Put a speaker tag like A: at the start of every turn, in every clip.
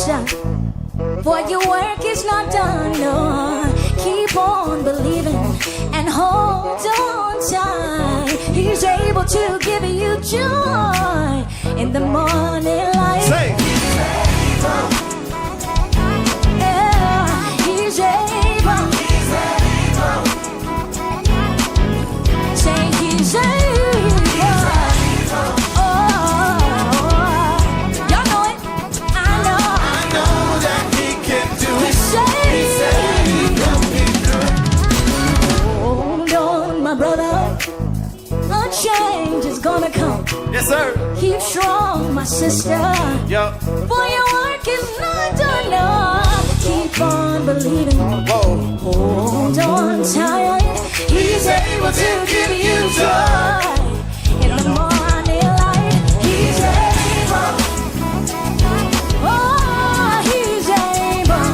A: shot. For your work is not done, no. Keep on believing and hold on tight. He's able to give you joy in the morning light.
B: Say.
A: Yeah, he's able. Say he's able. Change is gonna come.
B: Yes, sir.
A: Keep strong, my sister.
B: Yup.
A: For your work is not done. No. Keep on believing.
B: Whoa.
A: Hold on tight. He's able to give you joy in the morning light. He's able. Oh, he's able.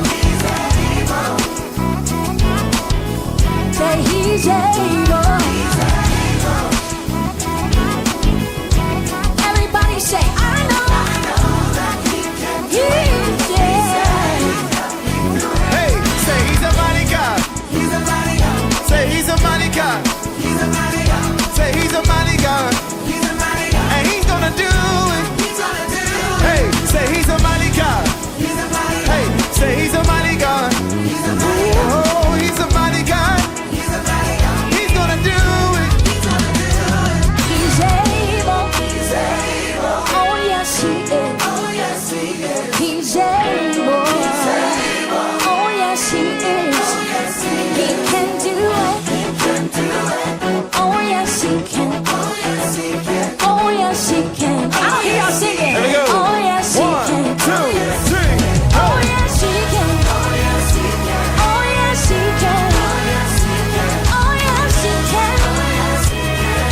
A: Say he's able. Say, I know that he can do it.
B: Hey, say he's a mighty God.
C: He's a mighty God.
B: Say he's a mighty God.
C: He's a mighty God.
B: Say he's a mighty God.
C: He's a mighty God.
B: And he's gonna do it.
C: He's gonna do it.
B: Hey, say he's a mighty God.
C: He's a mighty God.
B: Hey, say he's a mighty God.
C: He's a mighty God.
B: Oh, he's a mighty God.
C: He's a mighty God.
B: He's gonna do it.
C: He's gonna do it.
A: He's able.
C: He's able.
A: Oh, yes, he is.
C: Oh, yes, he is.
A: He's able.
C: He's able.
A: Oh, yes, he is.
C: Oh, yes, he
A: He
C: is.
A: can do it.
C: He can do it.
A: Oh, yes, he can.
C: Oh, yes, he can.
A: Oh, yes, he can. I don't hear y'all singing.
B: Here we go.
A: Oh, yes, he
B: 1,
A: can.
B: 2, 3.
A: Oh, yes, he can.
C: Oh, yes, he can.
A: Oh, yes, he can.
C: Oh, yes, he can.
A: Oh, yes, he can.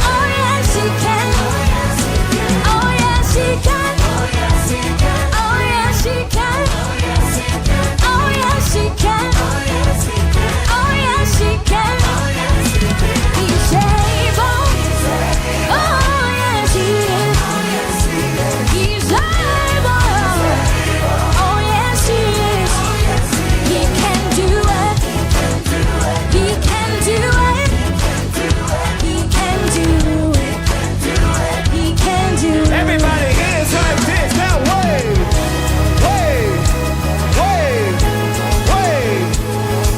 C: Oh, yes, he can.
A: Oh, yes, he can.
C: Oh, yes, he can.
A: Oh, yes, he can.
C: Oh, yes, he can.
A: Oh, yes, he can.
C: Oh, yes, he can.
A: Oh, yes, he can.
C: Oh, yes, he can.
A: Oh, yes, he can.
C: Oh, yes, he can.
A: He's able.
C: He's able.
A: Oh, yes, he is.
C: Oh, yes, he is.
A: He's able. Oh, yes, he is.
C: Oh, yes, he is.
A: He can do it. He can do it. He can do it. He can do it.
B: Everybody hands like this. Now wave. Wave. Wave. Wave.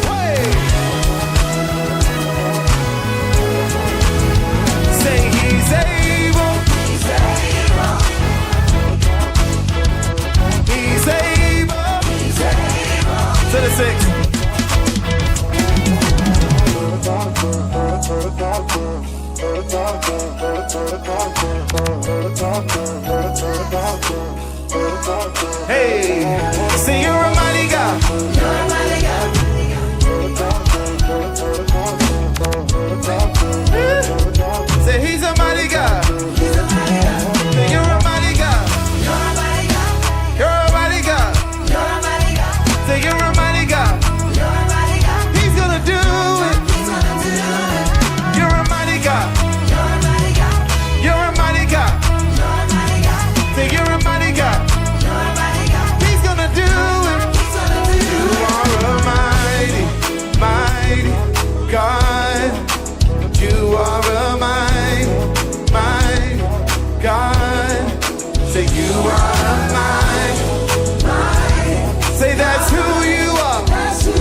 B: Wave. Say he's able.
C: He's able.
B: He's able.
C: He's able.
B: To the 6. Hey, say you're a mighty God.
C: You're a mighty God.
B: Say he's a mighty God.
C: He's a mighty God.
B: Say you're a mighty God.
C: You're a mighty God.
B: You're a mighty God.
C: You're a mighty God.
B: Say you're a mighty God.
C: You're a mighty God.
B: He's gonna do it.
C: He's gonna do it.
B: You're a mighty God.
C: You're a mighty God.
B: You're a mighty God.
C: You're a mighty God.
B: Say you're a mighty God.
C: You're a mighty God.
B: He's gonna do it.
C: He's gonna do
B: You
C: it.
B: are a mighty, mighty God. You are a mighty, mighty God. Say you are a mighty,
C: Mighty.
B: say that's who you are.
C: That's who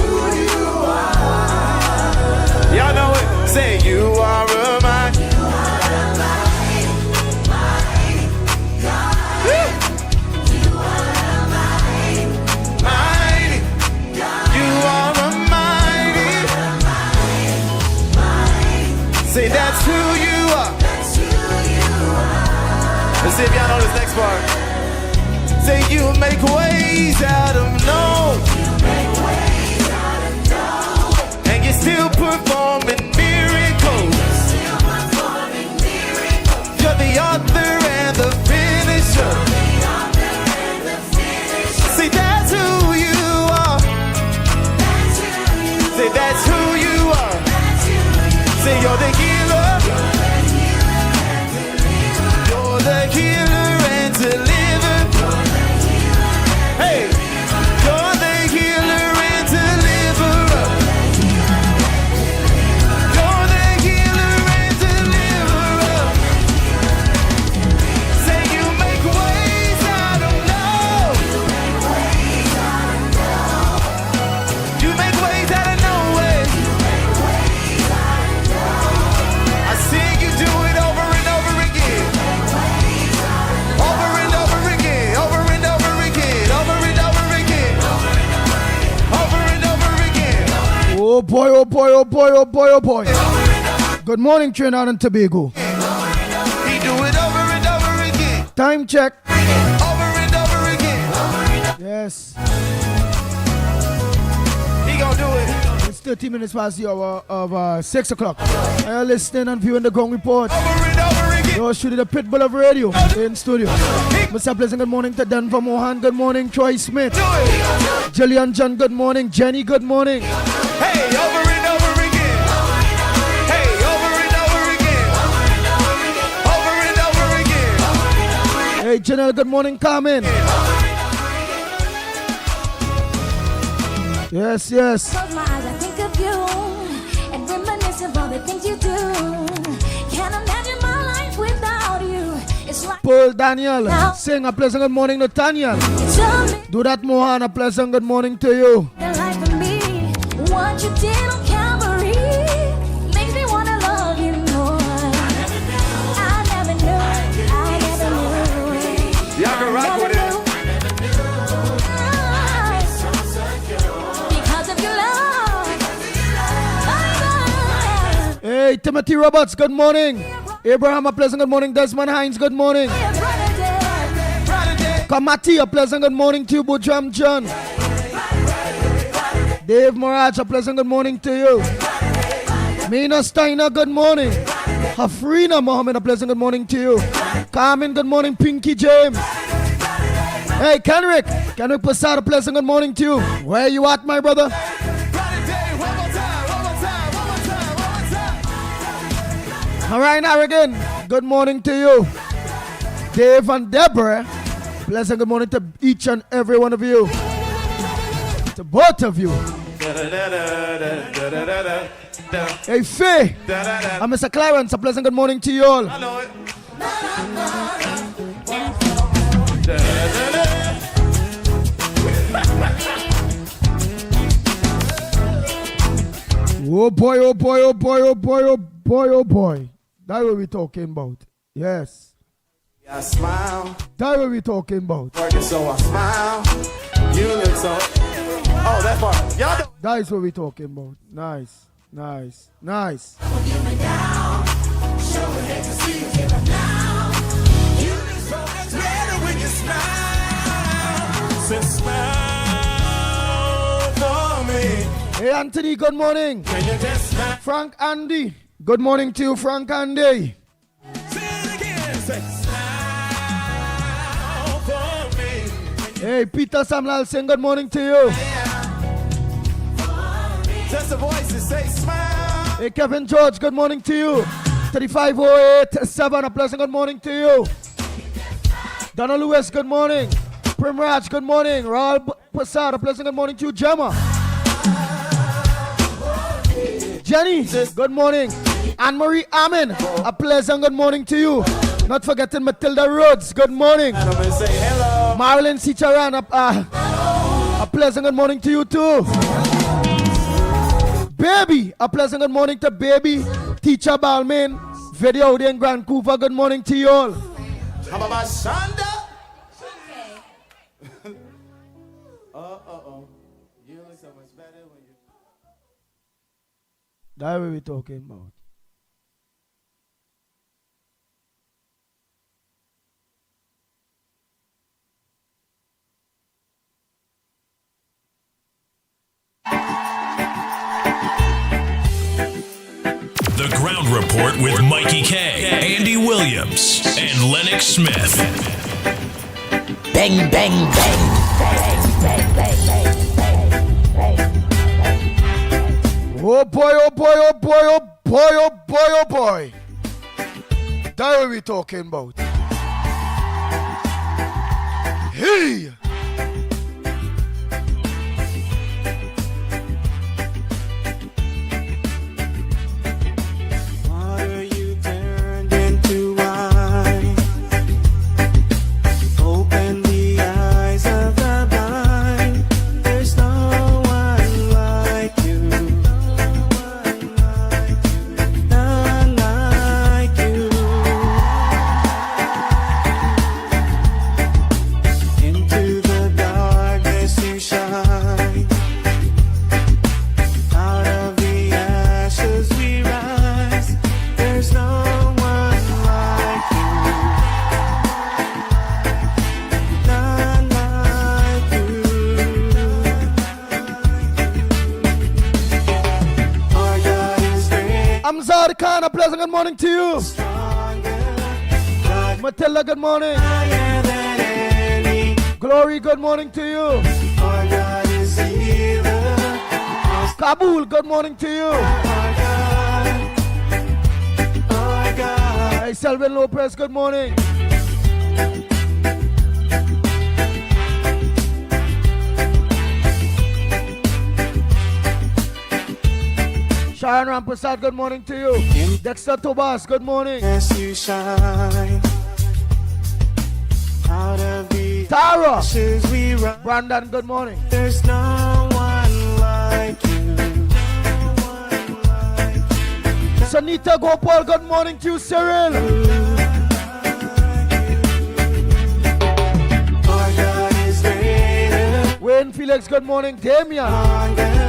C: you are.
B: Y'all know it. Say you are a mighty.
C: You are a mighty, mighty God. You are a mighty,
B: Mighty.
C: God.
B: You are a mighty.
C: Mighty.
B: Say that's who you are.
C: That's who you are.
B: Let's see if y'all know this next part. Say you make ways out of no,
C: You make ways out of no way.
B: and you're still performing miracles.
C: Still performing miracles.
B: You're the author and the finisher.
C: The author and the finisher.
B: See that's who you are.
C: That's who you are.
B: Say that's who you are.
C: That's who you are.
B: Say you're the healer. You're the healer and deliver. Hey,
D: Oh boy, oh boy, oh boy, oh boy, oh boy. Good morning, Trinidad and Tobago.
B: He do it over and over again.
D: Time check.
B: Over and over again.
D: Yes.
B: He gon' do it.
D: It's 30 minutes past the hour of 6 o'clock. I listening and viewing the Gong Report.
B: Over and over again.
D: You're shooting the Pitbull of radio in studio. Mr. Pleasant, good morning to Denver Mohan. Good morning, Troy Smith.
B: Do it.
D: Jillian John, good morning. Jenny, good morning.
B: Hey, over and over again. Hey, over and over again. Over and over again.
D: Hey, Janelle, good morning, Carmen. Yes, yes.
A: Close my eyes, I think of you and reminisce of all the things you do. Can't imagine my life without you. It's like
D: Paul Daniel, sing a pleasant good morning to Tanya. Do that, Mohan, a pleasant good morning to you.
A: the life of me. What you did on Calvary makes me wanna love you more. I never knew.
B: Y'all can rock with it.
A: Because of your love.
D: Hey, Timothy Roberts, good morning. Abraham, a pleasant good morning. Desmond Hines, good morning. Kamati, a pleasant good morning to you. Bujam John. Dave Moraj, a pleasant good morning to you. Mina Steiner, good morning. Hafrina Mohammed, a pleasant good morning to you. Carmen, good morning. Pinky James. Hey, Kenrick Passad, a pleasant good morning to you. Where you at, my brother? Alright, Harrigan, good morning to you. Dave and Deborah, pleasant good morning to each and every one of you. To both of you. Hey, Faye and Mr. Clarence, a pleasant good morning to you all.
B: I know it.
D: Oh boy, oh boy, oh boy, oh boy, oh boy, oh boy. That's what we're talking about. Yes.
B: I smile,
D: That's what we're talking about.
B: working so I smile. You look so. Oh, that part. Y'all know.
D: That is what we're talking about. Nice, nice, nice.
B: Better when you smile. So smile for me.
D: Hey, Anthony, good morning.
B: Can you just smile?
D: Frank Andy, good morning to you, Frank Andy.
B: Say it again. Say smile for me.
D: Hey, Peter Samuel, saying good morning to you.
B: Just the voices say smile.
D: Hey, Kevin George, good morning to you. 35087, a pleasant good morning to you. Donna Lewis, good morning. Primraj, good morning. Raul Passad, a pleasant good morning to you. Gemma. Jenny, good morning. Anne-Marie Amin, a pleasant good morning to you. Not forgetting Matilda Rhodes, good morning.
B: I'm gonna say hello.
D: Marilyn Sicharan, a pleasant good morning to you too. Baby, a pleasant good morning to Baby. Teacher Balmain, video in Vancouver, good morning to you all.
B: How about my Shonda? Uh-oh. You look so much better when you...
D: That's what we're talking about.
E: The Ground Report with Mikey K, Andy Williams, and Lennox Smith.
F: Bang, bang, bang.
D: Oh boy, oh boy, oh boy, oh boy, oh boy, oh boy. That's what we're talking about. Hey!
G: Water you turned into wine. Open the eyes of the blind. There's no one like you. None like you. Into
D: Gerard Khan, a pleasant good morning to you.
G: stronger.
D: Matilda, good morning.
G: Higher than any.
D: Glory, good morning to you.
G: Our God is healer.
D: Kabul, good morning to you.
G: Our God.
D: Hey, Selvin Lopez, good morning. Sharon Rampasad, good morning to you. Dexter Tobas, good morning.
G: Yes, you shine. Out of the
D: Tara,
G: ashes we rise.
D: Brandon, good morning.
G: There's no one like you. No one like you.
D: Sanita Gopal, good morning to you. Cyril,
G: Our God is greater.
D: Wayne Felix, good morning. Damian,
G: Stronger.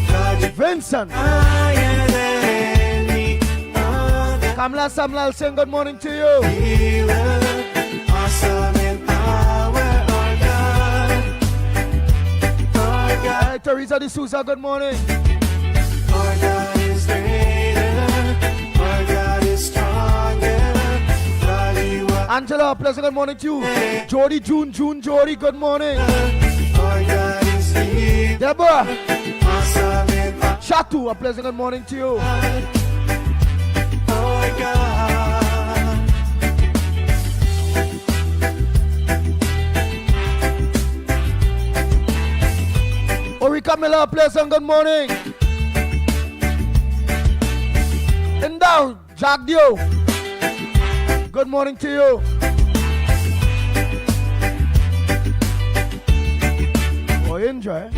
G: God is
D: Vincent,
G: higher than any other.
D: Kamla Samlal Singh, good morning to you.
G: Healer. Awesome in power. Our God. Our God.
D: Hey, Teresa D'Souza, good morning.
G: Our God is greater. Our God is stronger. God, you are.
D: Angela, pleasant good morning to you. Jody, June, Jody, good morning.
G: Our God is healer.
D: Deborah,
G: Awesome in power.
D: Shatu, a pleasant good morning to you.
G: Our God.
D: Orika Miller, pleasant good morning. And down, Jack Dio, good morning to you. Oh, enjoy.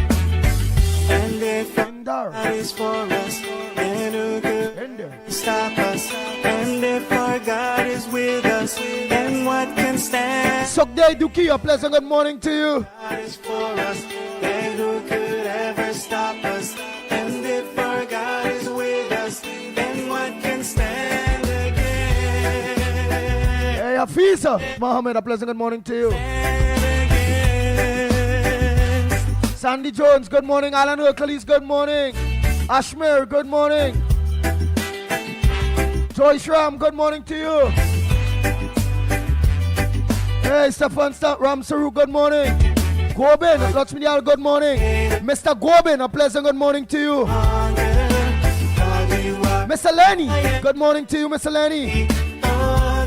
G: And if
D: And down,
G: God is for us, then who could
D: and there.
G: stop us? And if our God is with us, then what can stand?
D: Sokday Duki, a pleasant good morning to you.
G: God is for us, then who could ever stop us? And if our God is with us, then what can stand again?
D: Hey, Afisa, Mohammed, a pleasant good morning to you.
G: And again.
D: Sandy Jones, good morning. Alan Hercules, good morning. Ashmir, good morning. Joyce Ram, good morning to you. Hey, Stefan Ramsaru, good morning. Gobin, Lakshmi, good morning. Mr. Gobin, a pleasant good morning to you.
G: God, you are
D: Mr. Lenny, good morning to you, Mr. Lenny.
G: our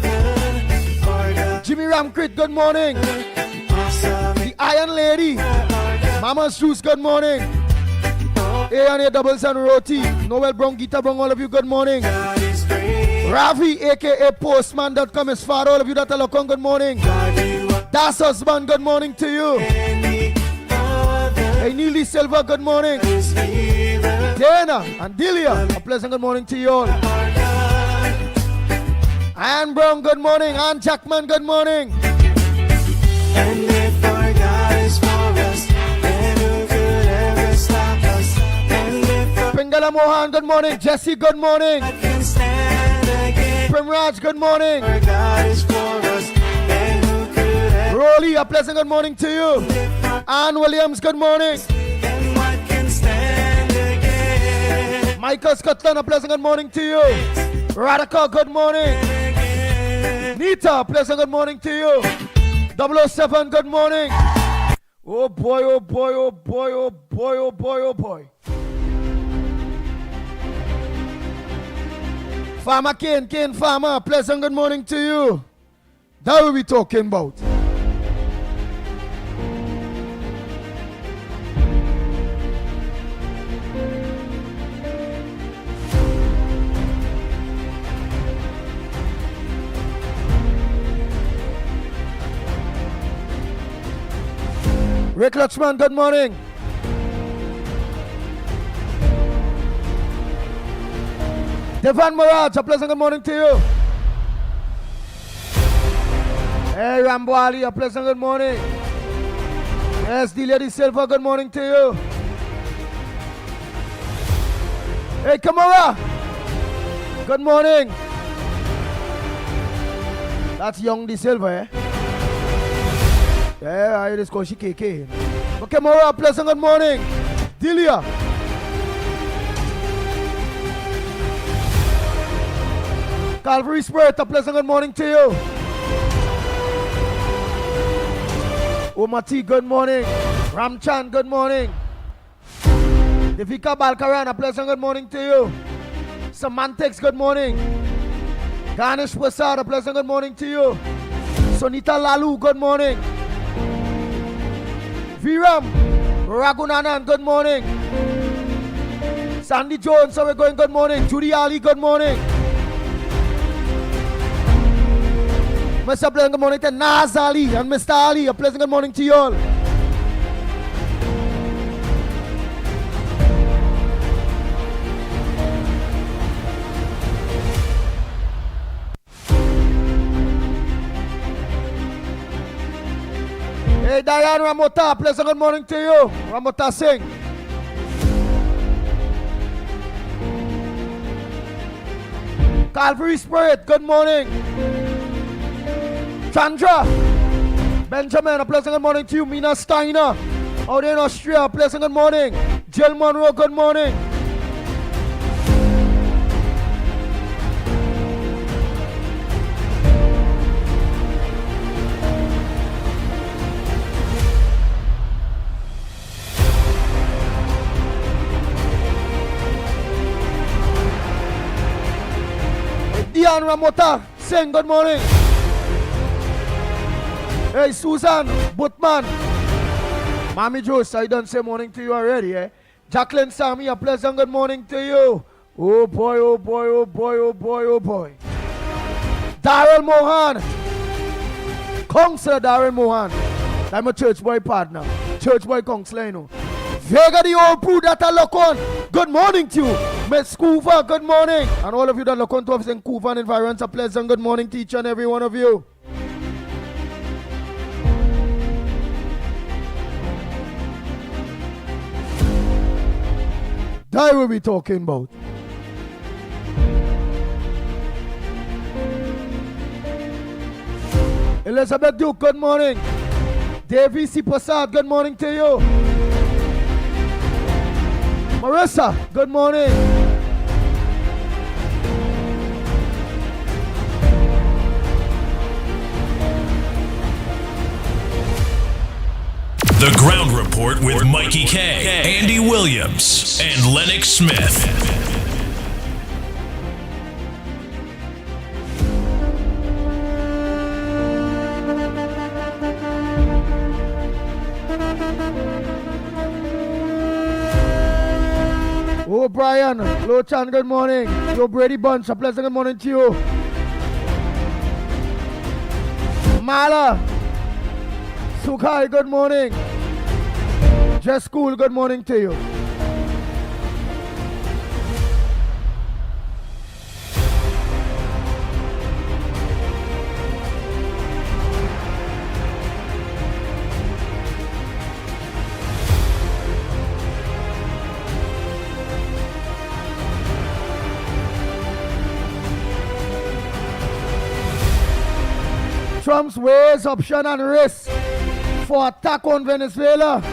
G: God,
D: Jimmy Ramkrit, good morning.
G: awesome
D: The Iron Lady, Mama's Juice, good morning. A&A Doubles and Roti, Noel Brown, Gita Brown, all of you, good morning.
G: God is great.
D: Ravi, aka Postman.com, is far, all of you that are looking, good morning.
G: God, you are
D: Das husband, good morning to you.
G: any other
D: Hey, Neely Silver, good morning.
G: is healer.
D: Dana and Delia, a pleasant good morning to you all.
G: Our God,
D: Ann Brown, good morning. Ann Jackman, good morning.
G: and if our God is for us, then who could ever stop us? And if our
D: Pingala Mohan, good morning. Jesse, good morning.
G: God can stand again,
D: Primraj, good morning.
G: our God is for us, then who could ever?
D: Rolly, a pleasant good morning to you.
G: If our
D: Ann Williams, good morning.
G: then what can stand again?
D: Michael Scotland, a pleasant good morning to you. Radhika, good morning. Nita, a pleasant good morning to you. 007, good morning. Oh boy, oh boy, oh boy, oh boy, oh boy, oh boy. Farmer Kane Farmer, pleasant good morning to you. That will we talking about. Rick Lutchman, good morning. Devan Miraj, a pleasant good morning to you. Hey, Rambo Ali, a pleasant good morning. Yes, Delia Di Silva, good morning to you. Hey, Kamara, good morning. That's young Di Silva, eh? Yeah, I just call she KK. Okay, Kamara, a pleasant good morning. Delia. Calvary Spirit, a pleasant good morning to you. Omati, good morning. Ramchan, good morning. Devika Balkaran, a pleasant good morning to you. Semantics, good morning. Ganesh Prasad, a pleasant good morning to you. Sonita Lalu, good morning. Viram Ragunanan, good morning. Sandy Jones, so we're going good morning. Judy Ali, good morning. Mr. Pleasant good morning to Naz Ali and Mr. Ali. A pleasant good morning to you all. Hey, Diane Ramota, pleasant good morning to you. Ramota Singh. Calvary Spirit, good morning. Chandra. Benjamin, a pleasant good morning to you. Mina Steiner, out in Australia, a pleasant good morning. Jill Monroe, good morning. Diane Ramota, sing good morning. Hey, Susan Butman. Mommy Joyce, I done say morning to you already, eh? Jacqueline Sammy, a pleasant good morning to you. Oh boy, oh boy, oh boy, oh boy, oh boy. Darrell Mohan. Counselor Darrell Mohan. I'm a church boy partner. Church boy counselor, you know. Vega the old crew that I look on. Good morning to you. Miss Coover, good morning. And all of you that look on to us in Coover and environs, a pleasant good morning to each and every one of you. That will be talking about. Elizabeth Duke, good morning. Davy C. Prasad, good morning to you. Marissa, good morning.
E: The Ground Report with Mickie K, Andy Williams, and Lennox Smith.
D: Oh, Brian, Lochan, good morning. Yo, Brady Bunch, a pleasant good morning to you. Mala, Sukai, good morning. Just School, good morning to you. Trump's weighs option and risk for attack on Venezuela.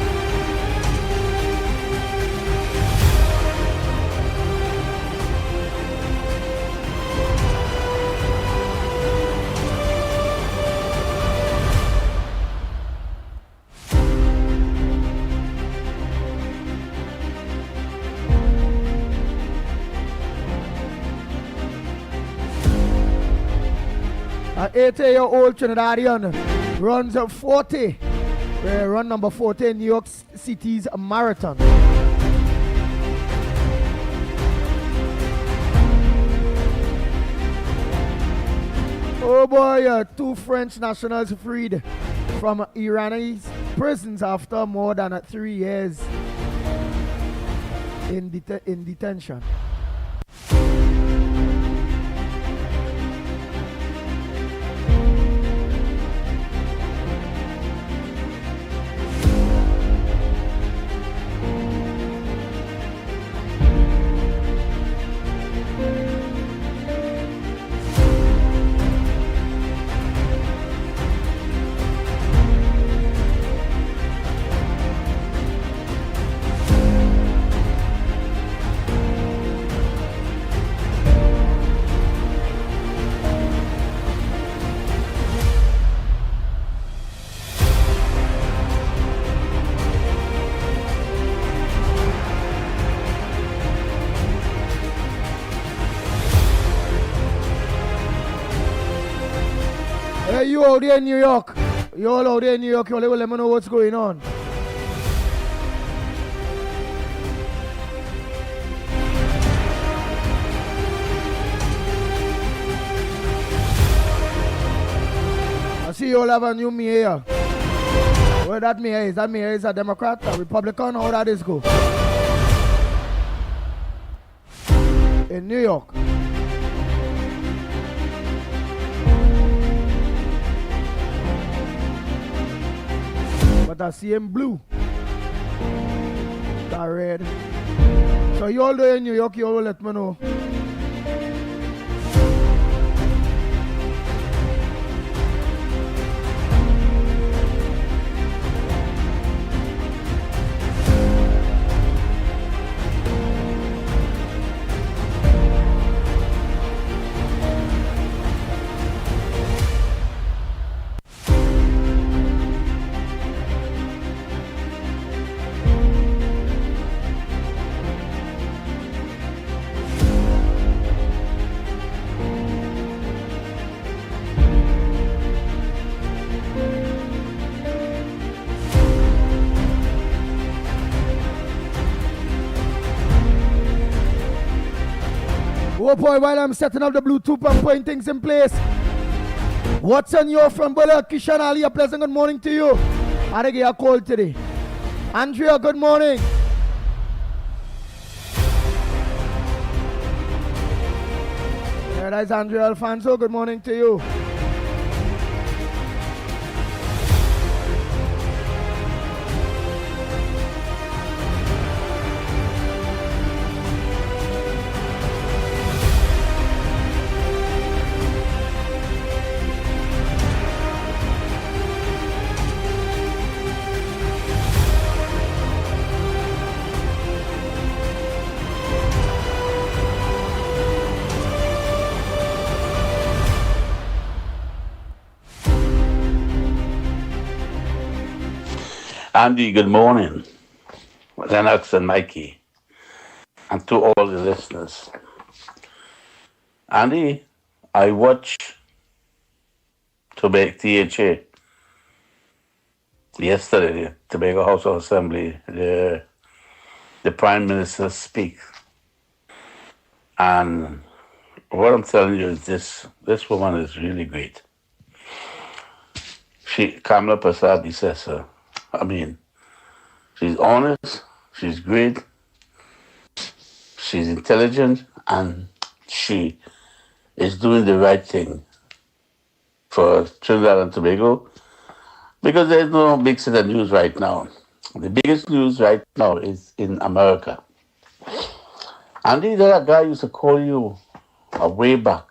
D: An 8-year-old Trinidadian runs 40, run number 40 in New York City's marathon. Oh boy, two French nationals freed from Iranian prisons after more than 3 years in detention. out there in New York. You all out there in New York, you all let me know what's going on. I see you all have a new mayor. Where that mayor is? That mayor is a Democrat, a Republican? How that is go? In New York. But I see him blue. That red. So you all there in New York, you all will let me know. Oh boy, while I'm setting up the Bluetooth and putting things in place. What's on your front, brother? Kishan Ali, a pleasant good morning to you. I get a call today. Andrea, good morning. Yeah, that's Andrea Alfonso, good morning to you.
F: Andy, good morning. Lennox and Mickie, and to all the listeners. Andy, I watched THA yesterday, the Tobago House of Assembly, the Prime Minister speak. And what I'm telling you is this woman is really great. Kamala Prasad, he says so. I mean, she's honest, she's great, she's intelligent, and she is doing the right thing for Trinidad and Tobago, because there's no big set of news right now. The biggest news right now is in America. Andy, that guy used to call you way back,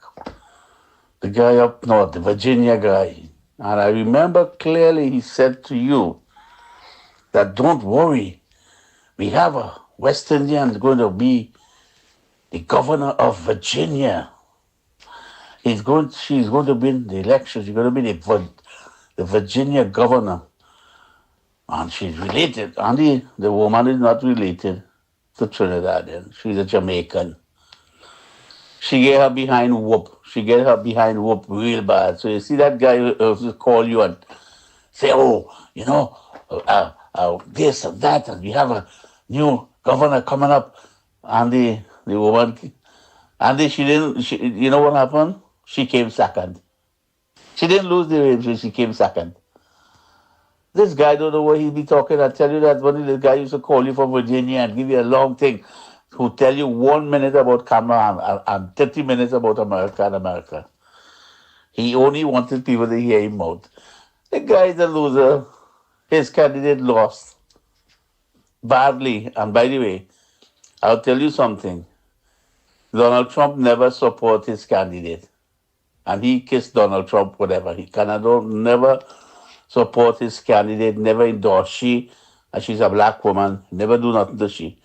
F: the guy up north, the Virginia guy, and I remember clearly he said to you that don't worry, we have a West Indian going to be the governor of Virginia. She's going to win the election. She's going to be the Virginia governor. And she's related. Andy, the woman is not related to Trinidadian. She's a Jamaican. She get her behind whoop. Real bad. So you see that guy who call you and say, oh, you know, this and that, and we have a new governor coming up. And the woman, and you know what happened? She came second. She didn't lose the race, she came second. This guy don't know what he be talking. I tell you that one the guy used to call you from Virginia and give you a long thing, who tell you 1 minute about Kamala and 30 minutes about America and America. He only wanted people to hear him out. The guy's a loser. His candidate lost badly. And by the way, I'll tell you something. Donald Trump never support his candidate. And he kissed Donald Trump, whatever. He never support his candidate, never endorse she, and she's a black woman, never do nothing to she.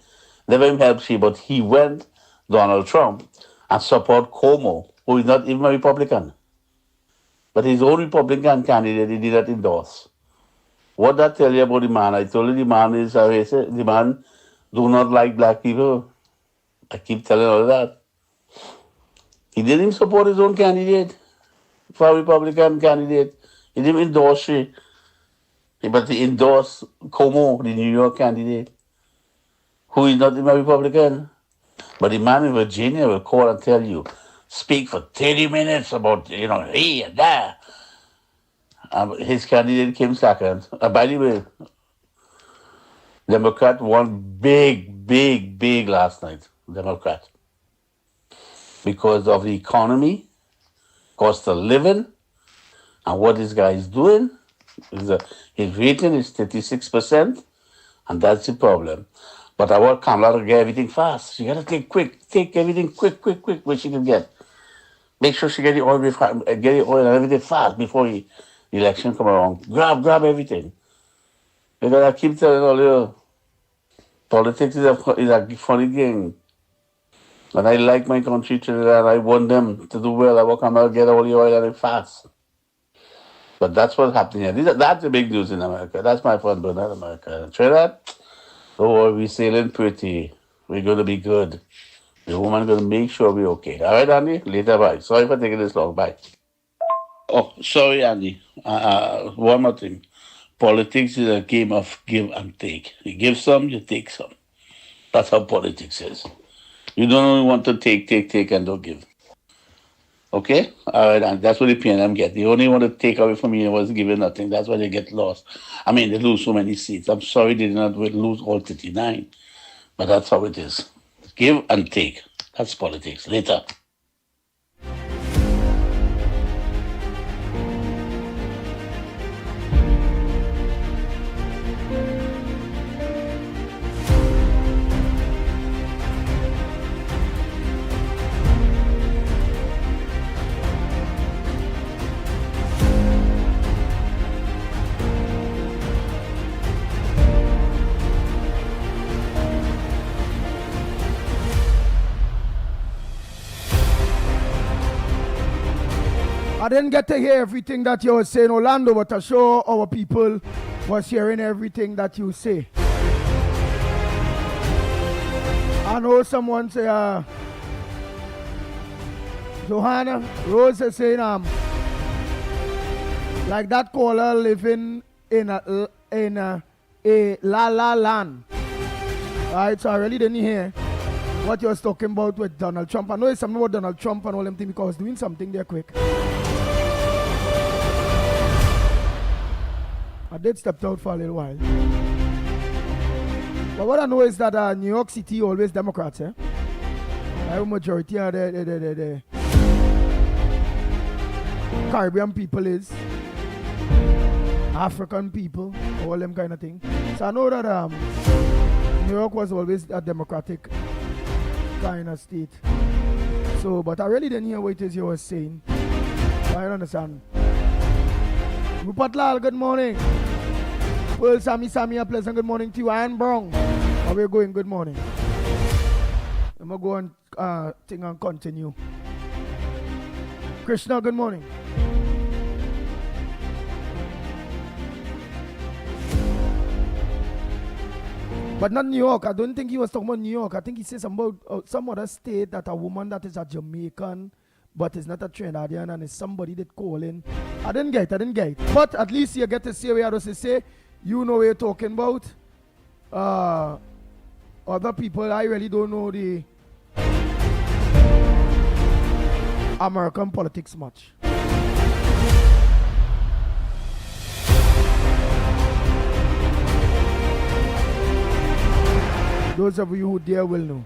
F: Never him help she, but he went, Donald Trump, and support Cuomo, who is not even a Republican. But his own Republican candidate, he did not endorse. What that tell you about the man? I told you the man is a racist. The man do not like black people. I keep telling all that. He didn't support his own candidate, for a Republican candidate. He didn't endorse she, but he endorsed Como, the New York candidate, who is not even a Republican. But the man in Virginia will call and tell you, speak for 30 minutes about, here and there. His candidate came second. By the way, Democrat won big last night. Democrat. Because of the economy, cost of living, and what this guy is doing. His rating is 36%, and that's the problem. But I want Kamala to get everything fast. She got to take everything quick, what she can get. Make sure she get the oil and everything fast before the election come around. Grab everything. Because I keep telling all you, politics is a funny game. And I like my country, Trinidad. I want them to do well. I want Kamala to get all the oil and it fast. But that's what's happening here. That's the big news in America. That's my fun, but not America. Trinidad, oh, we're sailing pretty. We're going to be good. The woman going to make sure we're okay. All right, Andy? Later, bye. Sorry for taking this long. Bye. Oh, sorry, Andy. One more thing. Politics is a game of give and take. You give some, you take some. That's how politics is. You don't only want to take, and don't give. Okay? All right, and that's what the PNM get. They only want to take away from you was giving nothing. That's why they get lost. I mean, they lose so many seats. I'm sorry they did not lose all 39. But that's how it is. Give and take. That's politics. Later.
D: I didn't get to hear everything that you were saying, Orlando, but I'm sure our people was hearing everything that you say. I know someone say, Johanna Rose is saying, like that caller living in a la la land. Right, so I really didn't hear what you was talking about with Donald Trump. I know it's something about Donald Trump and all them things because I was doing something there quick. I did step out for a little while. But what I know is that New York City always Democrats, eh? The majority of the Caribbean people is African people, all them kind of things. So I know that New York was always a Democratic kind of state. So, but I really didn't hear what it is you were saying. I don't understand. Rupert Lal, good morning. Well, Sammy, a pleasant good morning to you. Ian Brown, how are you going? Good morning. I'm going to go and thing and continue. Krishna, good morning. But not New York. I don't think he was talking about New York. I think he said something about some other state that a woman that is a Jamaican but is not a Trinidadian and is somebody that calling. I didn't get it. But at least you get to see what I was to say. You know what you're talking about. Other people, I really don't know the American politics much. Those of you who dare will know.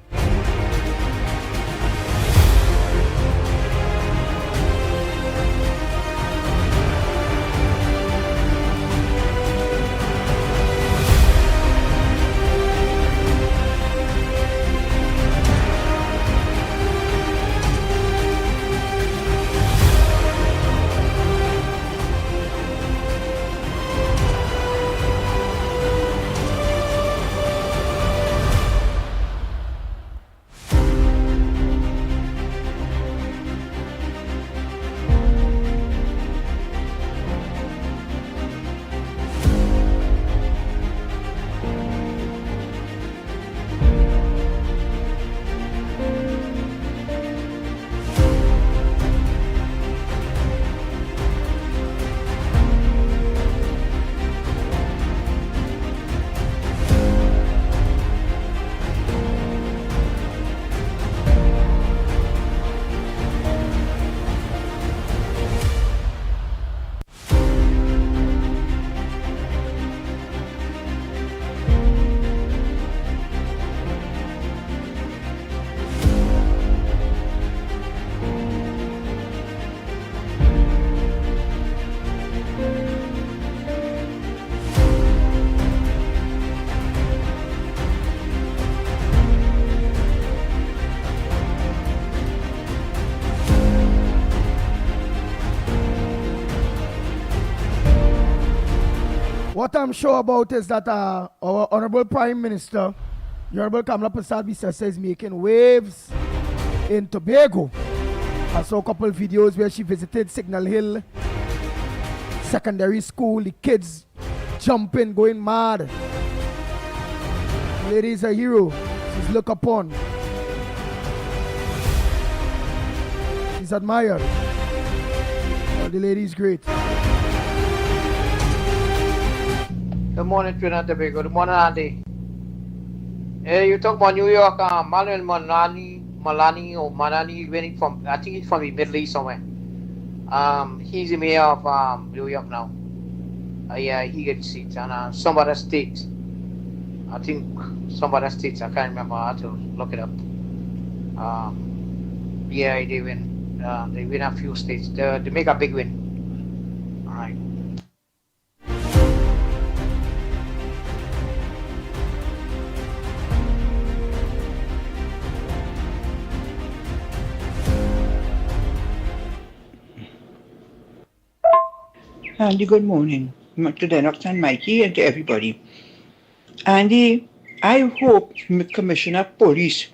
D: What I'm sure about is that our Honorable Prime Minister, the Honorable Kamala Persad-Bissessar, is making waves in Tobago. I saw a couple of videos where she visited Signal Hill Secondary School. The kids jumping, going mad. The lady is a hero. She's looked upon. She's admired. Well, the lady is great.
H: Good morning, Trinidad and Tobago. Good morning, Andy. Hey, you talk about New York, Manuel Malani, winning from, I think he's from the Middle East somewhere. He's the mayor of New York now. Yeah, he gets seats. And some other states, I think some other states, I can't remember, I have to look it up. Yeah, they win. They win a few states. They make a big win. All right.
I: Andy, good morning to Lennox and Mickie and to everybody. Andy, I hope Commissioner of Police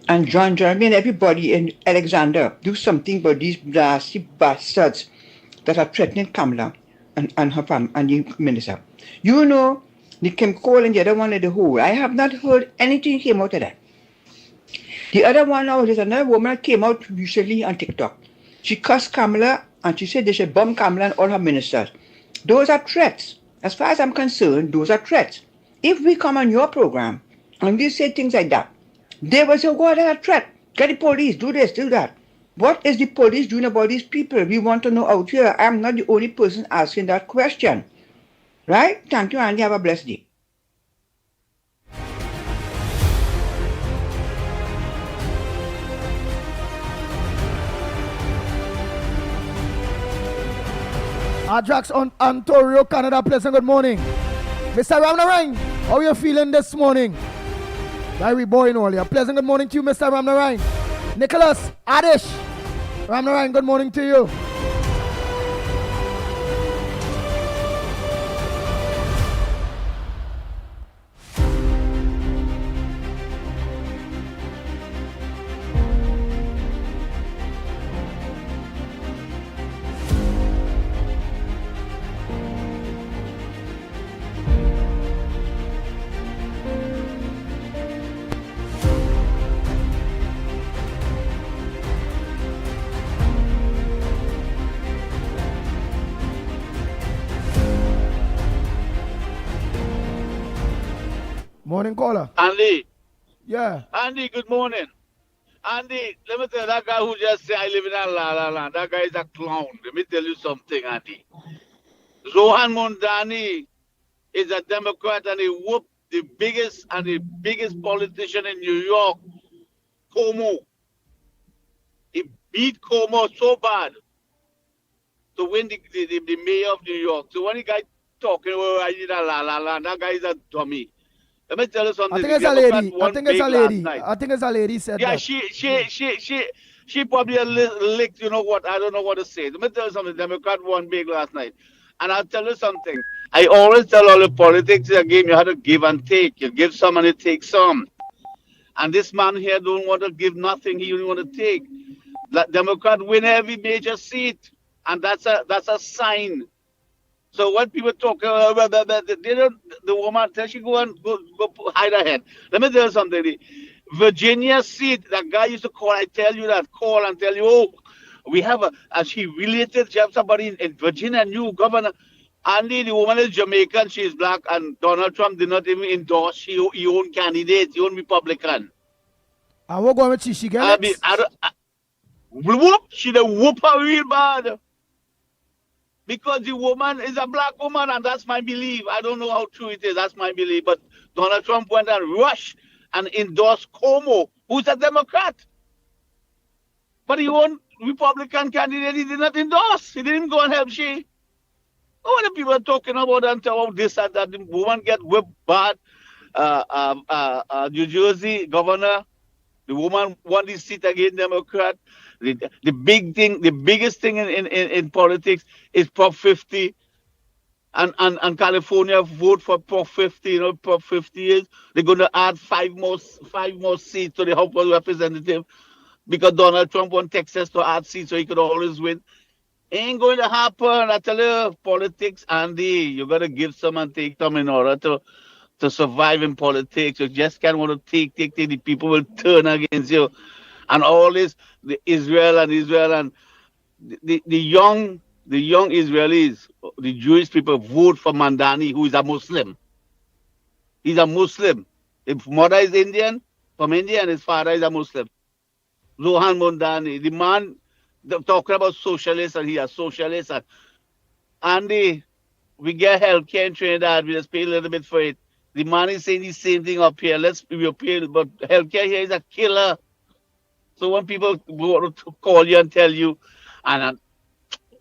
I: and John Jeremy and everybody in Alexander do something about these nasty bastards that are threatening Kamala and her family and the minister. You know, the Kim Cole and the other one in the hole. I have not heard anything came out of that. The other one now is another woman that came out recently on TikTok. She cussed Kamala and she said they should bomb Kamala and all her ministers. Those are threats. As far as I'm concerned, those are threats. If we come on your program and we say things like that, they will say, what is a threat? Get the police, do this, do that. What is the police doing about these people? We want to know out here. I'm not the only person asking that question. Right? Thank you, Andy. Have a blessed day.
D: Ajax on Ontario, Canada, pleasant good morning. Mr. Ramnarine, how are you feeling this morning? Diary boy in all here. Pleasant good morning to you, Mr. Ramnarine. Nicholas, Adish, Ramnarine, good morning to you. Morning caller.
J: Andy.
D: Yeah.
J: Andy, good morning. Andy, let me tell you, that guy who just said I live in a la la land, that guy is a clown. Let me tell you something, Andy. Zohan Mondani is a Democrat and he whooped the biggest politician in New York, Cuomo. He beat Cuomo so bad to win the mayor of New York. So when the guy talking about I did a la la land, that guy is a dummy. Let me tell you something.
D: I think it's a lady. I think it's a lady said
J: yeah,
D: that.
J: she probably licked, you know what, I don't know what to say. Let me tell you something. Democrat won big last night. And I'll tell you something. I always tell all the politics in a game, you have to give and take. You give some and you take some. And this man here don't want to give nothing. He only want to take. That Democrat win every major seat. And that's a sign. So when people talk about the woman, tell she go hide her head. Let me tell you something. The Virginia seat, that guy used to call, I tell you that, call and tell you, oh, we have she related, she have somebody in Virginia, new governor. Andy, the woman is Jamaican, she is black, and Donald Trump did not even endorse he own candidate, he own Republican.
D: And what going with she get it?
J: She the whoop her real bad. Because the woman is a black woman, and that's my belief. I don't know how true it is. That's my belief. But Donald Trump went and rushed and endorsed Cuomo, who's a Democrat. But he won Republican candidate. He did not endorse. He didn't go and help she. All the people are talking about and about this and that. The woman get whipped bad. New Jersey governor, the woman won the seat again, Democrat. The biggest thing in politics is Prop 50. and California vote for Prop 50, Prop 50 is they're going to add five more seats to the House of Representatives because Donald Trump wants Texas to add seats so he could always win. Ain't going to happen. I tell you, politics, Andy, you got to give some and take some in order to survive in politics. You just can't want to take. The people will turn against you. And all this, the Israel and the young Israelis, the Jewish people vote for Mandani, who is a Muslim. He's a Muslim. His mother is Indian, from India, and his father is a Muslim. Zohan Mandani, the man talking about socialists, and he is socialist. And we get healthcare in Trinidad, we just pay a little bit for it. The man is saying the same thing up here. We pay, but healthcare here is a killer. So when people want to call you and tell you, and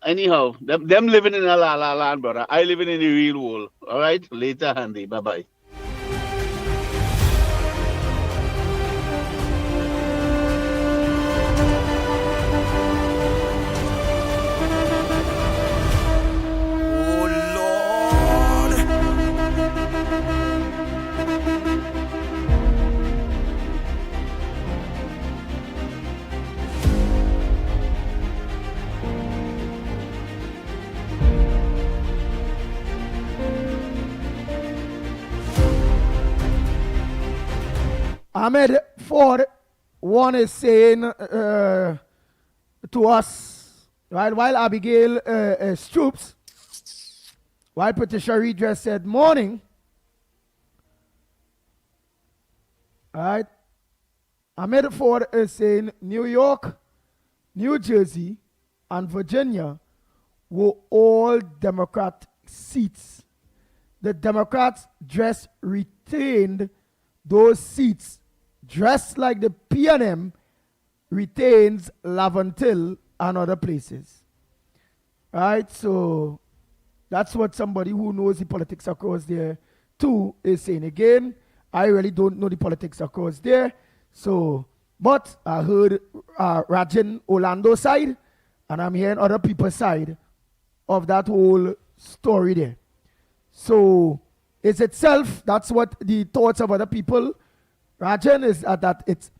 J: anyhow, them living in a la la land, brother. I living in the real world. All right? Later, Andy. Bye-bye.
D: Ahmed Ford, one is saying to us, right, while Abigail Stoops, while Patricia Redress said morning, right, Ahmed Ford is saying New York, New Jersey, and Virginia were all Democrat seats. The Democrats just retained those seats, just like the PNM retains Laventille and other places. Right, so that's what somebody who knows the politics across there too is saying. Again, I really don't know the politics across there. So, but I heard Rajan Orlando side, and I'm hearing other people's side of that whole story there. So, it's itself, that's what the thoughts of other people, Rajan, is that it's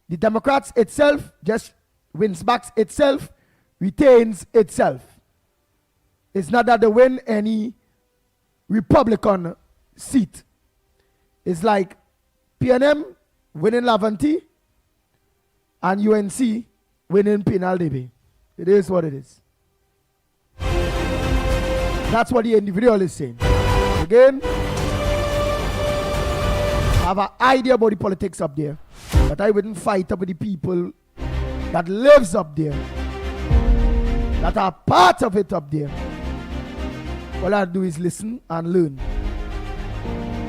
D: the Democrats itself just wins back itself, retains itself. It's not that they win any Republican seat. It's like PNM winning Laventille and UNC winning Penal Debe. It is what it is. That's what the individual is saying. Again, I have an idea about the politics up there, but I wouldn't fight up with the people that lives up there, that are part of it up there. All I do is listen and learn,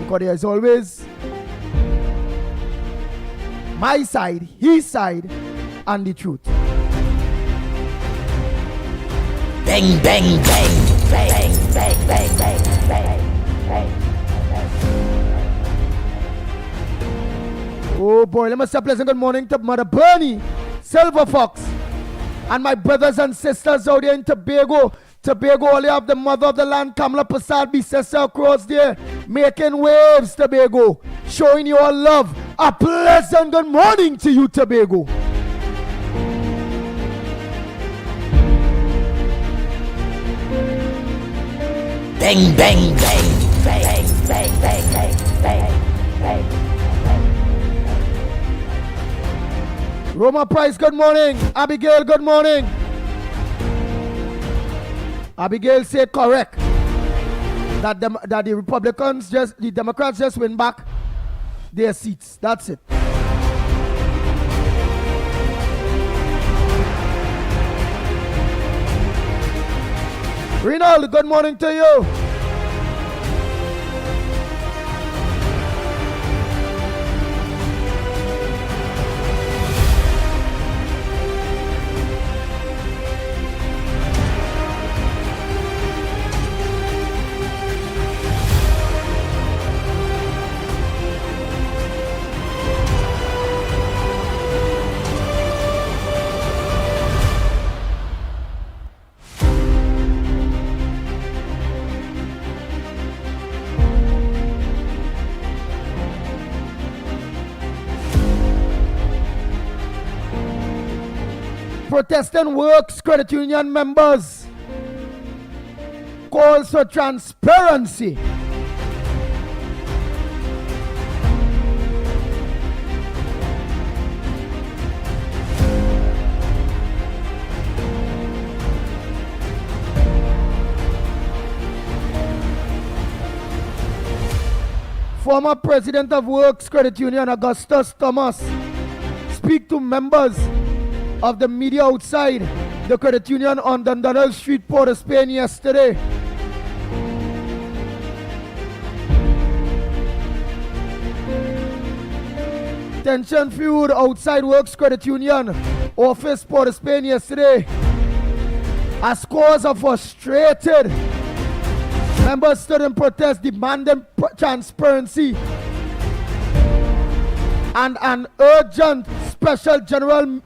D: because there is always my side, his side, and the truth.
K: Bang, bang, bang, bang, bang, bang, bang, bang, bang.
D: Oh boy, let me say a pleasant good morning to Mother Bernie, Silver Fox, and my brothers and sisters out there in Tobago. Tobago, all you have the mother of the land, Kamala Prasad, sister across there, making waves, Tobago, showing you all love. A pleasant good morning to you, Tobago.
K: Bang, bang, bang, bang, bang, bang, bang, bang, bang.
D: Roma Price, good morning. Abigail, good morning. Abigail said correct that the Republicans the Democrats just win back their seats. That's it. Rinaldo, good morning to you. Protestant Works Credit Union members calls for transparency. Former President of Works Credit Union Augustus Thomas speak to members of the media outside the credit union on Dundonald Street, Port of Spain yesterday. Tension fueled outside Works Credit Union office, Port of Spain yesterday as scores of frustrated members stood in protest demanding transparency and an urgent special general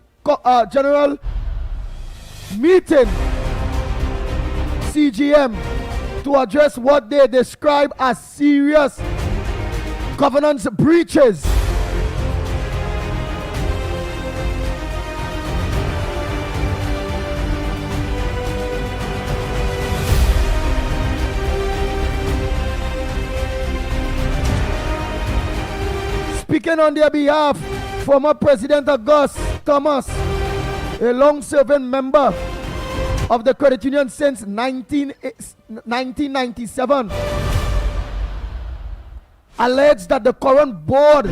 D: meeting CGM to address what they describe as serious governance breaches. Speaking on their behalf, former President August Thomas, a long-serving member of the credit union since 1997, alleged that the current board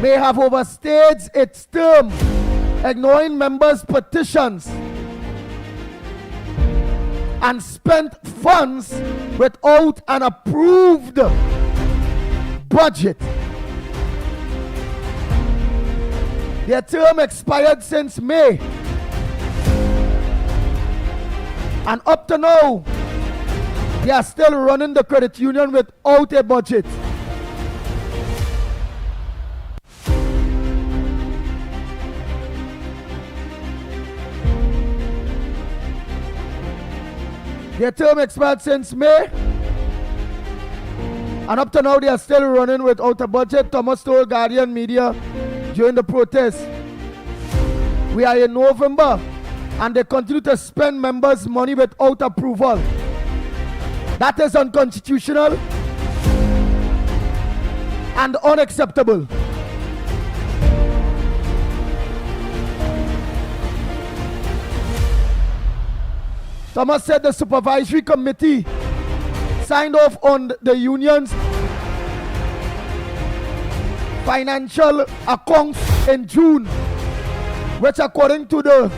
D: may have overstayed its term, ignoring members' petitions and spent funds without an approved budget. Their term expired since May, and up to now they are still running the credit union without a budget. Their term expired since May, and up to now they are still running without a budget. Thomas told Guardian Media during the protest, "We are in November and they continue to spend members' money without approval. That is unconstitutional and unacceptable." Thomas said the supervisory committee signed off on the union's financial accounts in June, which according to the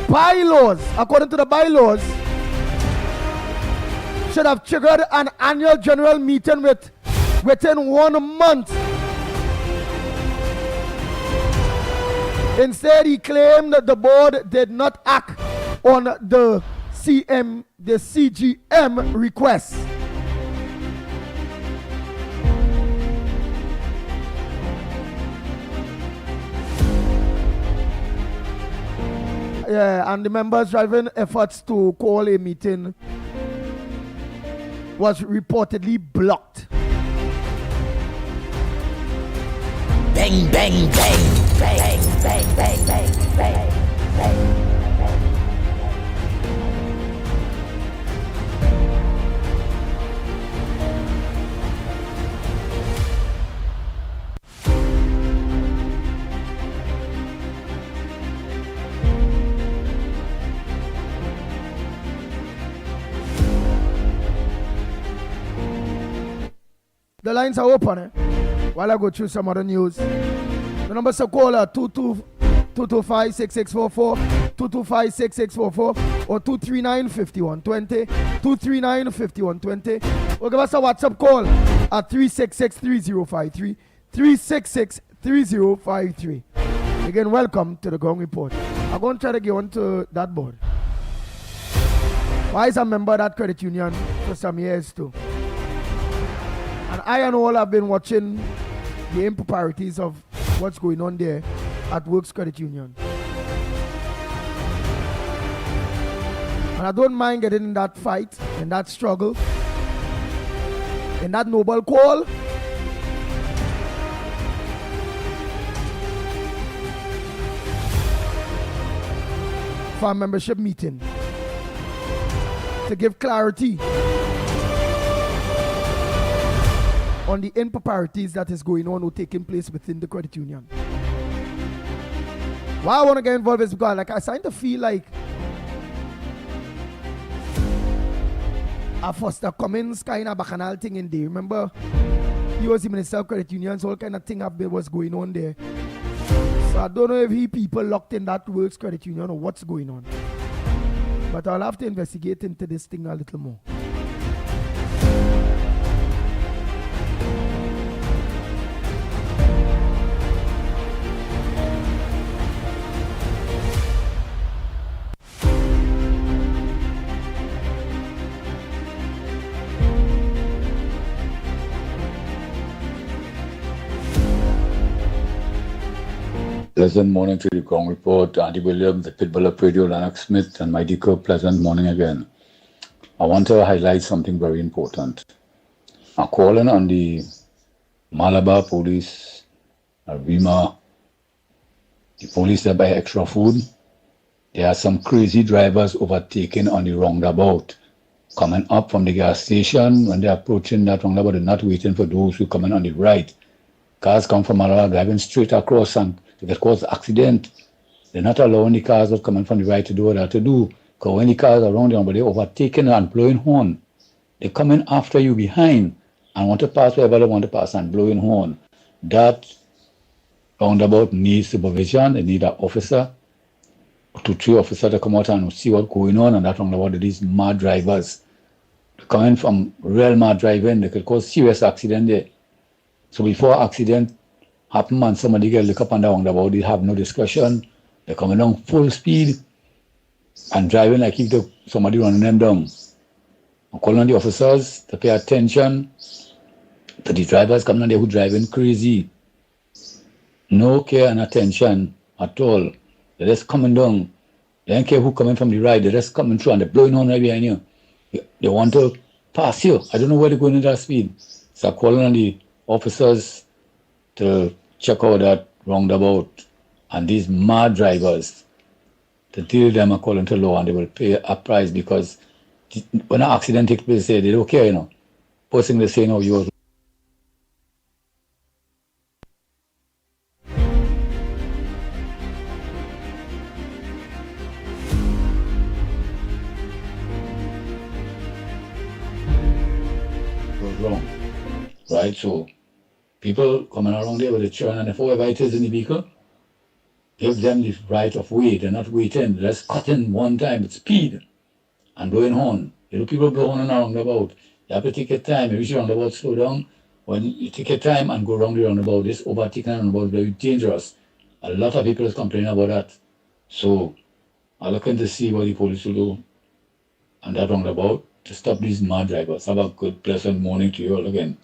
D: bylaws, should have triggered an annual general meeting within 1 month. Instead, he claimed that the board did not act on the CGM request. Yeah, and the members driving efforts to call a meeting was reportedly blocked.
K: Bang, bang, bang, bang, bang, bang, bang, bang, bang.
D: The lines are open, while I go through some other news. The numbers to call are 225-6644, 225-6644, or 239-5120, 239-5120. Or give us a WhatsApp call at 366-3053, 366-3053. Again, welcome to the Ground Report. I'm going to try to get onto that board. I am a member of that credit union for some years too. And I and all have been watching the improprieties of what's going on there at Works Credit Union. And I don't mind getting in that fight, in that struggle, in that noble call. For a membership meeting to give clarity on the improprieties that is going on or taking place within the credit union. Why I want to get involved is because like I starting to feel like a Foster Cummins kind of bacchanal thing in there. Remember, he was the Minister of Credit Unions, all kind of thing was going on there. So I don't know if he people locked in that World's Credit Union or what's going on. But I'll have to investigate into this thing a little more.
L: Pleasant morning to the Ground Report, Andy Williams, the Pitbull of Radio, Lennox Smith, and Mickie Kerr. Pleasant morning again. I want to highlight something very important. I'm calling on the Malabar police, Rima, the police that buy extra food. There are some crazy drivers overtaking on the roundabout, coming up from the gas station. When they're approaching that roundabout, they're not waiting for those who come in on the right. Cars come from Malabar driving straight across and if it causes accident, they're not allowing the cars that coming from the right to do what they have to do. Because when the cars are around them, but they're overtaking and blowing horn, they're coming after you behind and want to pass wherever they want to pass and blowing horn. That roundabout needs supervision. They need an officer, 2-3 officers to come out and see what's going on that roundabout. These mad drivers coming from real mad driving, they could cause serious accident there. So before accident happen and somebody get look up and down about they have no discretion. They're coming down full speed and driving like if somebody running them down. I'm calling on the officers to pay attention to the drivers coming on there who driving crazy. No care and attention at all. They're just coming down. They don't care who coming from the right. They're just coming through and they're blowing on right behind you. They want to pass you. I don't know where they're going at that speed. So I'm calling on the officers to check out that roundabout and these mad drivers to deal with them according to law and they will pay a price because when an accident takes place, they don't care, you know. First thing they say, no, you was wrong. Right, so people coming around there with a churn and if whoever it is in the vehicle, give them the right of way. They're not waiting. They're just cutting one time with speed and blowing horn. You know, people blow horn on a roundabout. You have to take your time. You reach the roundabout, slow down. When you take your time and go around the roundabout, this overtaking roundabout is very dangerous. A lot of people is complaining about that. So I'm looking to see what the police will do on that roundabout to stop these mad drivers. Have a good, pleasant morning to you all again.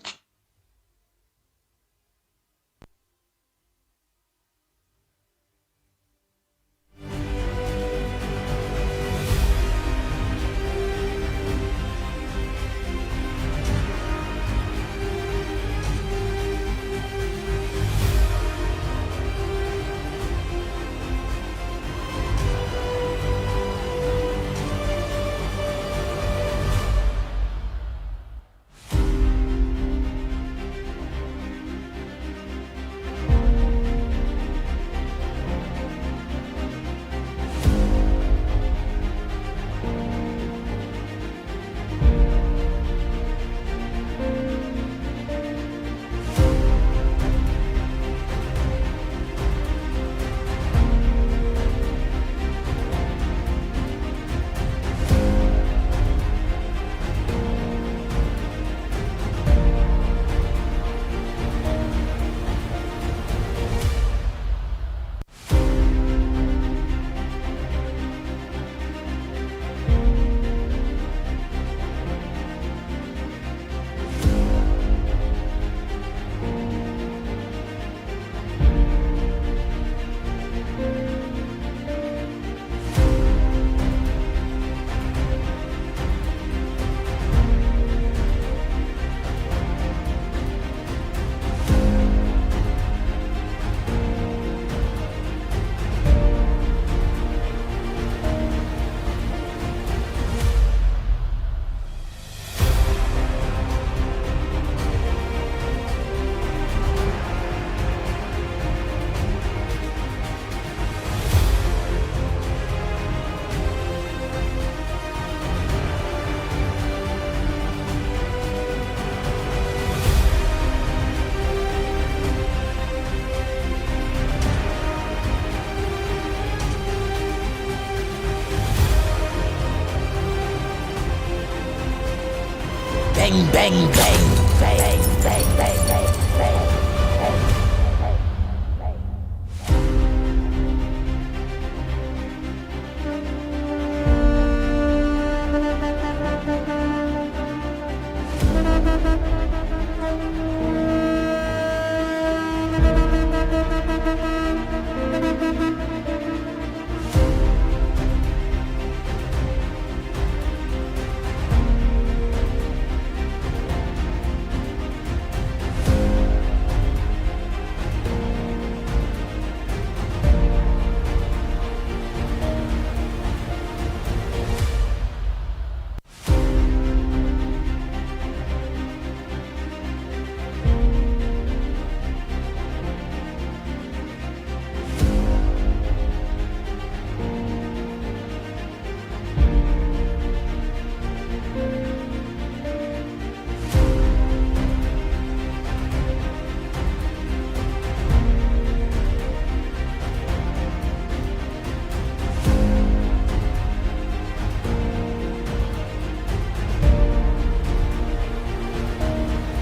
K: bang, bang, bang, bang, bang, bang, bang.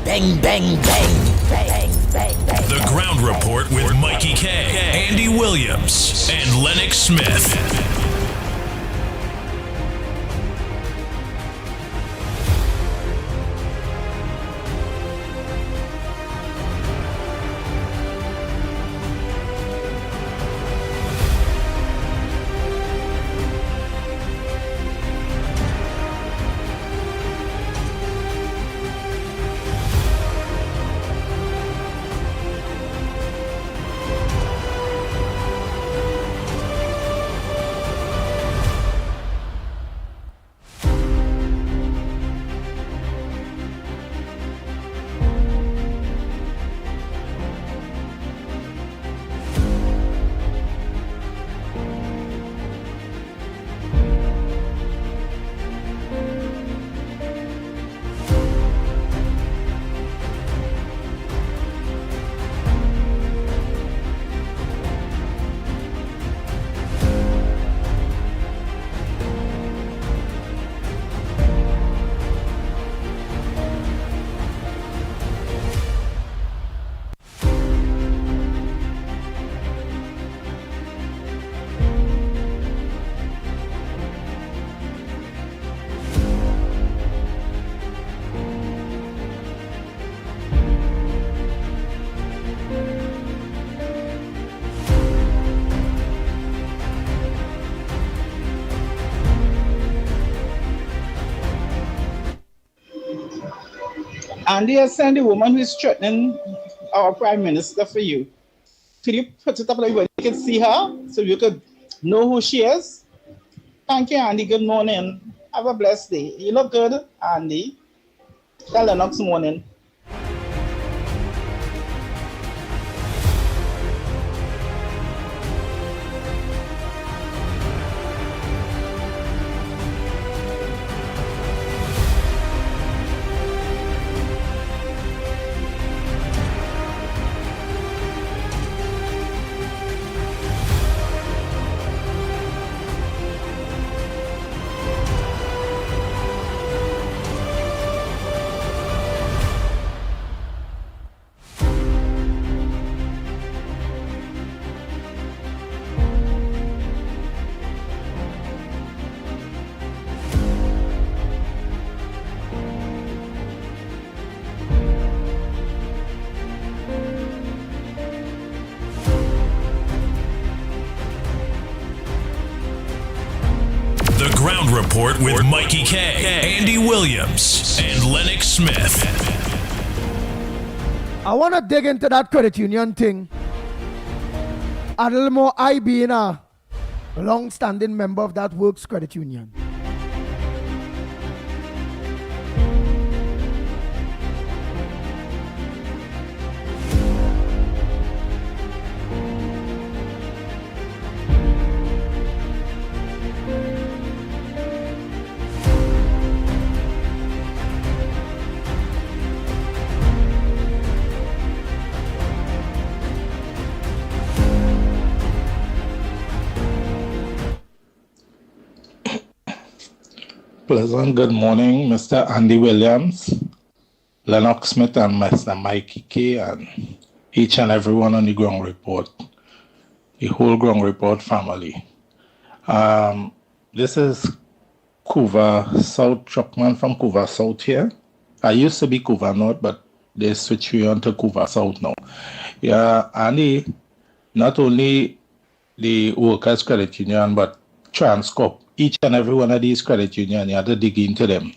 K: Bang, bang, bang, bang, bang, bang.
E: The Ground Report with Mickie K, Andy Williams, and Lennox Smith.
M: Andy has sent the woman who is threatening our Prime Minister for you. Could you put it up like where you can see her so you could know who she is? Thank you, Andy. Good morning. Have a blessed day. You look good, Andy. Tell Lennox morning.
E: The Ground Report with Mickie K, Andy Williams, and Lennox Smith.
D: I want to dig into that credit union thing. A little more, I being a long-standing member of that Works Credit Union.
N: Pleasant good morning, Mr. Andy Williams,
M: Lennox Smith and Mr. Mickie and each and everyone on the ground report, the whole ground report family. This is Couva South Truckman from Couva South here. I used to be Couva North, but they switched me on to Couva South now. Yeah, and not only the Workers Credit Union, but Transcorp, each and every one of these credit unions, you have to dig into them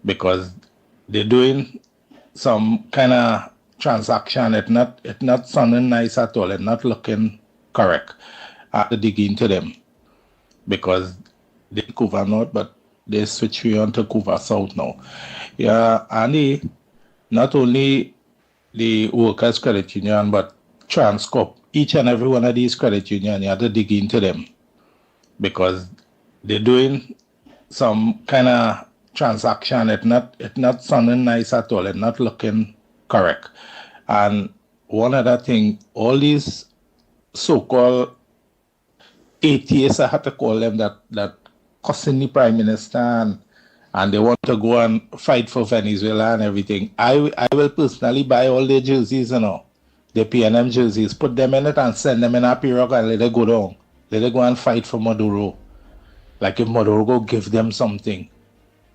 M: because they're doing some kind of transaction. It's not sounding nice at all. It's not looking correct. I have to dig into them because they Couva North, but they switch me on to Couva South now. Yeah, and not only the Workers Credit Union, but Transcorp, each and every one of these credit unions, you have to dig into them because they're doing some kind of transaction. It's not sounding nice at all. It's not looking correct. And one other thing, all these so-called atheists, I have to call them, that cussing the Prime Minister and they want to go and fight for Venezuela and everything. I will personally buy all their jerseys, the PNM jerseys, put them in it and send them in a pirogue and let it go down. Let it go and fight for Maduro. Like if Maduro go give them something.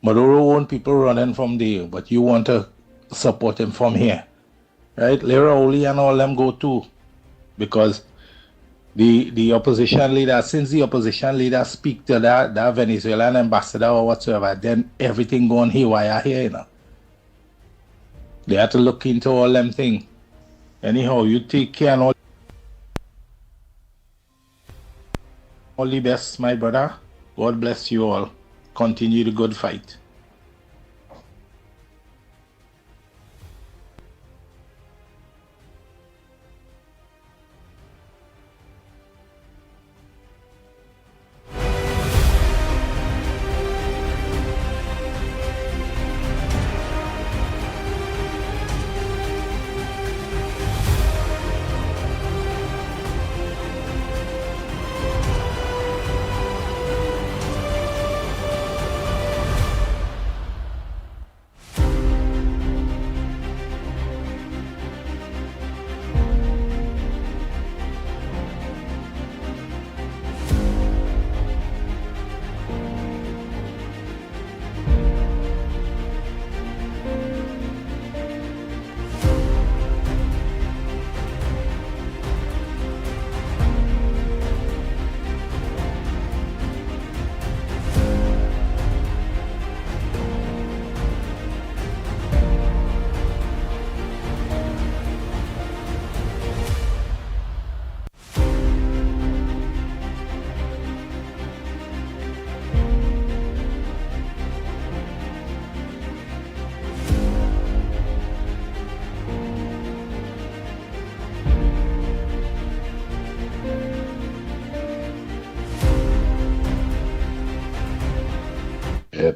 M: Maduro want people running from there, but you want to support him from here. Right? Lera Oli and all them go too. Because the opposition leader, since the opposition leader speak to that Venezuelan ambassador or whatsoever, then everything going haywire here, They have to look into all them things. Anyhow, you take care and all the best, my brother. God bless you all. Continue the good fight.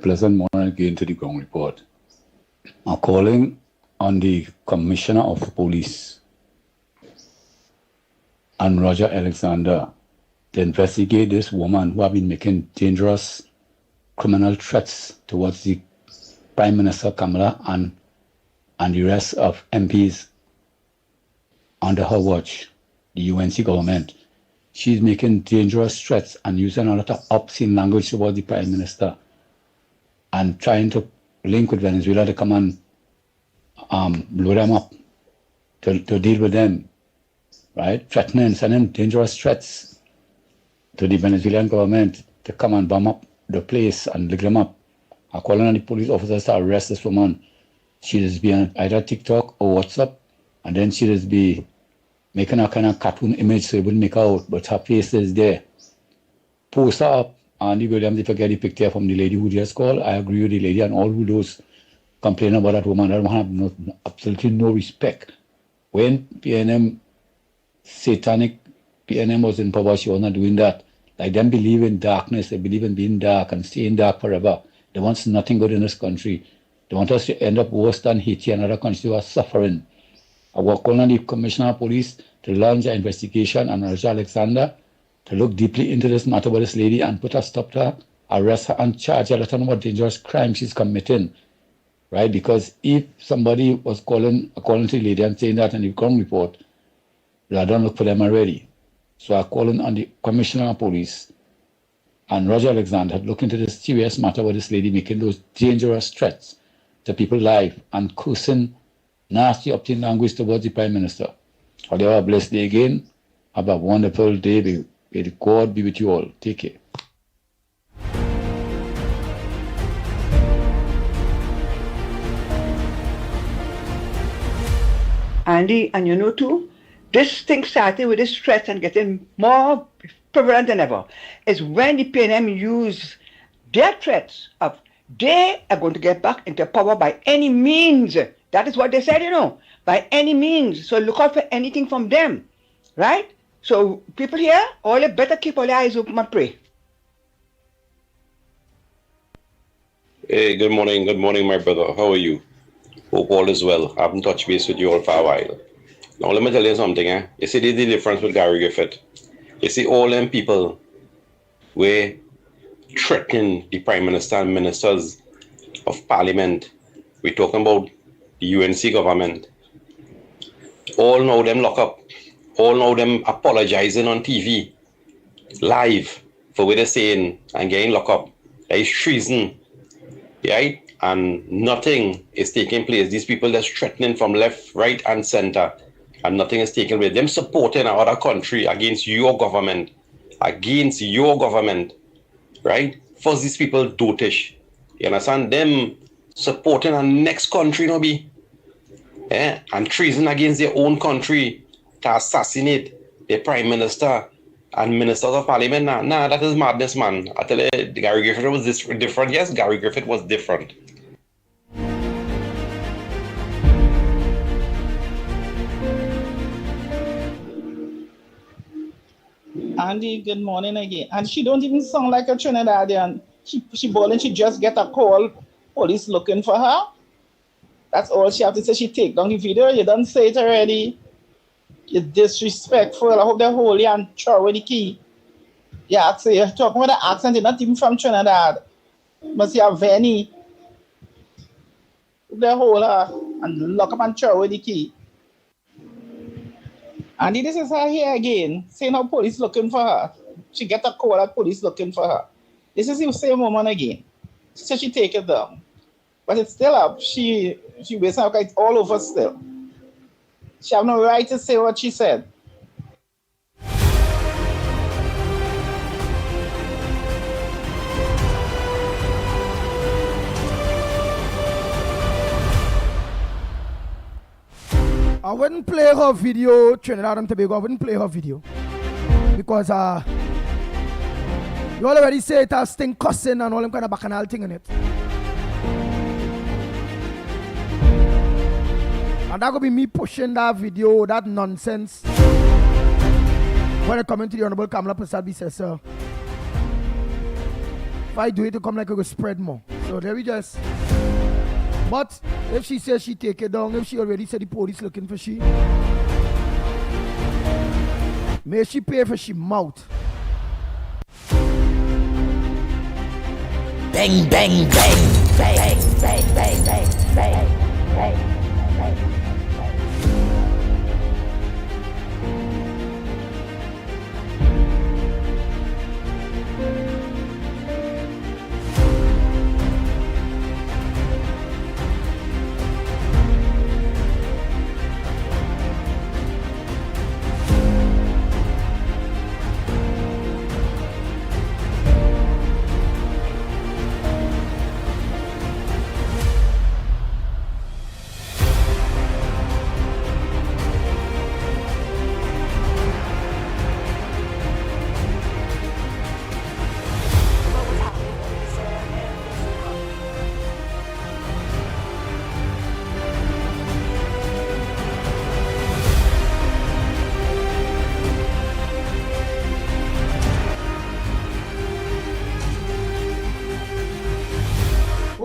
L: Pleasant morning again to the ground report. I'm calling on the Commissioner of Police and Roger Alexander to investigate this woman who have been making dangerous criminal threats towards the Prime Minister Kamala and the rest of MPs under her watch, the UNC government. She's making dangerous threats and using a lot of obscene language towards the Prime Minister and trying to link with Venezuela to come and blow them up, to deal with them, right? Threatening, sending dangerous threats to the Venezuelan government to come and bomb up the place and lick them up. I'm calling on the police officers to arrest this woman. She just be on either TikTok or WhatsApp, and then she just be making a kind of cartoon image so it wouldn't make out, but her face is there. Post her up. Andy Williams, if I get the picture from the lady who just called, I agree with the lady and all who those complain about that woman. That woman have absolutely no respect. When PNM, satanic PNM was in power, she was not doing that. Like them believe in darkness, they believe in being dark and staying dark forever. They want nothing good in this country. They want us to end up worse than Haiti and other countries who are suffering. I will call on the Commissioner of Police to launch an investigation and Roger Alexander to look deeply into this matter with this lady and put a stop to her, arrest her and charge her, let her know what dangerous crime she's committing. right? Because if somebody was calling to the lady and saying that in the ground report, I don't look for them already. So I'm calling on the Commissioner of Police and Roger Alexander to look into this serious matter with this lady making those dangerous threats to people's life and cursing nasty obscene language towards the Prime Minister. However, blessed day again. Have a wonderful day. May God be with you all. Take care.
I: Andy, and you know too, this thing started with this threats and getting more prevalent than ever. Is when the PNM use their threats of they are going to get back into power by any means. That is what they said, by any means. So look out for anything from them, right? So people here, all you better keep all your eyes open and pray.
N: Hey, good morning, my brother. How are you? Hope all is well. I haven't touched base with you all for a while. Now let me tell you something. You see the difference with Gary Griffith. You see all them people were threatening the Prime Minister and Ministers of Parliament. We're talking about the UNC government. All know them lock up. All know them apologizing on TV, live, for what they're saying and getting locked up. That is treason, right? And nothing is taking place. These people that's threatening from left, right, and center, and nothing is taking place. Them supporting another country against your government, right? First, these people dotish. You understand? Them supporting a next country, no be? Yeah? And treason against their own country to assassinate the Prime Minister and Ministers of Parliament. Nah, that is madness, man. I tell you, Gary Griffith was different. Yes, Gary Griffith was different.
M: Andy, good morning again. And she don't even sound like a Trinidadian. She bawling, she just get a call, police looking for her. That's all she have to say. She take down the video. You don't say it already. You're disrespectful. I hope they hold you and throw away the key. Yeah, so you're talking with the accent. You're not even from Trinidad. Must you have any? They hold her and lock up and throw away the key. And this is her here again, saying how police looking for her. She get a call that police looking for her. This is the same woman again. So she take it down. But it's still up. She wasting her it's all over still. She have no right to say what she said.
D: I wouldn't play her video, Trinidad and Tobago. I wouldn't play her video. Because you already say it has thing cussing and all them kind of bacchanal thing in it. And that could be me pushing that video, that nonsense. When I come into the Honorable Kamala Prasadbi says, sir, if I do it, it come like it will spread more. So there we just. But if she says she take it down, if she already said the police looking for she, may she pay for she mouth.
K: Bang, bang, bang, bang, bang, bang, bang, bang, bang.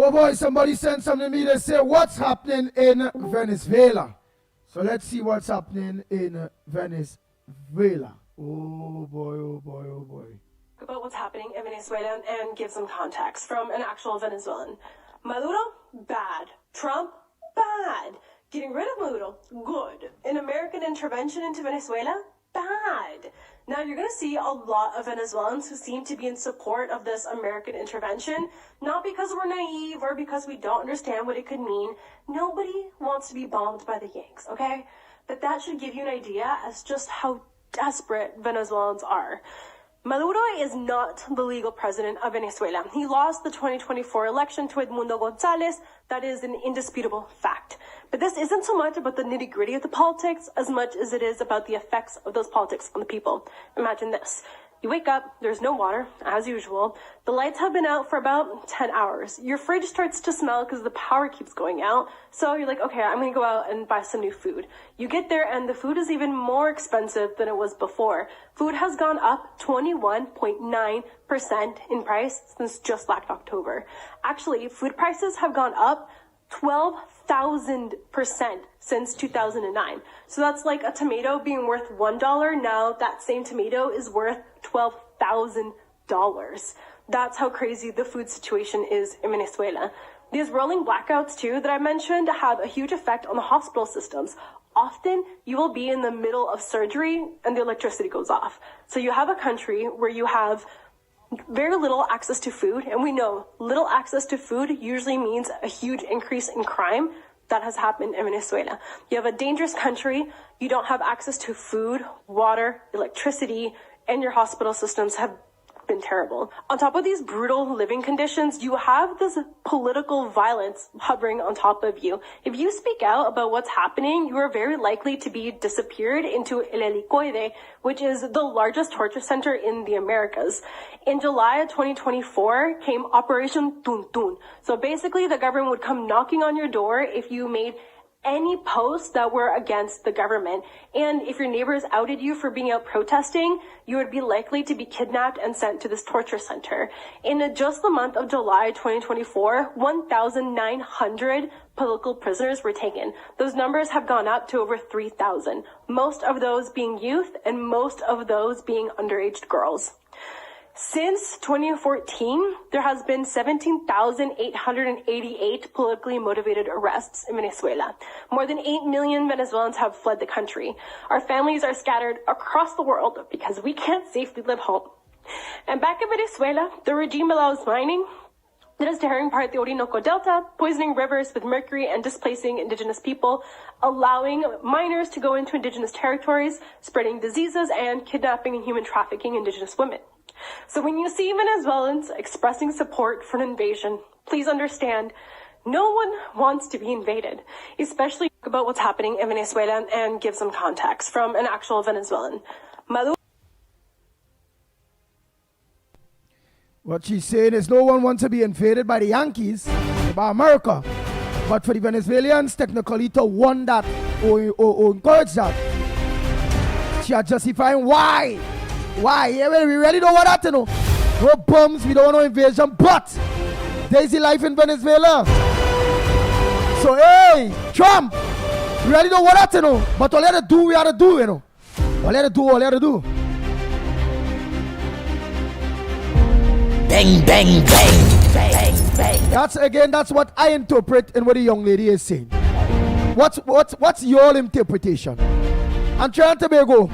D: Oh boy, somebody sent something to me. They say, what's happening in Venezuela? So let's see what's happening in Venezuela. Oh boy, oh boy, oh boy.
O: About what's happening in Venezuela and give some context from an actual Venezuelan. Maduro bad. Trump, bad. Getting rid of Maduro, good. An American intervention into Venezuela, bad. Now you're going to see a lot of Venezuelans who seem to be in support of this American intervention, not because we're naive or because we don't understand what it could mean. Nobody wants to be bombed by the Yanks, okay? But that should give you an idea as just how desperate Venezuelans are. Maduro is not the legal president of Venezuela. He lost the 2024 election to Edmundo González. That is an indisputable fact. But this isn't so much about the nitty-gritty of the politics as much as it is about the effects of those politics on the people. Imagine this. You wake up, there's no water, as usual. The lights have been out for about 10 hours. Your fridge starts to smell because the power keeps going out. So you're like, okay, I'm going to go out and buy some new food. You get there and the food is even more expensive than it was before. Food has gone up 21.9% in price since just last October. Actually, food prices have gone up 12,000% since 2009. So that's like a tomato being worth $1. Now that same tomato is worth $12,000. That's how crazy the food situation is in Venezuela. These rolling blackouts too that I mentioned have a huge effect on the hospital systems. Often you will be in the middle of surgery and the electricity goes off. So you have a country where you have very little access to food, and we know little access to food usually means a huge increase in crime. That has happened in Venezuela. You have a dangerous country, you don't have access to food, water, electricity, and your hospital systems have been terrible. On top of these brutal living conditions, you have this political violence hovering on top of you. If you speak out about what's happening, you are very likely to be disappeared into El Helicoide, which is the largest torture center in the Americas. In July of 2024 came Operation Tuntun. So basically the government would come knocking on your door if you made any posts that were against the government. And if your neighbors outed you for being out protesting, you would be likely to be kidnapped and sent to this torture center. In just the month of July 2024, 1,900 political prisoners were taken. Those numbers have gone up to over 3,000, most of those being youth and most of those being underage girls. Since 2014, there has been 17,888 politically motivated arrests in Venezuela. More than 8 million Venezuelans have fled the country. Our families are scattered across the world because we can't safely live home. And back in Venezuela, the regime allows mining. It is tearing apart the Orinoco Delta, poisoning rivers with mercury and displacing indigenous people, allowing miners to go into indigenous territories, spreading diseases and kidnapping and human trafficking indigenous women. So when you see Venezuelans expressing support for an invasion, please understand, no one wants to be invaded, especially about what's happening in Venezuela, and give some context from an actual Venezuelan.
D: What she's saying is no one wants to be invaded by the Yankees, by America. But for the Venezuelans, technically, to want that or encourage that, she are justifying why. Why? Yeah, well, we really don't want that to know. No bombs, we don't want no invasion, but there's the life in Venezuela. So, hey, Trump, we really don't want that to know. But all you have to do, we have to do, you know. All you have to do.
K: Bang, bang, bang, bang, bang.
D: That's what I interpret in what the young lady is saying. What's your interpretation? And Trinidad and Tobago,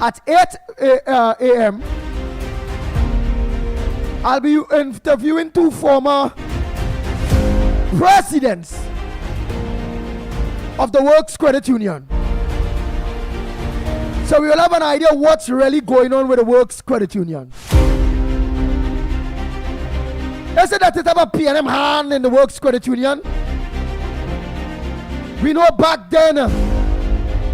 D: at 8 a.m., I'll be interviewing two former presidents of the Works Credit Union. So we will have an idea what's really going on with the Works Credit Union. They said that it have a PNM hand in the Works Credit Union. We know back then,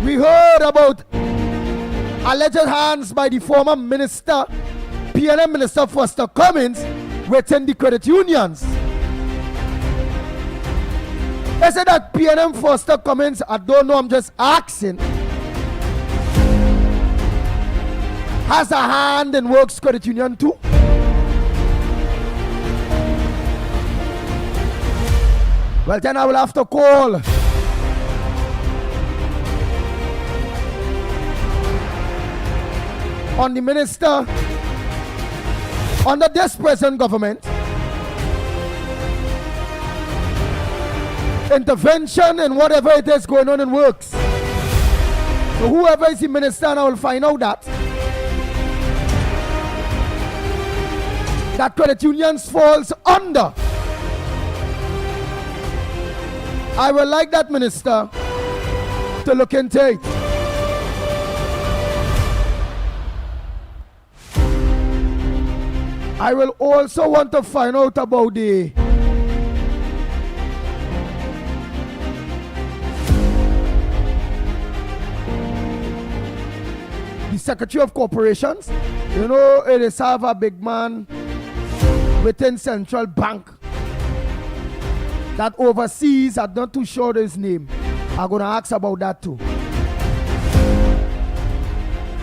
D: we heard about alleged hands by the former minister, PNM Minister Foster Cummins, within the credit unions. They said that PNM Foster Cummins, I don't know, I'm just asking, has a hand in Works Credit Union too? Well, then I will have to call on the minister under this present government intervention in whatever it is going on in works. So whoever is the minister, and I will find out that credit unions falls under. I would like that minister to look into it. I will also want to find out about the Secretary of Corporations. You know, it is have a big man within Central Bank that oversees, I'm not too sure his name. I'm going to ask about that too.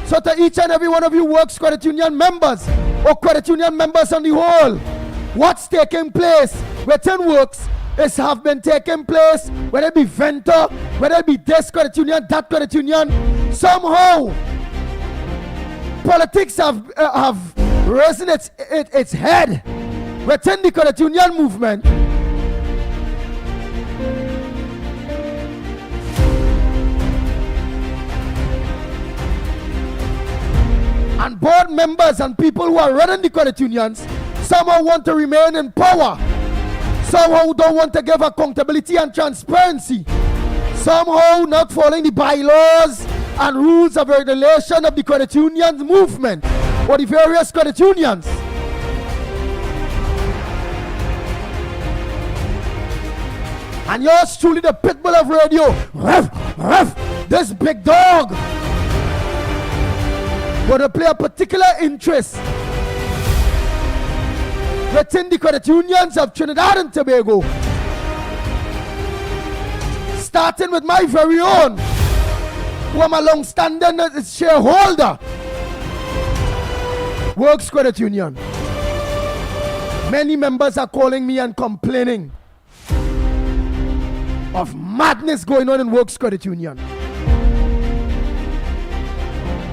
D: So to each and every one of you works credit union members or credit union members on the whole, what's taking place within works is have been taking place, whether it be Venter, whether it be this credit union, that credit union, somehow politics have risen its head within the credit union movement. And board members and people who are running the credit unions somehow want to remain in power, somehow don't want to give accountability and transparency, somehow not following the bylaws and rules of regulation of the credit unions movement or the various credit unions. And yours truly, the Pitbull of radio, ruff, ruff, this big dog, going to play a particular interest within the credit unions of Trinidad and Tobago, starting with my very own, who am a long-standing shareholder, Works Credit Union. Many members are calling me and complaining of madness going on in Works Credit Union.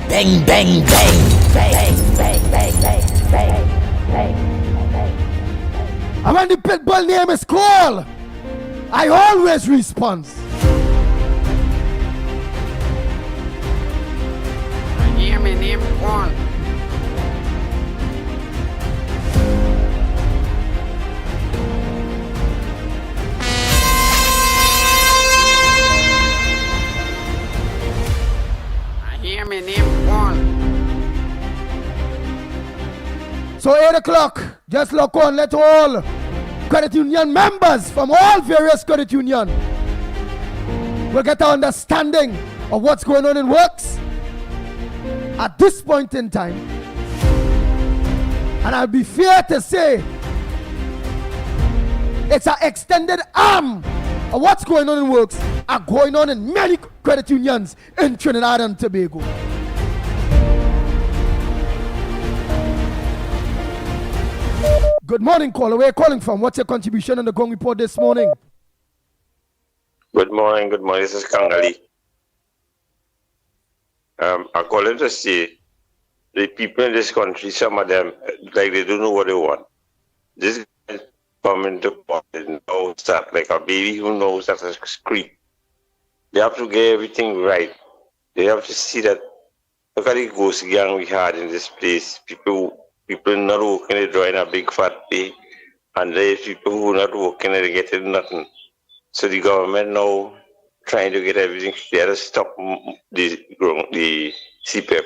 K: Bang, bang, bang, bang, bang, bang, bang, bang, bang.
D: And when the Pitbull name is called, I always respond.
P: Hear me name call. Hear me name call.
D: So 8 o'clock, just look on, let all credit union members from all various credit unions will get an understanding of what's going on in Works at this point in time. And I'll be fair to say it's an extended arm of what's going on in Works are going on in many credit unions in Trinidad and Tobago. Good morning, caller. Where are you calling from? What's your contribution on the Gong Report this morning?
Q: Good morning. This is Kangali. I'm calling to say the people in this country, some of them, like they don't know what they want. This guy coming to party knows that, like a baby who knows that to scream. They have to get everything right. They have to see that, look at the ghost gang we had in this place. People not working, they drawing a big fat pay, and there's people who are not working, they getting nothing. So the government now trying to get everything clear to stop the CPEP.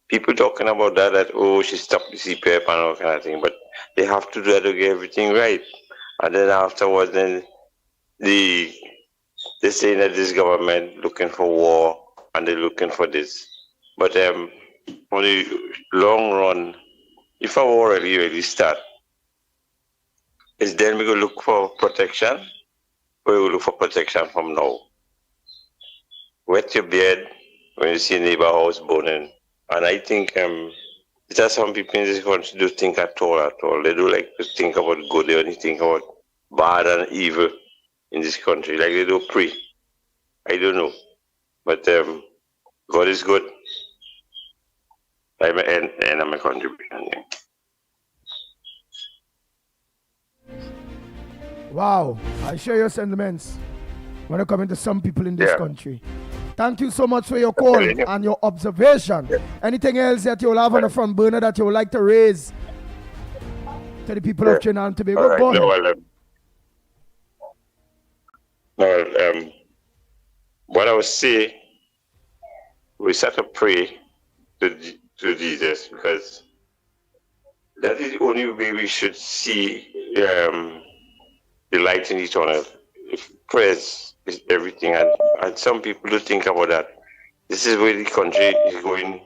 Q: People talking about that oh, she stopped the CPEP and all kind of thing, but they have to do that to get everything right. And then afterwards, then they're saying that this government looking for war and they're looking for this. But on the long run, if a war really start, is then we go look for protection, or we will look for protection from now. Wet your beard when you see a neighbor house burning. And I think it has some people in this country do think at all. They do like to think about good, they only think about bad and evil in this country. Like they do pray. I don't know. But God is good. I'm a contribution. Yeah.
D: Wow, I share your sentiments. when it comes to some people in this
Q: Yeah.
D: country. Thank you so much for your call and your observation. Anything else that you'll have on the front burner that you would like to raise to the people of Trinidad and Tobago?
Q: All right.
D: Go ahead.
Q: What I would say, we start to pray to Jesus, because that is the only way we should see the light in each other. If prayers is everything, and some people do think about that. This is where the country is going,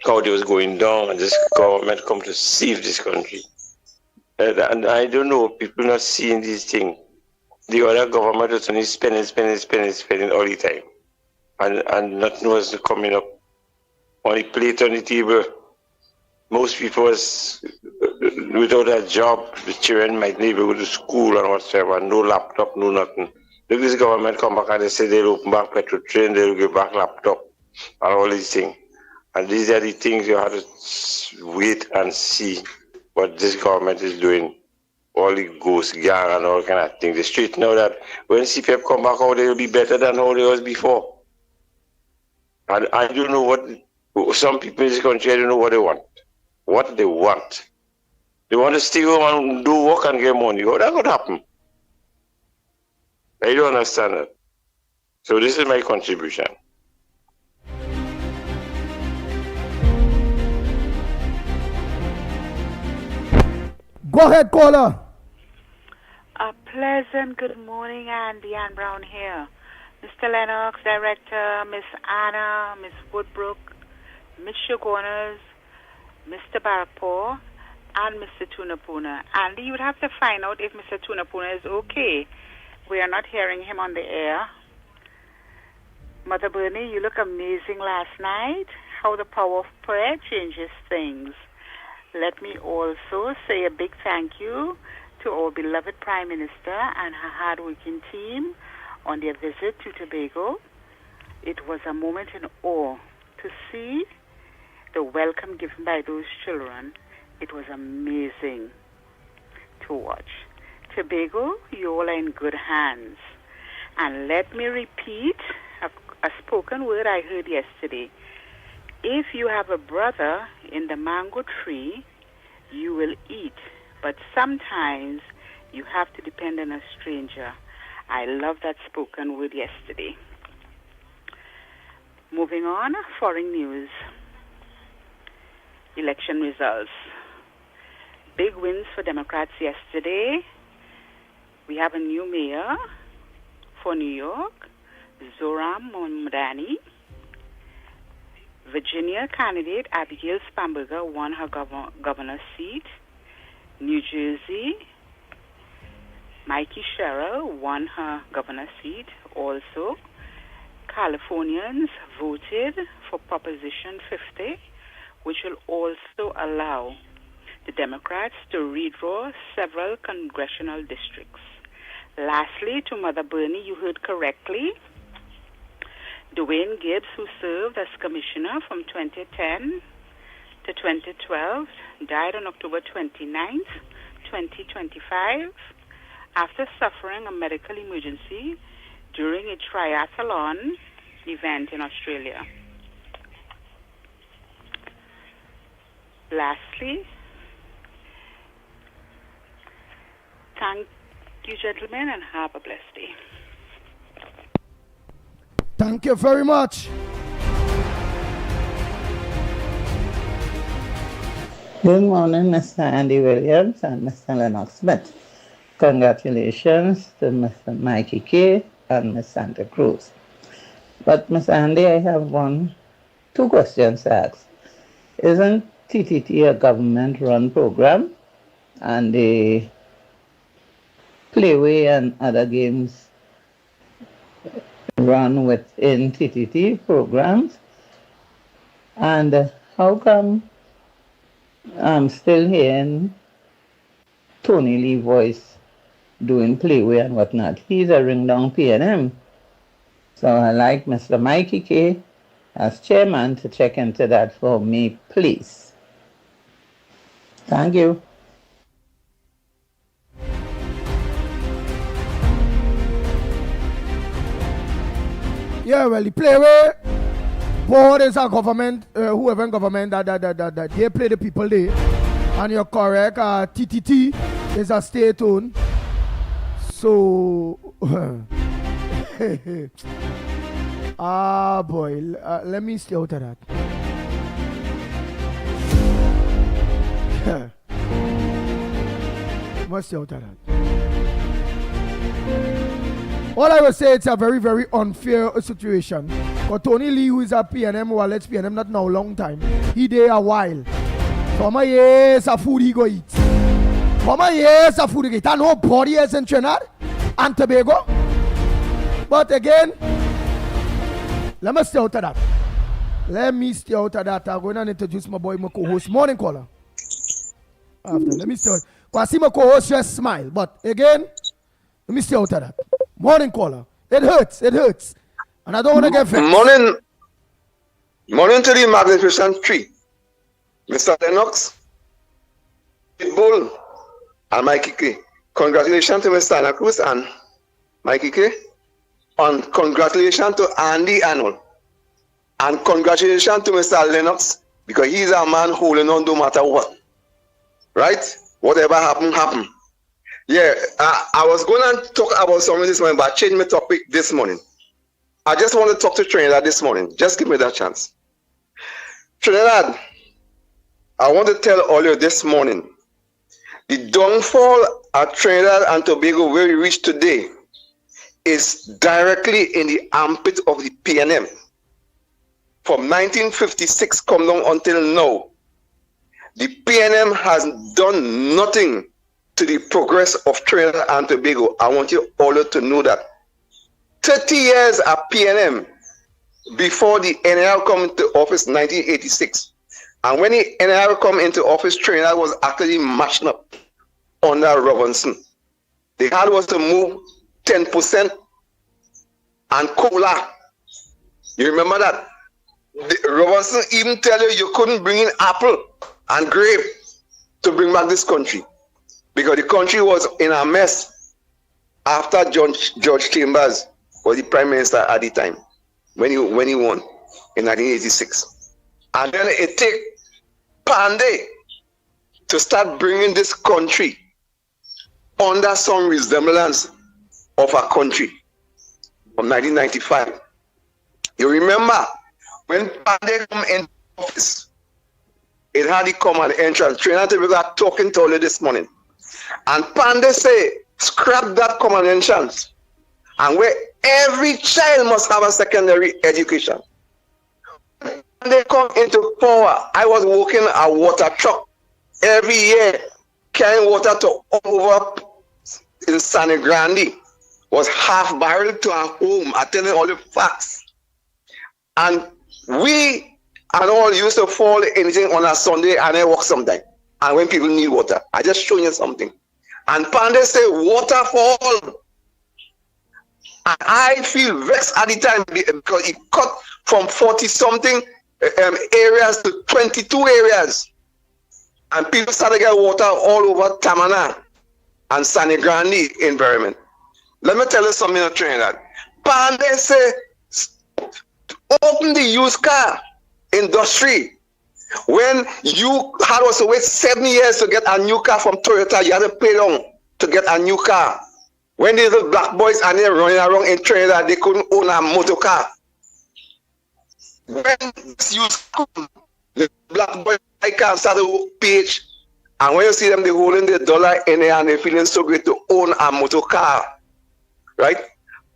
Q: how it was going down, and this government come to save this country. And I don't know, people not seeing these things. The other government is only spending all the time. And nothing was coming up on the plate, on the table. Most people was without a job. The children might never go to school and whatsoever. No laptop, no nothing. Look, this government come back and they say they'll open back petrol train, they'll give back laptop and all these things. And these are the things you have to wait and see what this government is doing. All the ghost gang and all kind of things. They straighten out that when CPF come back out, they'll be better than how they was before. And I don't know what, some people in this country, I don't know what they want. What they want. They want to stay home and do work and get money. How that could happen? I don't understand it. So this is my contribution.
D: Go ahead, caller.
R: A pleasant good morning, Andy and Brown here. Mr. Lennox, Director, Miss Anna, Miss Woodbrook, Miss Shogunas, Mr. Barapur, and Mr. Tunapuna. Andy, you would have to find out if Mr. Tunapuna is okay. We are not hearing him on the air. Mother Bernie, you look amazing last night. How the power of prayer changes things. Let me also say a big thank you to our beloved Prime Minister and her hard-working team on their visit to Tobago. It was a moment in awe to see the welcome given by those children. It was amazing to watch. Tobago, you all are in good hands. And let me repeat a spoken word I heard yesterday. If you have a brother in the mango tree, you will eat. But sometimes you have to depend on a stranger. I love that spoken word yesterday. Moving on, foreign news. Election results. Big wins for Democrats yesterday. We have a new mayor for New York, Zoram Mamdani. Virginia candidate Abigail Spanberger won her governor's seat. New Jersey, Mickie Sherrill won her governor's seat. Also, Californians voted for Proposition 50, which will also allow the Democrats to redraw several congressional districts. Lastly, to Mother Bernie, you heard correctly. Dwayne Gibbs, who served as commissioner from 2010 to 2012, died on October 29th, 2025, after suffering a medical emergency during a triathlon event in Australia. Lastly, thank you, gentlemen, and have a blessed day.
D: Thank you very much.
S: Good morning, Mr. Andy Williams and Mr. Lennox Smith. Congratulations to Mr. Mickie Kerr and Ms. Santa Cruz. But, Mr. Andy, I have two questions to ask. Isn't TTT a government-run program? And the Playway and other games run within TTT programs? And how come I'm still hearing Tony Lee voice doing Playway and whatnot? He's a ring-down P&M. So I like Mr. Mickie Kerr as chairman to check into that for me, please. Thank you.
D: well, the playway board is a government, whoever in government that they play the people there. And you're correct, TTT is a state owned. So, boy, let me stay out of that. Must stay out of that. All I will say, it's a very, very unfair situation. But Tony Lee, who is a PNM, well, let's PNM not now, long time. He there a while. Some years of food he go eat. Some years of food he go eat. And nobody is in Trinidad and Tobago. But again, let me stay out of that. Let me stay out of that. I'm going to introduce my boy, my co-host, Morning Caller. After, let me stay out. Because I see my co-host just smile. But again, let me stay out of that. Morning Caller. It hurts. It hurts. And I don't want to get vexed.
T: Morning to the magnificent tree. Mr. Lennox, Pitbull, and Mickie. Congratulations to Mr. Santa Cruz and Mickie. And congratulations to Andy Arnold. And congratulations to Mr. Lennox, because he's a man holding on no matter what. Right? Whatever happen. Yeah, I was going to talk about something this morning, but I changed my topic this morning. I just want to talk to Trinidad this morning. Just give me that chance. Trinidad, I want to tell all you this morning, the downfall at Trinidad and Tobago where we reach today is directly in the armpit of the PNM. From 1956 come down until now, the PNM has done nothing to the progress of Trinidad and Tobago. I want you all to know that. 30 years at PNM before the NRL come into office in 1986. And when the NRL come into office, Trinidad was actually matching up under Robinson. They had was to move 10% and cola. You remember that? Robinson even tell you couldn't bring in apple and grape to bring back this country, because the country was in a mess after George Chambers was the prime minister at the time when he won in 1986. And then it take Pandey to start bringing this country under some resemblance of a country from 1995. You remember when Pandey came in office, it had the common entrance. Trinidad and Tobago are talking to you this morning. And Pandey say, scrap that common entrance. And where every child must have a secondary education. When they come into power, I was working a water truck every year, carrying water to all over in San Grande. Was half barreled to our home. I tell you all the facts. And we and all used to fall anything on a Sunday and I walk sometime. And when people need water, I just show you something. And Pandey say water for all. And I feel vexed at the time because it cut from 40-something areas to 22 areas. And people started to get water all over Tamana and San Grande environment. Let me tell you something in Trinidad. Pandey say, open the used car industry. When you had to wait 7 years to get a new car from Toyota, you had to pay down to get a new car. When the little black boys are there running around in Trinidad, they couldn't own a motor car. When you the black boys can't start to page, and when you see them, they're holding their dollar in there and they're feeling so great to own a motor car. Right?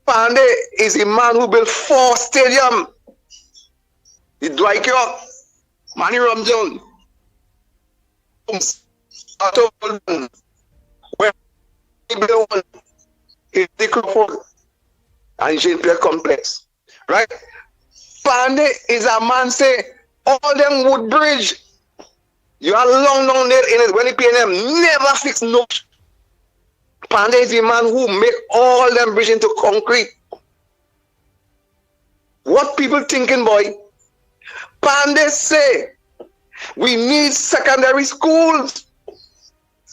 T: Pandey is a man who built 4 stadiums. The Dwight York, Manny Ramjohn, where he built one, he Crawford, and Jean Pierre Complex. Right? Pandey is a man say, all them wood bridge, you are long there in it when the PNM never fix no. Pandey is the man who make all them bridge into concrete. What people thinking, boy? Pandey say we need secondary schools.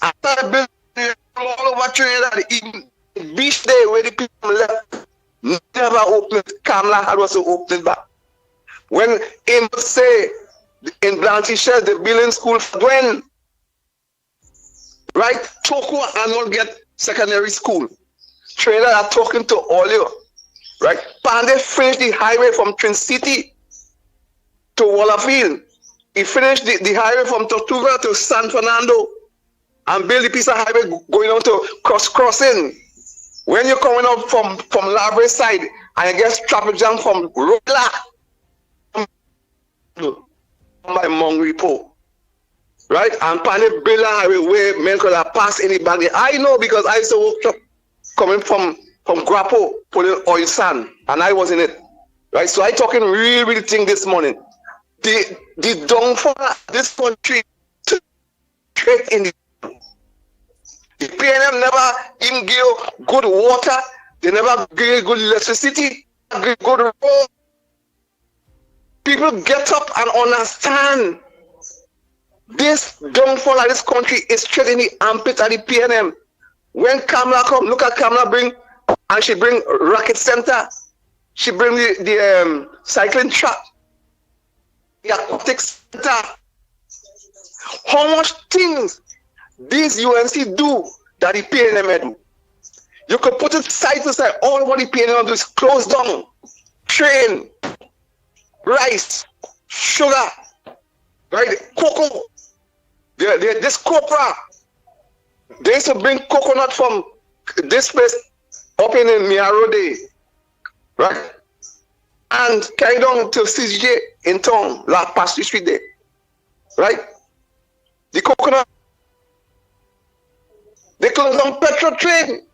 T: After building all over Trinidad, even beach day where the people left, Never opened it. Kamala had also opened it back. When him say in Blantyshire the building school when right, Toko and all get secondary school. Trainer are talking to all you. Right? Pandey finished the highway from Twin City to Wallafield. He finished the highway from Tortuga to San Fernando and built the piece of highway going on to crossing. When you're coming up from Labre side and you get traffic jam from Rola by Mongripo. Right? And Pandey built a highway where men could have passed any back there. I know because I used to work truck coming from Guapo, pulling oil sand, and I was in it. Right? So I talking really thing this morning. The downfall of this country straight in the PNM never even give good water, they never give good electricity, give good road. People get up and understand this downfall of this country is straight in the armpit of the PNM. When Kamala come, look at Kamala bring, and she bring Rocket Center, she bring the cycling track, the aquatic center. How much things these UNC do that the PNM do? You could put it side to side. All what the PNM do is close down, train, rice, sugar, right? Cocoa. This copra. They used to bring coconut from this place up in Miaro Day, right? And carry down to CJ in town, like past the street there, right? The coconut. They close down petrol train.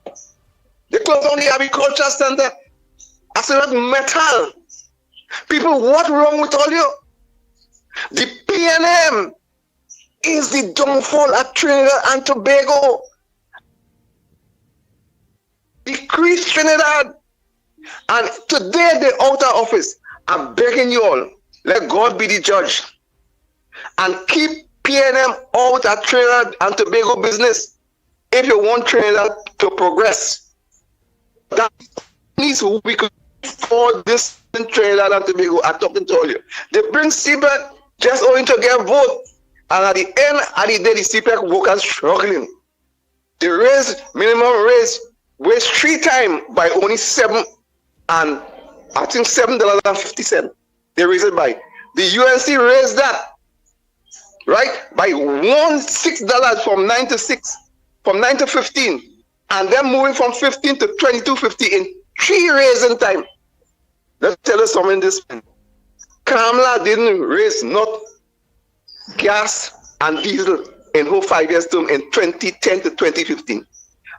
T: They close down the agriculture center. I said that metal. People, what wrong with all you? The PNM is the downfall of Trinidad and Tobago. Decrease Trinidad. And today they're out of office. I'm begging you all, let God be the judge. And keep PNM out of Trinidad and Tobago business if you want Trinidad to progress. That means we could for this in Trinidad and Tobago. I'm talking to all you. They bring CPEC just only to get vote. And at the end of the day, the CPEC workers struggling. They raise minimum wage 3 times by only $7 and I think $7.50. They raise it by. The UNC raised that, right, by $6 from 9 to 6, from 9 to 15, and then moving from 15 to 22.50 in 3 raising time. Let's tell us something this. Kamala didn't raise not gas and diesel in her 5 years term in 2010 to 2015.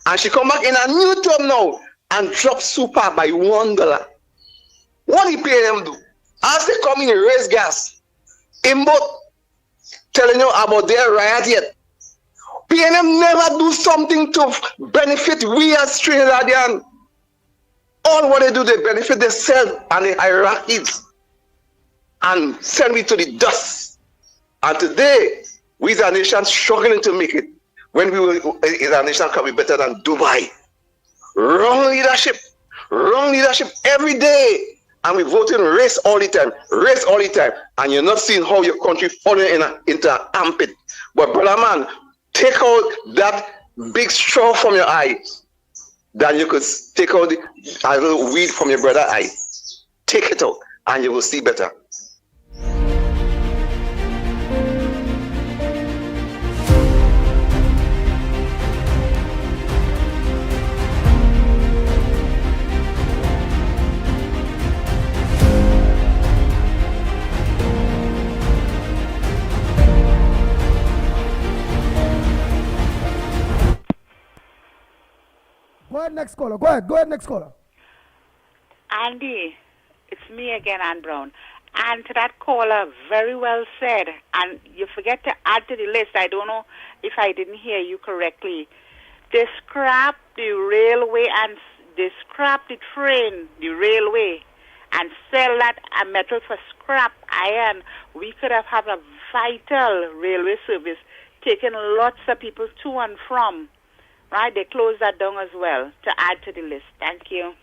T: And she come back in a new term now and drop super by $1. What the PNM do? As they come in and raise gas, in both telling you about their riot yet. PNM never do something to benefit we as Trinidadian. All what they do, they benefit themselves and the hierarchies and send me to the dust. And today, we as a nation struggling to make it. When we will, as a nation can be better than Dubai. Wrong leadership every day. And we voting race all the time. And you're not seeing how your country falling into an armpit. But brother man, take out that big straw from your eye. Then you could take out a little weed from your brother's eye. Take it out and you will see better.
D: Go ahead, next caller. Go ahead, next caller.
R: Andy, it's me again, Ann Brown. And to that caller, very well said. And you forget to add to the list. I don't know if I didn't hear you correctly. They scrap the railway and they scrap the train, the railway, and sell that metal for scrap iron. We could have had a vital railway service, taking lots of people to and from. Right, they closed that down as well to add to the list. Thank you.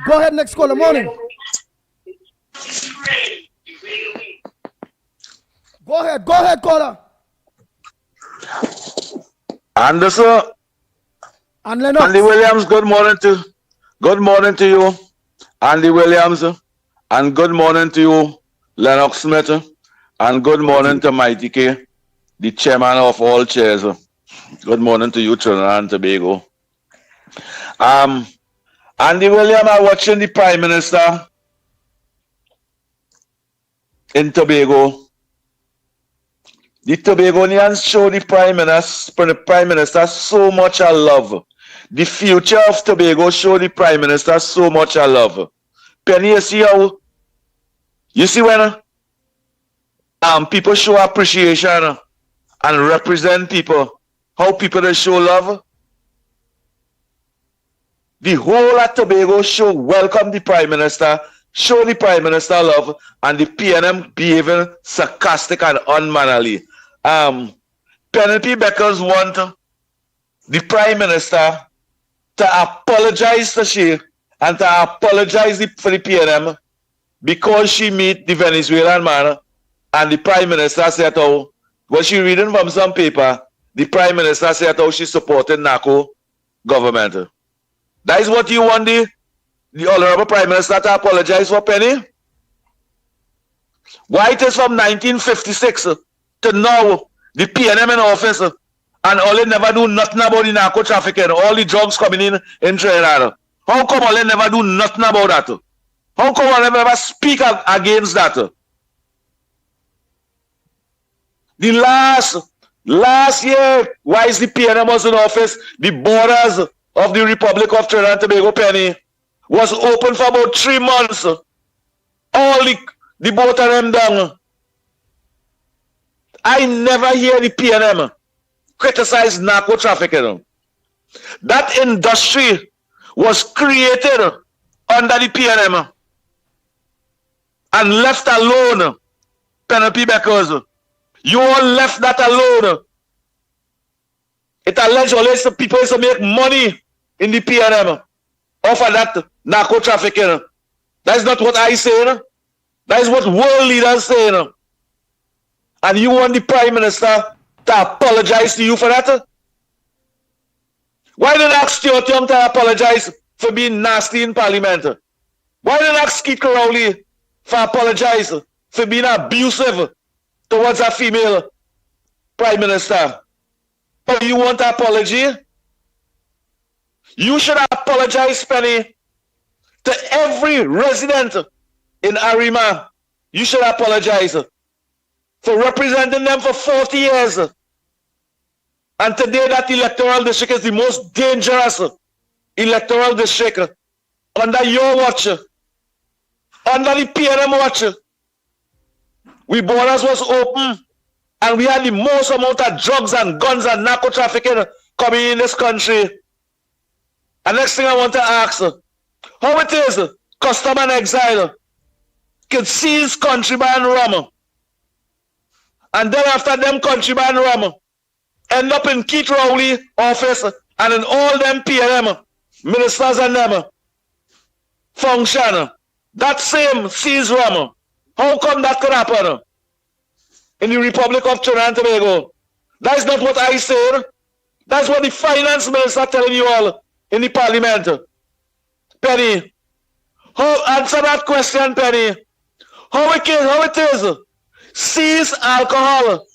D: Go ahead, next caller. Morning. Go ahead, caller.
J: Anderson.
D: And Lennox.
J: Andy Williams, good morning to you, Andy Williams, and good morning to you, Lennox Smith, and good morning to Mickie, the chairman of all chairs. Good morning to you, Trinidad and Tobago. Andy Williams, I'm watching the Prime Minister in Tobago. The Tobagonians show the Prime Minister so much I love. The future of Tobago show the Prime Minister so much I love. Penny, you see when people show appreciation and represent people, how people they show love. The whole of Tobago show welcome the Prime Minister, show the Prime Minister love, and the PNM behaving sarcastic and unmannerly. Penelope Beckers want the Prime Minister to apologize to she and to apologize for the PNM because she meet the Venezuelan man, and the Prime Minister said how, when she reading from some paper, the Prime Minister said how she supported narco government. That is what you want the Honorable Prime Minister to apologize for, Penny? Why it is from 1956 to now, the PNM in office, and all they never do nothing about the narco trafficking, all the drugs coming in Trinidad. How come all they never do nothing about that? How come all they never speak against that? The last year, why is the PNM was in office, the borders of the Republic of Trinidad and Tobago, Penny, was open for about 3 months. All the boat of them down. I never hear the PNM criticize narco trafficking. That industry was created under the PNM and left alone. Penelope Beckers, you all left that alone. It allegedly people used to make money in the PNM off of that narco trafficking. That is not what I say. That is what world leaders say. And you want the Prime Minister to apologize to you for that? Why didn't ask Stuart Young to apologize for being nasty in Parliament? Why didn't ask Keith Crowley for apologize for being abusive towards a female Prime Minister? But you want an apology? You should apologize, Penny, to every resident in Arima. You should apologize for representing them for 40 years. And today that electoral district is the most dangerous electoral district under your watch, under the PNM watch. We borders was open and we had the most amount of drugs and guns and narco trafficking coming in this country. And next thing I want to ask, how it is custom and exile can seize contraband rum, and then after them contraband rum end up in Keith Rowley office and in all them PNM ministers and them function. That same seized rum, how come that could happen in the Republic of Trinidad and Tobago? That is not what I said. That's what the finance minister telling you all in the parliament. Penny, answer that question, Penny. How it is seize alcohol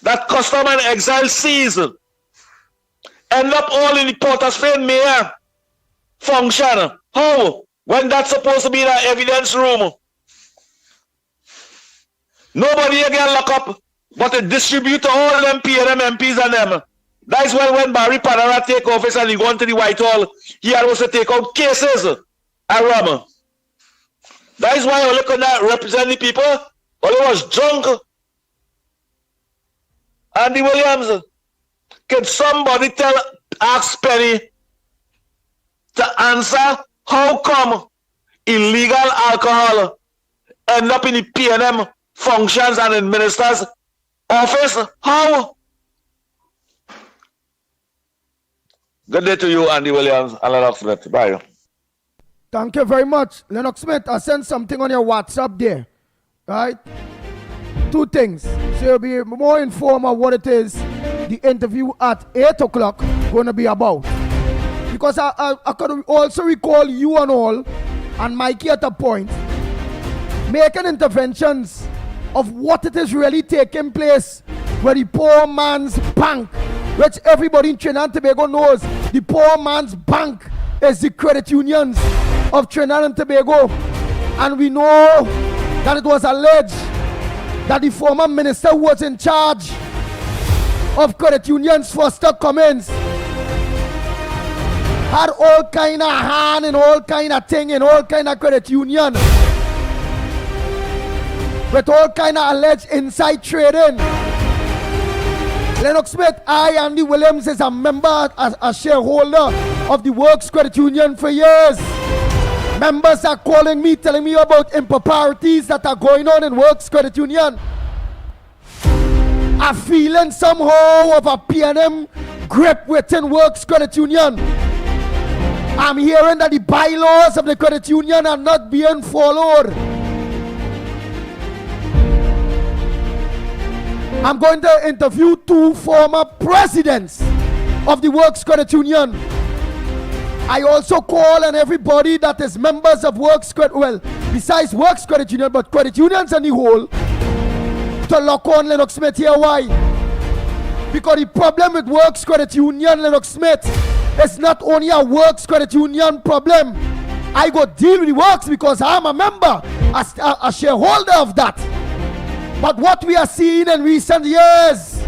J: that custom and exile seize end up all in the Port of Spain mayor function? How? When that's supposed to be in an evidence room. Nobody again lock up but to distribute to all them PNM MPs and them. That's why when Barry Panara take office and he go into the Whitehall, he had to take out cases at rum. That is why Ole could not represent the people. Ole was drunk. Andy Williams, can somebody ask Penny to answer how come illegal alcohol end up in the PNM functions and in ministers' office? How? Good day to you, Andy Williams and Lennox Smith. Bye.
D: Thank you very much. Lennox Smith, I sent something on your WhatsApp there. Right? 2 things. So you'll be more informed of what it is the interview at 8 o'clock going to be about. Because I could also recall you and all, and Mickie at a point, making interventions of what it is really taking place where the poor man's bank, which everybody in Trinidad and Tobago knows, the poor man's bank is the credit unions of Trinidad and Tobago. And we know that it was alleged that the former minister who was in charge of credit unions, Foster Cummins, had all kind of hand and all kind of thing in all kind of credit union, with all kind of alleged inside trading. Lennox Smith, Andy Williams, is a member, a shareholder of the Works Credit Union for years. Members are calling me, telling me about improprieties that are going on in Works Credit Union. A feeling somehow of a P&M grip within Works Credit Union. I'm hearing that the bylaws of the credit union are not being followed. I'm going to interview 2 former presidents of the Works Credit Union. I also call on everybody that is members of Works Credit, well, besides Works Credit Union, but credit unions on the whole, to lock on Lennox Smith here. Why? Because the problem with Works Credit Union, Lennox Smith, is not only a Works Credit Union problem. I go deal with the Works because I'm a member, a shareholder of that. But what we are seeing in recent years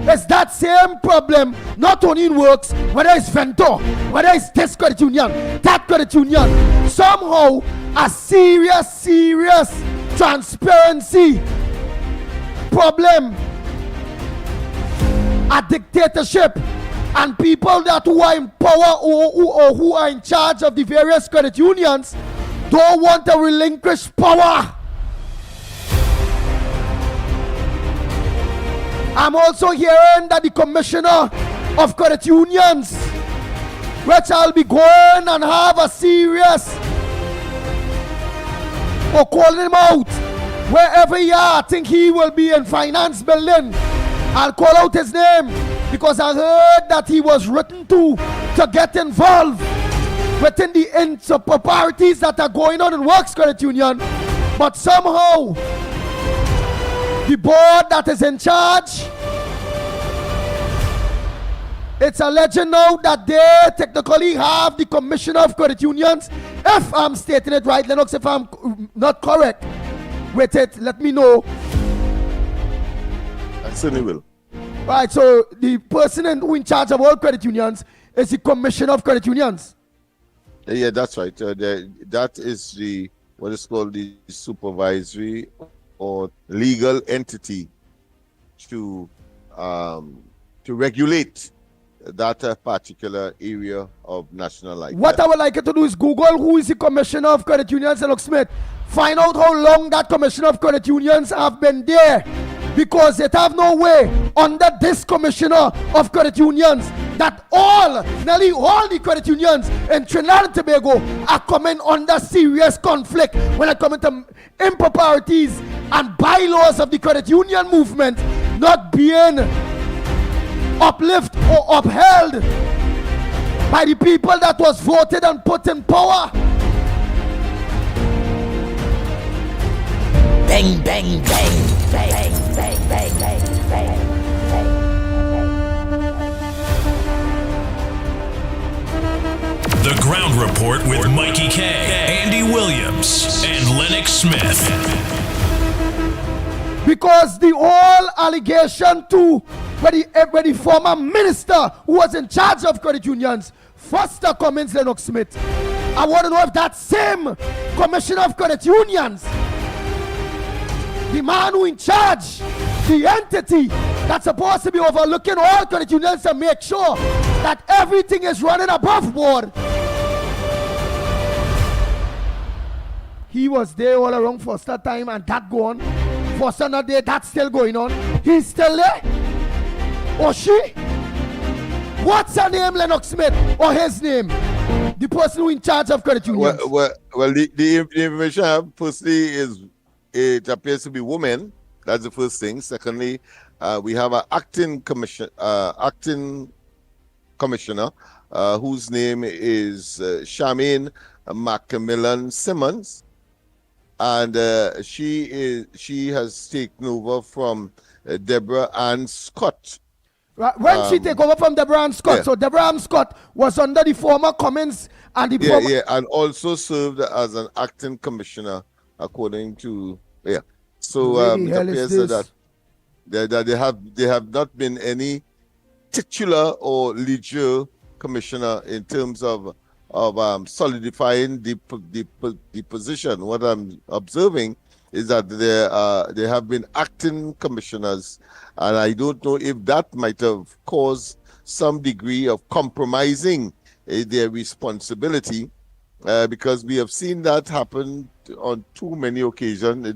D: is that same problem, not only in Works, whether it's Ventor, whether it's this credit union, that credit union, somehow a serious transparency problem, a dictatorship, and people that who are in power or who are in charge of the various credit unions don't want to relinquish power. I'm also hearing that the commissioner of credit unions, which I'll be going and have a serious for calling him out wherever he are. I think he will be in finance building. I'll call out his name because I heard that he was written to get involved within the improprieties that are going on in Works Credit Union. But somehow the board that is in charge, it's alleged now that they technically have the commissioner of credit unions. If I'm stating it right, Lennox, if I'm not correct with it, let me know.
U: I certainly will.
D: Right, so the person who in charge of all credit unions is the commissioner of credit unions.
U: Yeah, that's right. That is the what is called the supervisory or legal entity to regulate that particular area of national life.
D: What I would like you to do is Google who is the commissioner of credit unions, Lennox Smith. Find out how long that commissioner of credit unions have been there, because it have no way under this commissioner of credit unions that nearly all the credit unions in Trinidad and Tobago are coming under serious conflict when it comes to improprieties and bylaws of the credit union movement not being uplifted or upheld by the people that was voted and put in power.
K: Bang, bang, bang, bang, bang, bang, bang, bang, bang.
E: The Ground Report with Mickie K, Andy Williams, and Lennox Smith.
D: Because the whole allegation to where the former minister who was in charge of credit unions, Foster Cummins, Lennox Smith, I want to know if that same commissioner of credit unions, the man who in charge, the entity that's supposed to be overlooking all credit unions to make sure that everything is running above board, he was there all around Foster time and that gone. Foster not there, that's still going on. He's still there? Or she? What's her name, Lennox Smith? Or his name? The person who in charge of credit unions.
U: Well, the information I have personally is it appears to be women. That's the first thing. Secondly, we have an acting commissioner whose name is Charmaine Macmillan Simmons, and she has taken over from Deborah Ann Scott.
D: When she take over from Deborah Ann Scott, so Deborah Ann Scott was under the former Cummins and the former...
U: and also served as an acting commissioner, according to So it appears that they have not been any titular or leger commissioner in terms of solidifying the position. What I'm observing is that there have been acting commissioners, and I don't know if that might have caused some degree of compromising their responsibility, because we have seen that happen on too many occasions.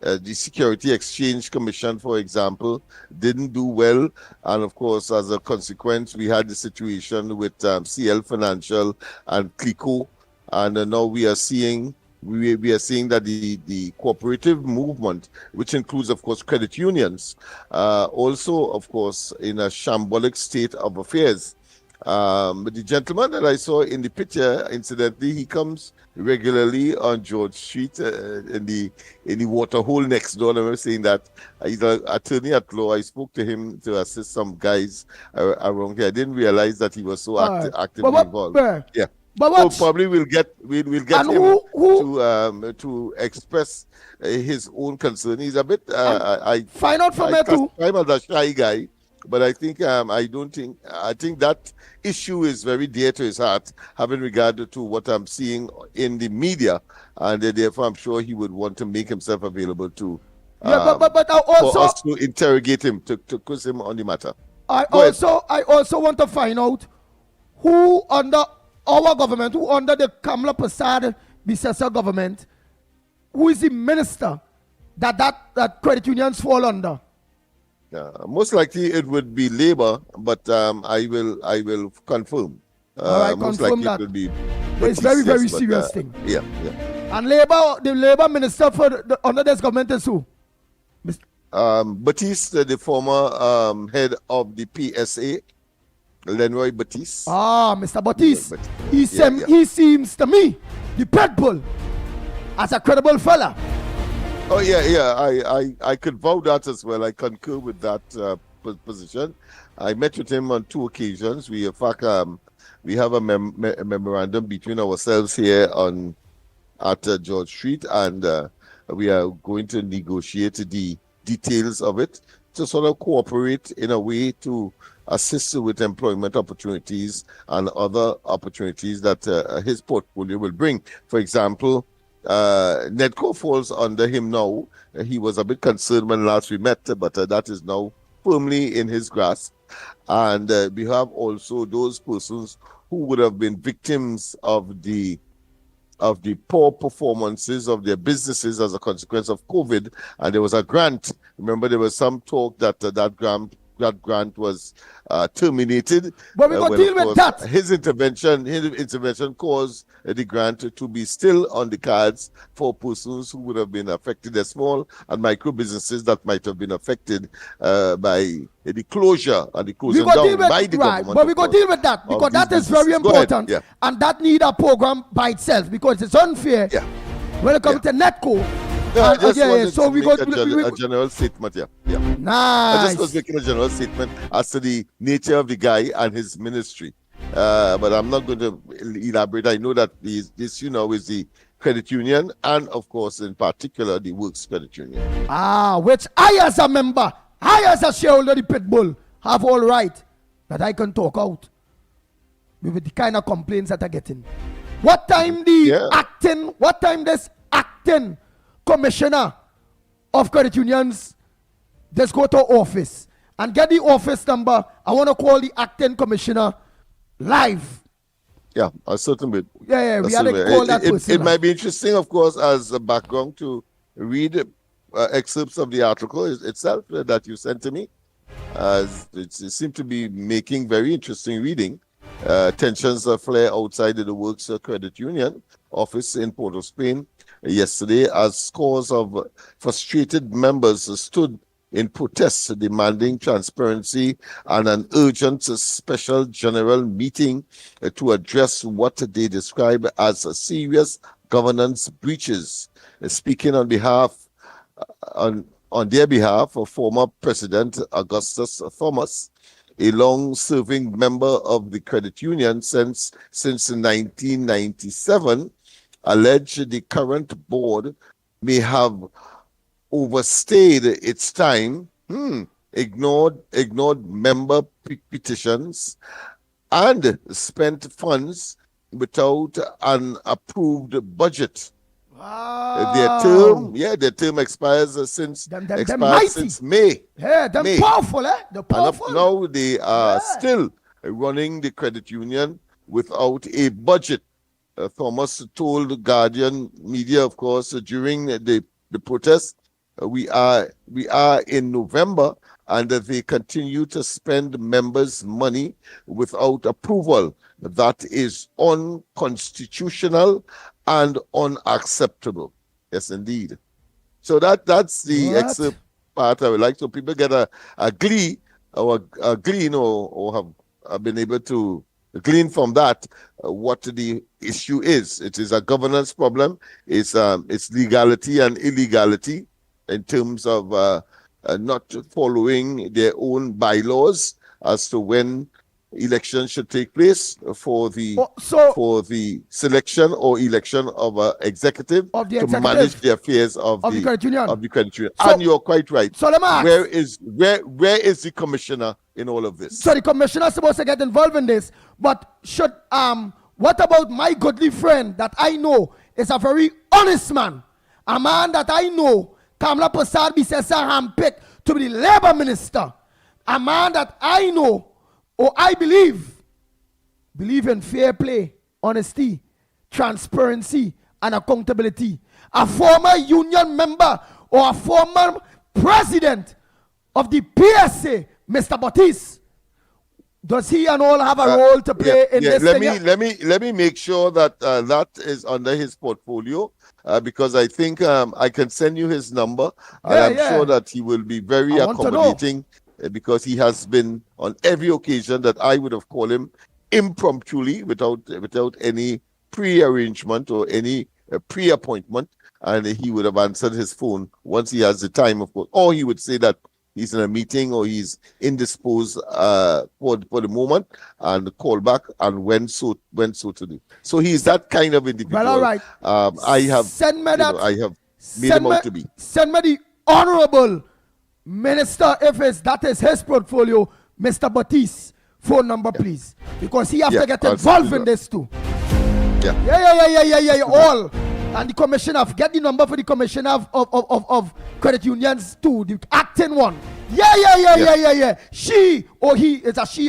U: The Security Exchange Commission, for example, didn't do well, and of course, as a consequence, we had the situation with CL Financial and Clico, and now we are seeing that the cooperative movement, which includes, of course, credit unions, also, of course, in a shambolic state of affairs. But the gentleman that I saw in the picture, incidentally, he comes regularly on George Street in the water hole next door. And I was saying that he's an attorney at law. I spoke to him to assist some guys around here. I didn't realize that he was so actively involved. Yeah.
D: But
U: so probably we'll get him to express his own concern. He's a bit I
D: find out from too.
U: I'm a shy guy, but I think I think that issue is very dear to his heart, having regard to what I'm seeing in the media, and therefore I'm sure he would want to make himself available to
D: but I also
U: for us to interrogate him, to quiz him on the matter.
D: I also want to find out who under our government, who under the Kamala Prasad Bisesa government, who is the minister that credit unions fall under?
U: Most likely it would be Labour, but I will confirm.
D: All right,
U: most
D: confirm
U: likely
D: that.
U: it will be.
D: It's very, very serious thing.
U: Yeah.
D: And the Labour minister under this government is who?
U: Batiste, the former head of the PSA, Lenroy Batiste.
D: Mr. Batiste. He seems to me, the Pitbull, as a credible fella.
U: Oh yeah. I could vow that as well. I concur with that position. I met with him on 2 occasions. We in fact we have a memorandum between ourselves here at George Street, and we are going to negotiate the details of it to sort of cooperate in a way to assist with employment opportunities and other opportunities that his portfolio will bring. For example, Nedco falls under him now. He was a bit concerned when last we met, but that is now firmly in his grasp. And we have also those persons who would have been victims of the poor performances of their businesses as a consequence of COVID. And there was a grant. Remember, there was some talk that that grant was terminated.
D: But we got to deal with that.
U: His intervention caused the grant to be still on the cards for persons who would have been affected, the small and micro businesses that might have been affected by the closure and the closing down by the government.
D: But we got to deal with that, because that is very important, and that need a program by itself, because it's unfair when it comes to Netco.
U: I just wanted to make a general statement.
D: Nice.
U: I just was making a general statement as to the nature of the guy and his ministry. But I'm not going to elaborate. I know that this is the credit union, and of course, in particular, the Works Credit Union.
D: Which I, as a member, I, as a shareholder, the Pitbull, have all right that I can talk out with the kind of complaints that I'm getting. What time this acting commissioner of credit unions just go to office and get the office number? I want to call the acting commissioner live.
U: Yeah, a certain bit.
D: Yeah, we had to call that person.
U: It might be interesting, of course, as a background to read excerpts of the article itself that you sent to me. It seemed to be making very interesting reading. tensions flare outside of the Works Credit Union office in Port of Spain yesterday as scores of frustrated members stood in protest demanding transparency and an urgent special general meeting to address what they describe as serious governance breaches. Speaking on their behalf, former President Augustus Thomas, a long-serving member of the credit union since 1997, alleged the current board may have overstayed its time, ignored member petitions, and spent funds without an approved budget. Their term expires since May.
D: Yeah, them
U: May.
D: powerful, eh? They're powerful.
U: And now they are still running the credit union without a budget. Thomas told the Guardian media, of course, during the protest, we are in November and they continue to spend members' money without approval. That is unconstitutional and unacceptable. Yes, indeed. So that's the excerpt part I would like, so people get a glean or have been able to glean from that what the issue is. It is a governance problem. It's legality and illegality in terms of not following their own bylaws as to when elections should take place for the selection or election of an executive to manage the affairs of the credit union. So, and you're quite right.
D: So let me ask,
U: where is the commissioner in all of this?
D: So the commissioner is supposed to get involved in this, but should what about my goodly friend that I know is a very honest man, a man that I know, Kamla Prasad Bisesa handpicked to be the labor minister, a man that I know or I believe in fair play, honesty, transparency, and accountability. A former union member or a former president of the PSA, Mr. Baptiste, does he and all have a role to play in this thing?
U: Let me make sure that that is under his portfolio because I think I can send you his number. I'm sure that he will be very accommodating. Because he has been on every occasion that I would have called him impromptu without any pre-arrangement or any pre-appointment, and he would have answered his phone once he has the time, of course, or he would say that he's in a meeting or he's indisposed for the moment and call back and when so to do. So he's that kind of individual.
D: Well, all right.
U: I have made him out to be.
D: Send me the honorable minister, if that is his portfolio, Mr. Baptiste, phone number, please, because he have to get involved in this too. Yeah. All and the commissioner, get the number for the commissioner of credit unions too, the acting one. Yeah. She or he is a she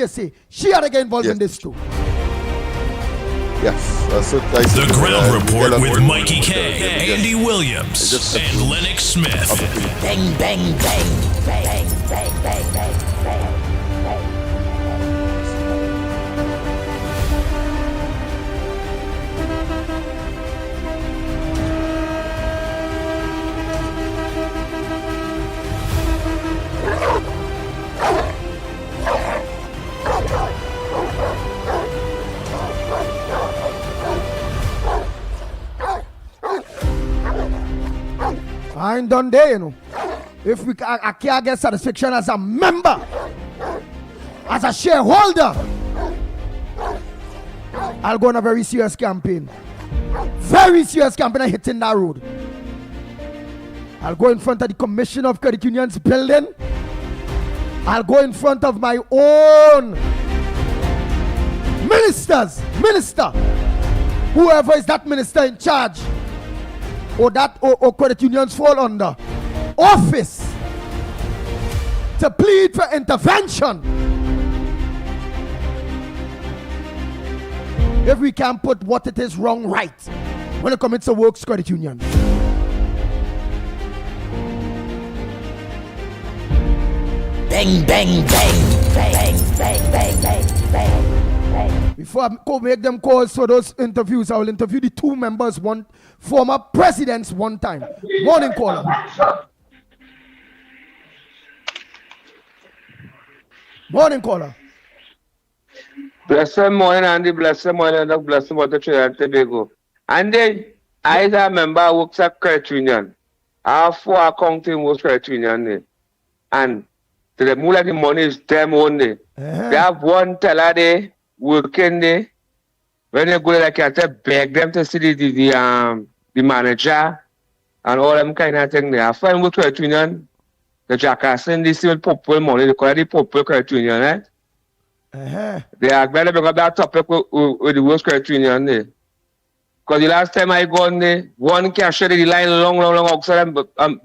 D: had to get involved in this too.
U: Yes.
E: The Ground Report with Mikey K, Andy Williams, and Lennox Smith.
K: Bang, bang, bang, bang, bang, bang, bang, bang.
D: I ain't done there, you know. If I can't get satisfaction as a member, as a shareholder, I'll go on a very serious campaign. Very serious campaign of hitting that road. I'll go in front of the Commission of Credit Unions building. I'll go in front of my own minister, whoever is that minister in charge, or that or credit unions fall under office, to plead for intervention. If we can put what it is wrong right when it comes to Works Credit Union.
K: Bang, bang, bang, bang, bang, bang, bang, bang.
D: Before I go make them calls for those interviews, I will interview the two members, one former presidents one time. Morning caller. Morning caller.
C: Blessed morning, Andy. Blessed morning, Doc. Blessed morning, Trinidad Tobago. Andy, I remember I worked at credit union. I have 4 accounting works credit union there. And the more like the money is them only. They have one teller there working there. When they go like I beg them to see the manager and all them kind of thing there. I find work credit union, the jackass and they see with Pitbull money, they call it the Pitbull credit union, right? They are better because that topic with the worst credit union there. Because the last time I go on there, one cashier, the line long outside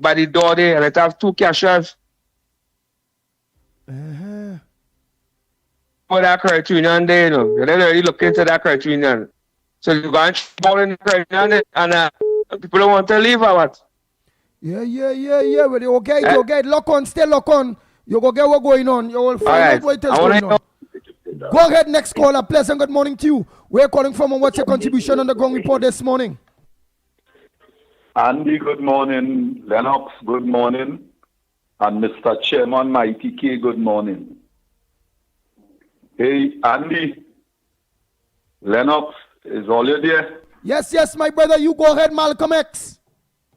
C: by the door there, and it have 2 cashiers. For that credit union there, you know. You're already looking into that credit union. So you go and fall in the credit union and people don't want to leave or what?
D: Yeah. Well, you get lock on, stay lock on. You go get what's going on. You will find out what is going on. Go ahead, next caller. Pleasant good morning to you. Where are you calling from and what's your contribution on the ground report this morning?
V: Andy, good morning. Lennox, good morning. And Mr. Chairman, Mickie K, good morning. Hey, Andy. Lennox, is all you there?
D: Yes, my brother. You go ahead, Malcolm X.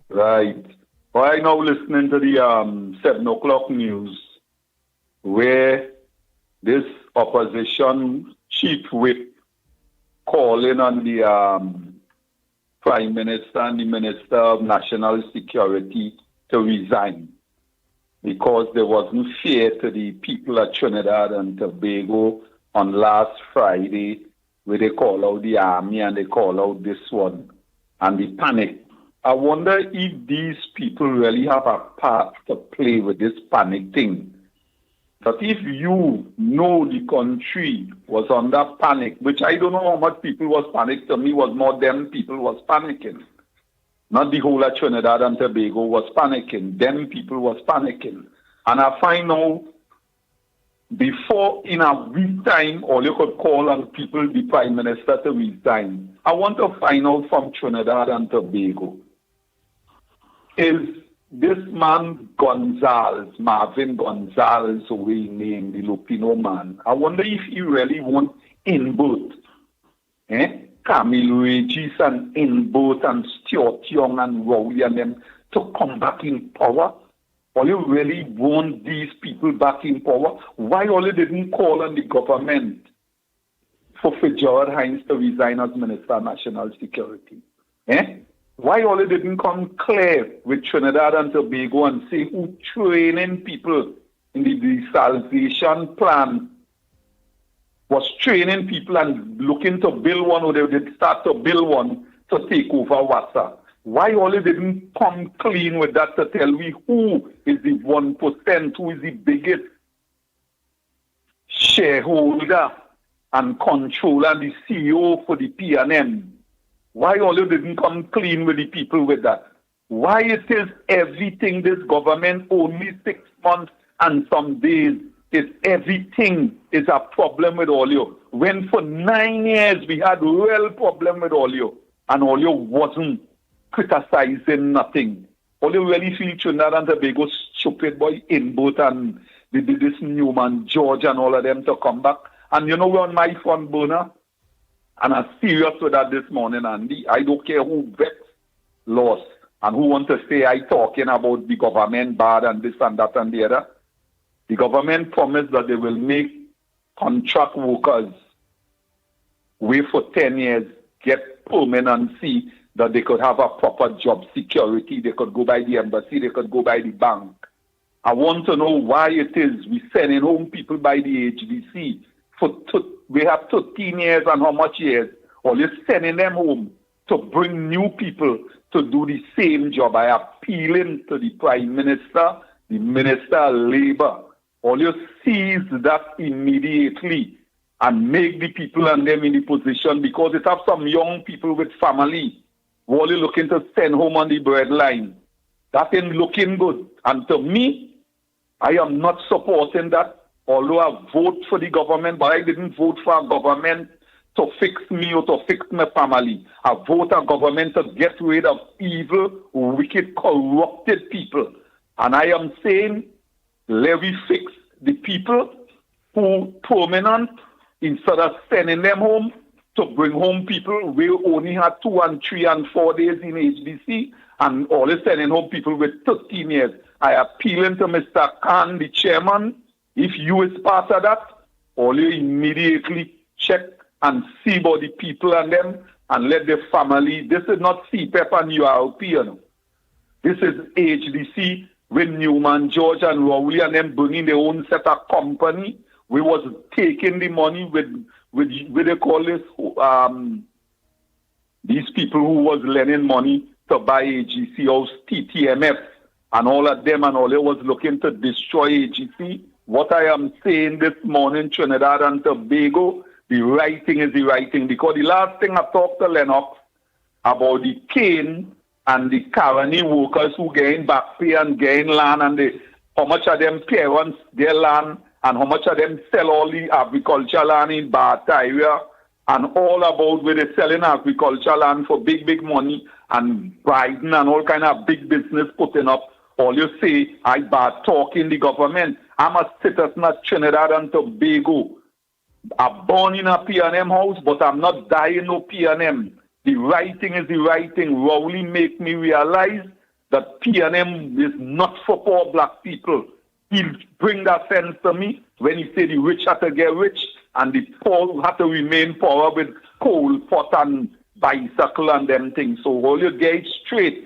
V: Right. Right now listening to the 7 o'clock news where this opposition chief whip calling on the Prime Minister and the Minister of National Security to resign because there wasn't fear to the people of Trinidad and Tobago on last Friday where they call out the army and they call out this one and the panic. I wonder if these people really have a part to play with this panic thing. But if you know the country was under panic, which I don't know how much people was panicked, to me was more them people was panicking. Not the whole of Trinidad and Tobago was panicking. Them people was panicking. And I find out before in a week time, all you could call on people, the Prime Minister to resign. I want to find out from Trinidad and Tobago. Is this man Gonzalez, Marvin Gonzalez, who we named the Lupino man, I wonder if he really want in both. Camille Regis and in both and Stuart Young and Rowley and them to come back in power. Or you really want these people back in power? Why all you didn't call on the government for Gerard Hines to resign as Minister of National Security? Why all it didn't come clear with Trinidad and Tobago and say who training people in the desalination plan was training people and looking to build one, or they did start to build one to take over Wassa? Why all it didn't come clean with that to tell me who is the 1%, who is the biggest shareholder and controller, the CEO for the P&M? Why all you didn't come clean with the people with that? Why it is everything this government only 6 months and some days is everything is a problem with all you? When for 9 years we had real problem with all you and all you wasn't criticizing nothing. All you really feel Trinidad and Tobago stupid boy in both and this new man George and all of them to come back. And you know we're on my front burner. And I'm serious with that this morning, Andy. I don't care who bets lost and who want to say I talking about the government bad and this and that and the other. The government promised that they will make contract workers wait for 10 years, get permanency, that they could have a proper job security. They could go by the embassy, they could go by the bank. I want to know why it is we sending home people by the HBC we have 13 years and how much years, or you're sending them home to bring new people to do the same job. I appealing to the Prime Minister, the Minister of Labour, all you seize that immediately and make the people and them in the position, because it have some young people with family who are looking to send home on the breadline. That ain't looking good. And to me, I am not supporting that. although I vote for the government, but I didn't vote for a government to fix me or to fix my family. I vote a government to get rid of evil, wicked, corrupted people. And I am saying, let me fix the people who permanent instead of sending them home to bring home people. We only had 2 and 3 and 4 days in HDC and always sending home people with 13 years. I appealing to Mr. Khan, the chairman, if you is part of that, all you immediately check and see about the people and them and let the family. This is not CPEP and URP, you know. This is HDC with Newman, George and Rowley and them bringing their own set of company. We was taking the money with they call this, these people who was lending money to buy AGC house, TTMF, and all of them, and all they was looking to destroy AGC. What I am saying this morning, Trinidad and Tobago, the right thing is the right thing. Because the last thing I talked to Lennox about the cane and the colony workers who gain back pay and gain land, and how much of them parents their land, and how much of them sell all the agricultural land in Bath area, and all about where they're selling agricultural land for big, big money, and Biden and all kind of big business putting up. All you say, I bad talking the government. I'm a citizen of Trinidad and Tobago. I'm born in a P&M house, but I'm not dying no P&M. The right thing is the right thing. Rowley make me realize that P&M is not for poor black people. He'll bring that sense to me when he say the rich have to get rich and the poor have to remain poor with coal, pot and bicycle and them things. So all you get it straight.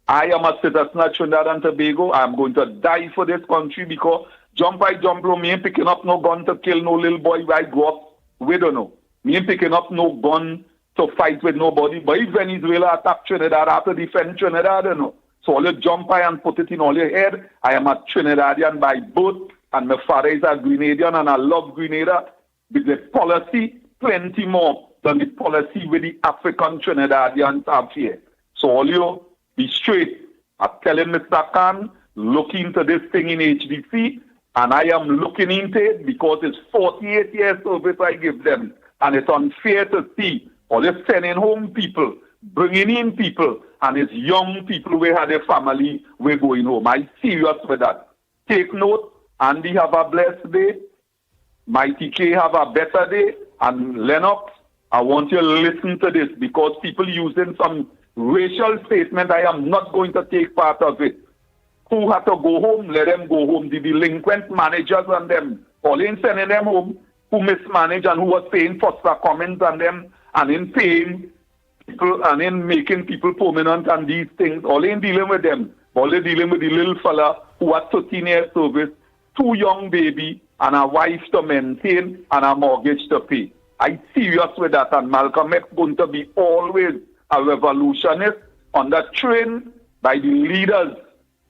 V: I am a citizen of Trinidad and Tobago. I'm going to die for this country because jump low, me ain't picking up no gun to kill no little boy where I grew up. We don't know. Me ain't picking up no gun to fight with nobody. But if Venezuela attack Trinidad, I have to defend Trinidad, I don't know. So all you jump and put it in all your head. I am a Trinidadian by birth, and my father is a Grenadian, and I love Grenada. With the policy, plenty more than the policy with the African Trinidadians have here. So all you be straight. I'm telling Mr. Khan, look into this thing in HDC, and I am looking into it because it's 48 years service I give them, and it's unfair to see all this sending home people, bringing in people, and it's young people who had a family, we're going home. I'm serious with that. Take note, Andy have a blessed day, Mickie K have a better day, and Lennox, I want you to listen to this because people using some racial statement, I am not going to take part of it. Who have to go home, let them go home. The delinquent managers and them, all in sending them home, who mismanage and who was paying foster comments on them, and in paying people and in making people permanent and these things, all in dealing with them. All they dealing with the little fella who had 13 years service, 2 young baby, and a wife to maintain, and a mortgage to pay. I'm serious with that, and Malcolm X going to be always a revolutionist on that train by the leaders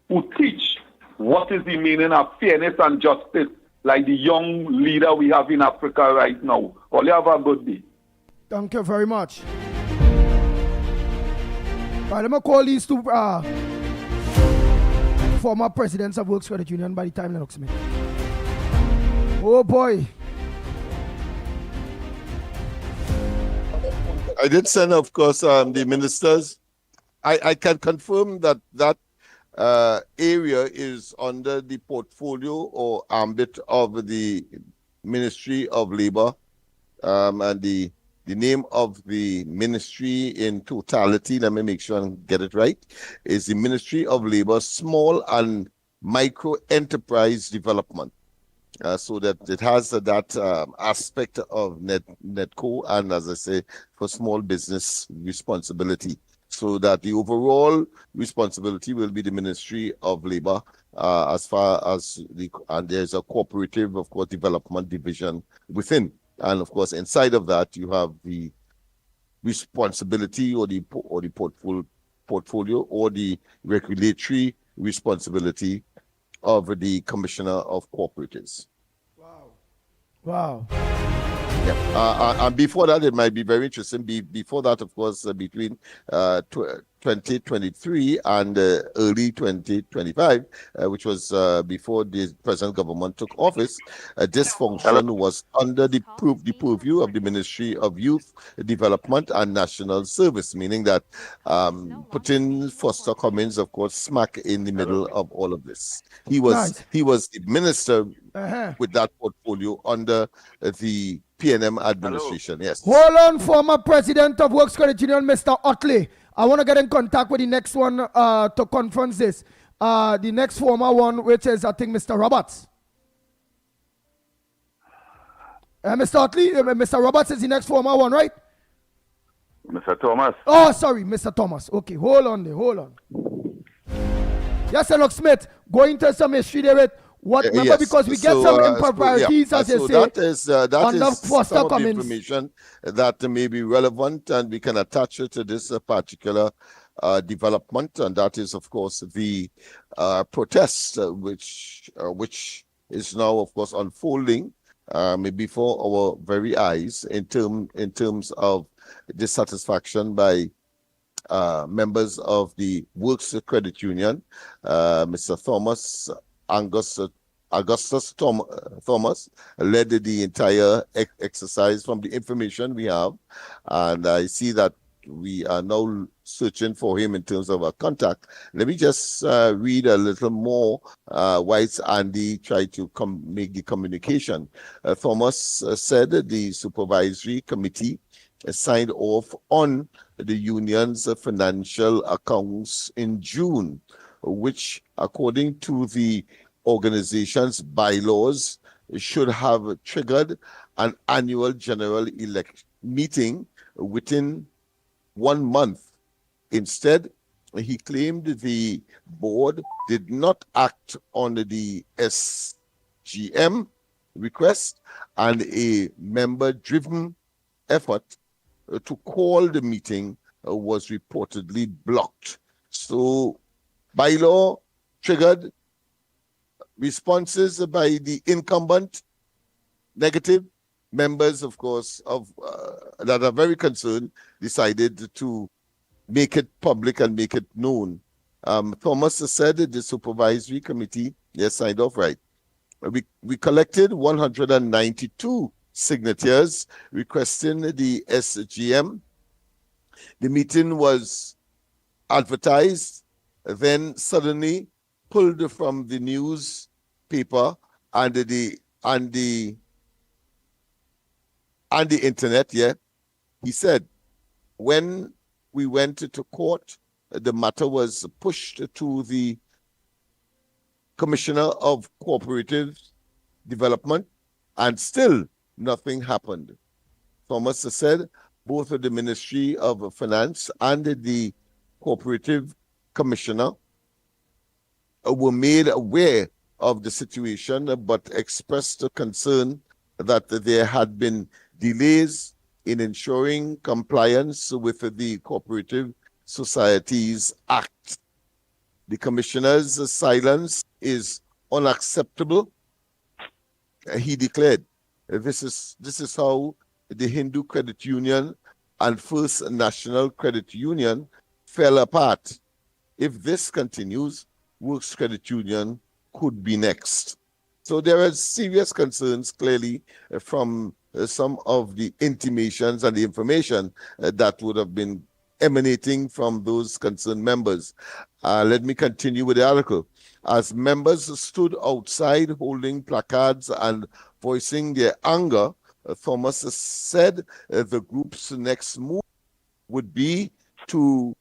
V: who teach what is the meaning of fairness and justice, like the young leader we have in Africa right now. All you have a good day.
D: Thank you very much. Right, I'm going to call these 2 former presidents of Works Credit Union by the time Lennox Smith. Oh boy.
U: I did send, of course, the ministers. I can confirm that area is under the portfolio or ambit of the Ministry of Labor, and the name of the ministry in totality, let me make sure and get it right, is the Ministry of Labor Small and Micro Enterprise Development. So that it has that aspect of NETCO and, as I say, for small business responsibility. So that the overall responsibility will be the Ministry of Labor as far as and there's a cooperative, of course, development division within. And of course, inside of that, you have the responsibility or the portfolio or the regulatory responsibility of the Commissioner of Cooperatives.
D: Wow.
U: And before that, it might be very interesting. Before that, of course, between 2023 and early 2025, which was before the present government took office, this function was under the purview of the Ministry of Youth Development and National Service, meaning that putting Foster Cummins, of course, smack in the middle of all of this. He was the minister with that portfolio under the PNM administration. Yes.
D: Hold on, former president of Works Credit Union, Mr. Otley. I want to get in contact with the next one to confront this. The next former one, which is, I think, Mr. Roberts. Mr. Otley, Mr. Roberts is the next former one, right?
V: Mr. Thomas.
D: Oh, sorry, Mr. Thomas. Okay, hold on there, hold on. Yes, Lennox Smith, go into some history there with what, remember,
U: yes.
D: because we get some improprieties, as you
U: so
D: say.
U: That is
D: Foster
U: some of the
D: Cummins.
U: information that may be relevant, and we can attach it to this particular development, and that is, of course, the protest, which is now, of course, unfolding before our very eyes in terms of dissatisfaction by members of the Works Credit Union. Mr. Augustus Thomas led the entire exercise from the information we have, and I see that we are now searching for him in terms of a contact. Let me just read a little more whilst Andy tried to make the communication. Thomas said the supervisory committee signed off on the union's financial accounts in June, which, according to the organization's bylaws, should have triggered an annual general meeting within 1 month. Instead, he claimed the board did not act on the SGM request, and a member-driven effort to call the meeting was reportedly blocked. So, bylaw triggered, responses by the incumbent, negative. Members, of course, that are very concerned, decided to make it public and make it known. Thomas said the supervisory committee, yes, signed off, right. We collected 192 signatures requesting the SGM. The meeting was advertised, then suddenly pulled from the newspaper and the internet. Yeah, he said when we went to court, the matter was pushed to the Commissioner of Cooperative Development, and still nothing happened. Thomas said both the Ministry of Finance and the Cooperative Commissioner were made aware of the situation, but expressed concern that there had been delays in ensuring compliance with the Cooperative Societies Act. The Commissioner's silence is unacceptable, he declared. This is how the Hindu Credit Union and First National Credit Union fell apart. If this continues, Works Credit Union could be next. So there are serious concerns, clearly, from some of the intimations and the information that would have been emanating from those concerned members. Let me continue with the article. As members stood outside holding placards and voicing their anger, Thomas said the group's next move would be to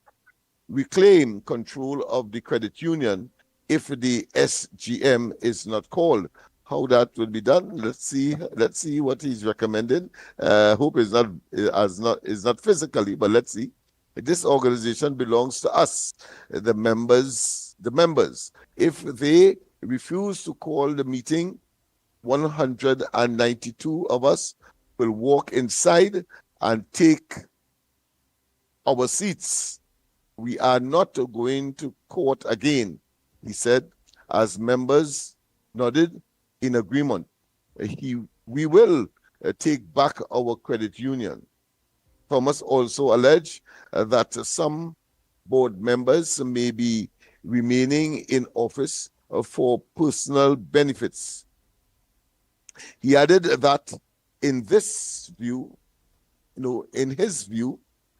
U: reclaim control of the credit union if the SGM is not called. How that will be done? Let's see what he's recommended. Hope is not physically, but let's see. This organization belongs to us, the members. If they refuse to call the meeting, 192 of us will walk inside and take our seats. We are not going to court again, he said, as members nodded in agreement. We will take back our credit union. Thomas also alleged that some board members may be remaining in office for personal benefits. He added that in his view,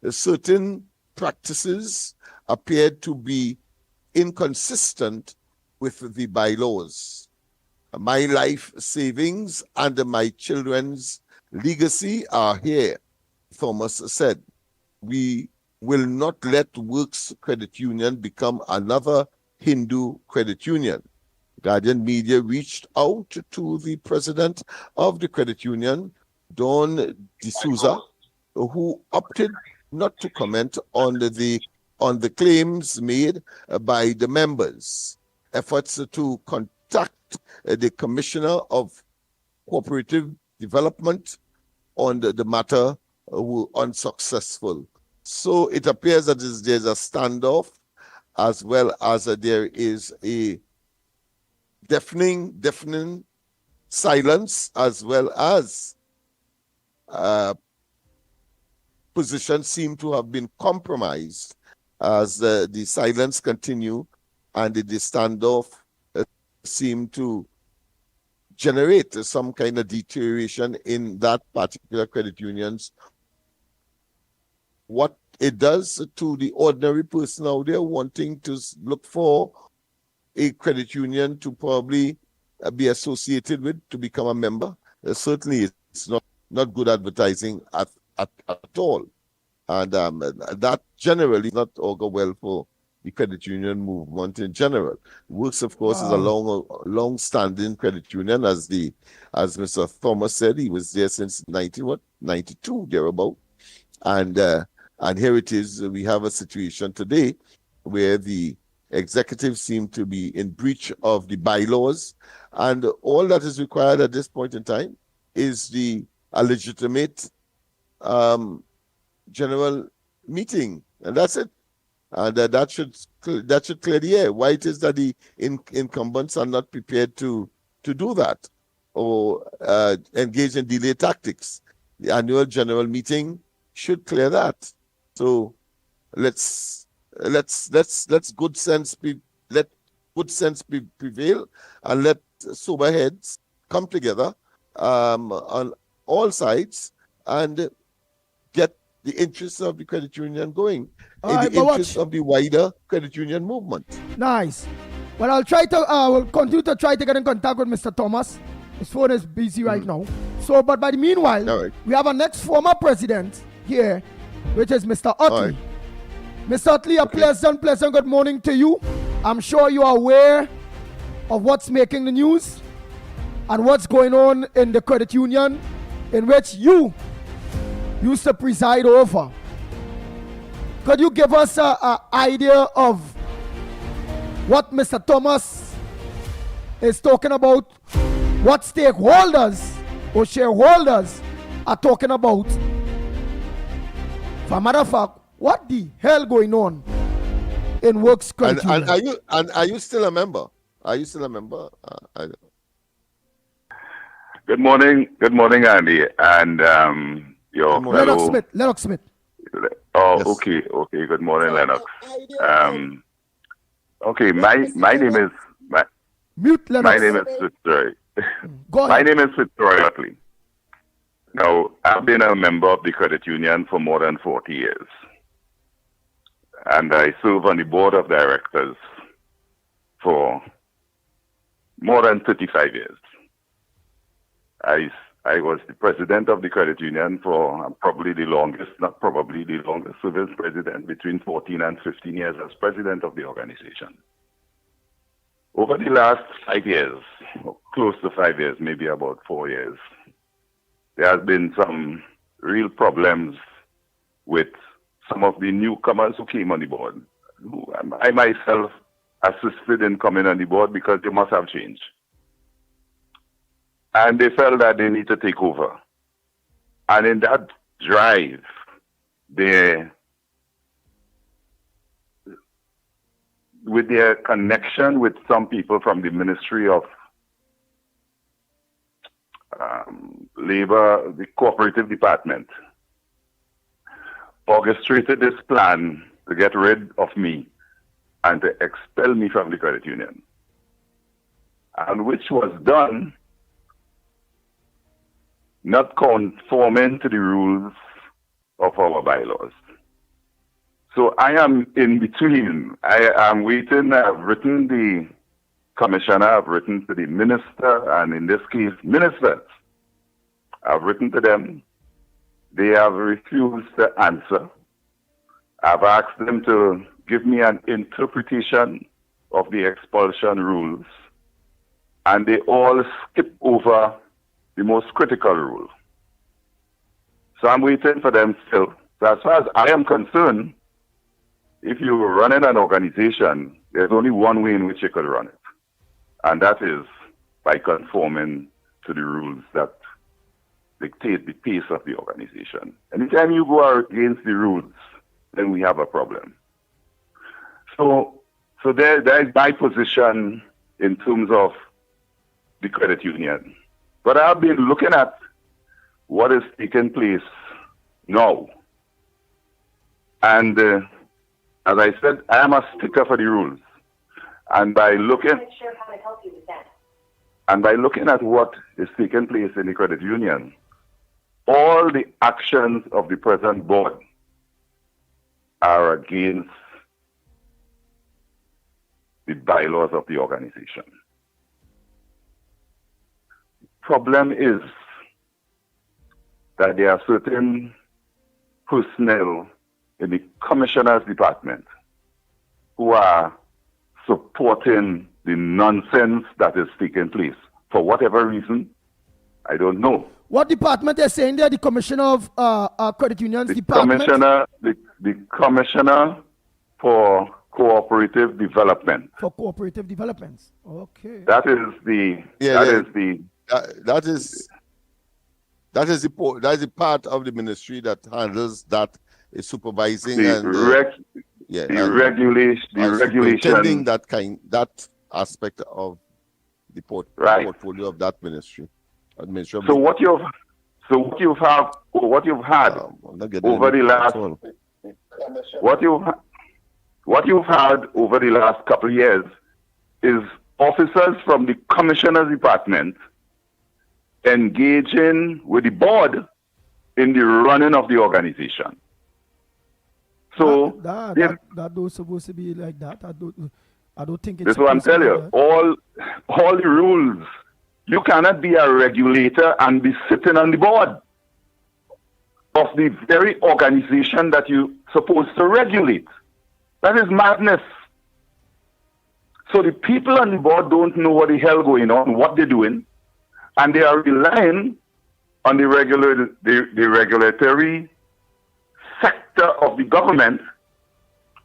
U: certain practices appeared to be inconsistent with the bylaws. My life savings and my children's legacy are here, Thomas said. We will not let Works Credit Union become another Hindu credit union. Guardian Media reached out to the president of the credit union, Don D'Souza, who opted not to comment on the claims made by the members. Efforts to contact the Commissioner of Cooperative Development on the matter were unsuccessful. So it appears that there's a standoff, as well as there is a deafening silence, as well as positions seem to have been compromised as the silence continue and the standoff seem to generate some kind of deterioration in that particular credit union's. What it does to the ordinary person out there wanting to look for a credit union to probably be associated with, to become a member, certainly it's not good advertising at all. And that generally not augur well for the credit union movement in general. Works, of course, is a long-standing credit union, as Mr. Thomas said. He was there since 92, thereabout. And here it is, we have a situation today where the executives seem to be in breach of the bylaws, and all that is required at this point in time is a legitimate general meeting, and that's it. And that should clear the air. Why it is that the incumbents are not prepared to do that, or engage in delay tactics? The annual general meeting should clear that. So let's good sense prevail, and let sober heads come together on all sides and get the interests of the credit union going, in the interest of the wider credit union movement.
D: Nice. Well, I will continue to try to get in contact with Mr. Thomas. His phone is busy right now. So, but by the meanwhile, we have our next former president here, which is Mr. Utley. Mr. Utley, a pleasant good morning to you. I'm sure you are aware of what's making the news and what's going on in the credit union in which you used to preside over. Could you give us an idea of what Mr. Thomas is talking about, what stakeholders or shareholders are talking about? For a matter of fact, what the hell going on in Works Credit Union?
U: Are you still a member? Are you still a member?
V: Good morning, Andy, and your fellow
D: Lennox Smith.
V: Oh, yes. Okay. Good morning, Lennox. Okay, my name is
D: Mute Lennox.
V: My name is Fitzroy. My name is Fitzroy Utley. Now, I've been a member of the credit union for more than 40 years. And I serve on the board of directors for more than 35 years. I was the president of the credit union for probably the longest service president, between 14 and 15 years as president of the organization. Over the last 5 years, close to 5 years, maybe about 4 years, there has been some real problems with some of the newcomers who came on the board. I myself assisted in coming on the board because they must have changed. And they felt that they need to take over. And in that drive, with their connection with some people from the Ministry of the cooperative department, orchestrated this plan to get rid of me and to expel me from the credit union, and which was done not conforming to the rules of our bylaws. So I am in between. I am waiting. I've written the commissioner, I've written to the minister, and in this case, ministers. I've written to them. They have refused to answer. I've asked them to give me an interpretation of the expulsion rules, and they all skip over the most critical rule. So I'm waiting for them still. So as far as I am concerned, if you were running an organization, there's only one way in which you could run it, and that is by conforming to the rules that dictate the pace of the organization. Anytime you go against the rules, then we have a problem. So there is my position in terms of the credit union. But I've been looking at what is taking place now. And as I said, I am a sticker for the rules. And by looking at what is taking place in the credit union, all the actions of the present board are against the bylaws of the organization. Problem is that there are certain personnel in the commissioner's department who are supporting the nonsense that is taking place. For whatever reason, I don't know.
D: What department they're saying they're the commissioner of credit unions department?
V: The commissioner for cooperative development.
D: For cooperative developments. Okay.
V: That is the part of the ministry that handles that, is supervising regulation that aspect of the portfolio of that ministry. So what you've had over the last couple of years is officers from the commissioner's department engaging with the board in the running of the organization. So
D: that was supposed to be like that. I don't think it's.
V: That's what I'm telling you. All the rules. You cannot be a regulator and be sitting on the board of the very organization that you're supposed to regulate. That is madness. So the people on the board don't know what the hell going on, what they're doing, and they are relying on the regulatory sector of the government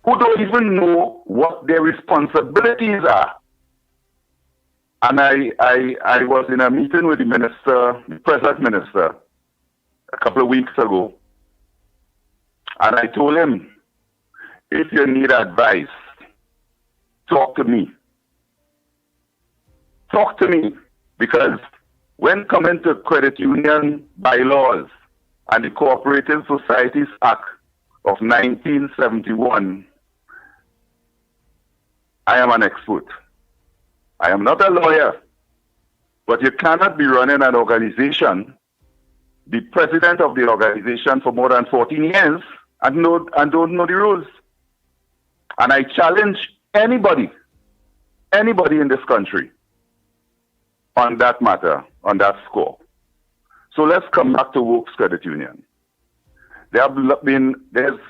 V: who don't even know what their responsibilities are. And I was in a meeting with the present minister, a couple of weeks ago, and I told him, if you need advice, talk to me. Talk to me, because when coming to credit union bylaws and the Cooperative Societies Act of 1971, I am an expert. I am not a lawyer, but you cannot be running an organization, the president of the organization for more than 14 years and don't know the rules. And I challenge anybody in this country on that matter, on that score. So let's come back to Works Credit Union. There's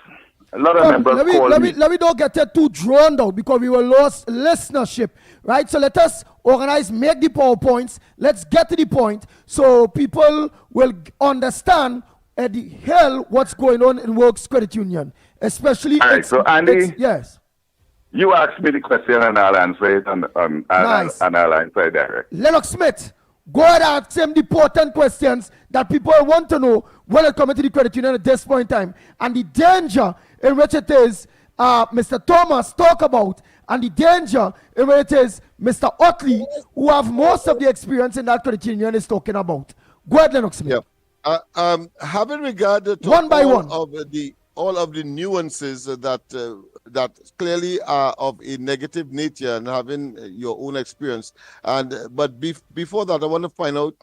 V: a lot of members
D: let me don't get it too drawn out because we will lost listenership, right? So let us organize, make the PowerPoints. Let's get to the point so people will understand at the hell what's going on in Works Credit Union, especially.
V: All right, so Andy,
D: yes,
V: you asked me the question and I'll answer it, and I'll answer it directly.
D: Lennox Smith, go ahead and ask him the important questions that people want to know when it comes to the credit union at this point in time, and the danger in which it is Mr. Thomas talk about, and the danger in which it is Mr. Otley, who have most of the experience in that credit union, is talking about. Go ahead, Lennox Smith.
U: Having regard to
D: one by one
U: all of the nuances that clearly are of a negative nature, and having your own experience, but before that, I want to find out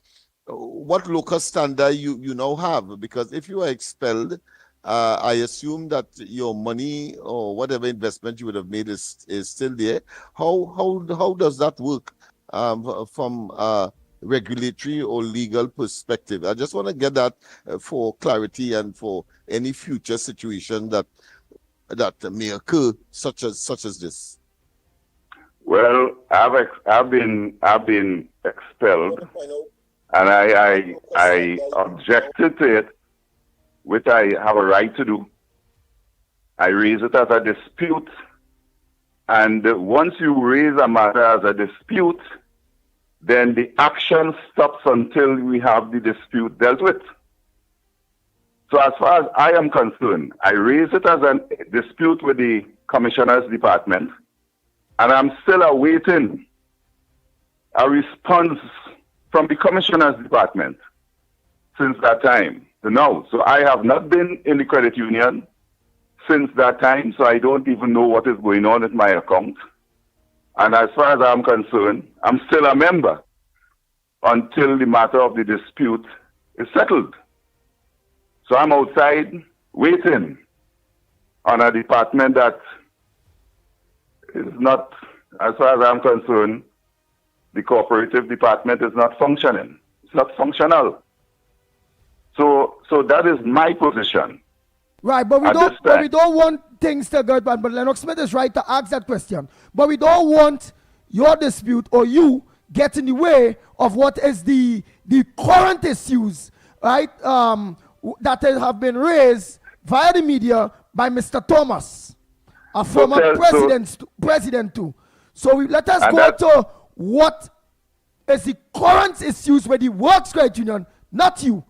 U: what local standard you now have, because if you are expelled, I assume that your money or whatever investment you would have made is still there. How does that work from regulatory or legal perspective? I just want to get that for clarity and for any future situation that may occur, such as this.
V: Well, I've been expelled, and I objected to it, which I have a right to do. I raise it as a dispute, and once you raise a matter as a dispute, then the action stops until we have the dispute dealt with. So as far as I am concerned, I raise it as a dispute with the Commissioner's Department, and I'm still awaiting a response from the Commissioner's Department since that time to now. So I have not been in the credit union since that time, so I don't even know what is going on with my account. And as far as I'm concerned, I'm still a member until the matter of the dispute is settled. So I'm outside waiting on a department that is not, as far as I'm concerned, the cooperative department is not functioning. It's not functional. So that is my position.
D: Right, but we don't want things to go bad. But Lennox Smith is right to ask that question. But we don't want your dispute or you get in the way of what is the current issues, right? That have been raised via the media by Mr. Thomas, a former president too. So let us go to what is the current issues with the Works Credit Union, not you.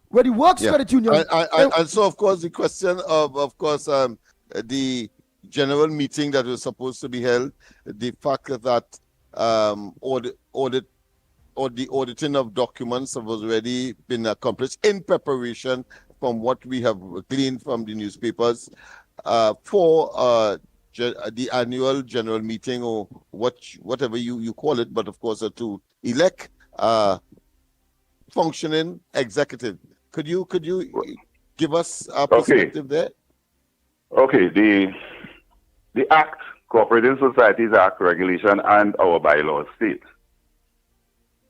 D: Where the Works Credit Union.
U: And so, of course, the question of the general meeting that was supposed to be held, the fact that the auditing of documents have already been accomplished in preparation from what we have gleaned from the newspapers for the annual general meeting, or whatever you call it, but of course to elect functioning executive. Could you give us a perspective there?
V: Okay, the Act, Cooperative Societies Act regulation, and our bylaws state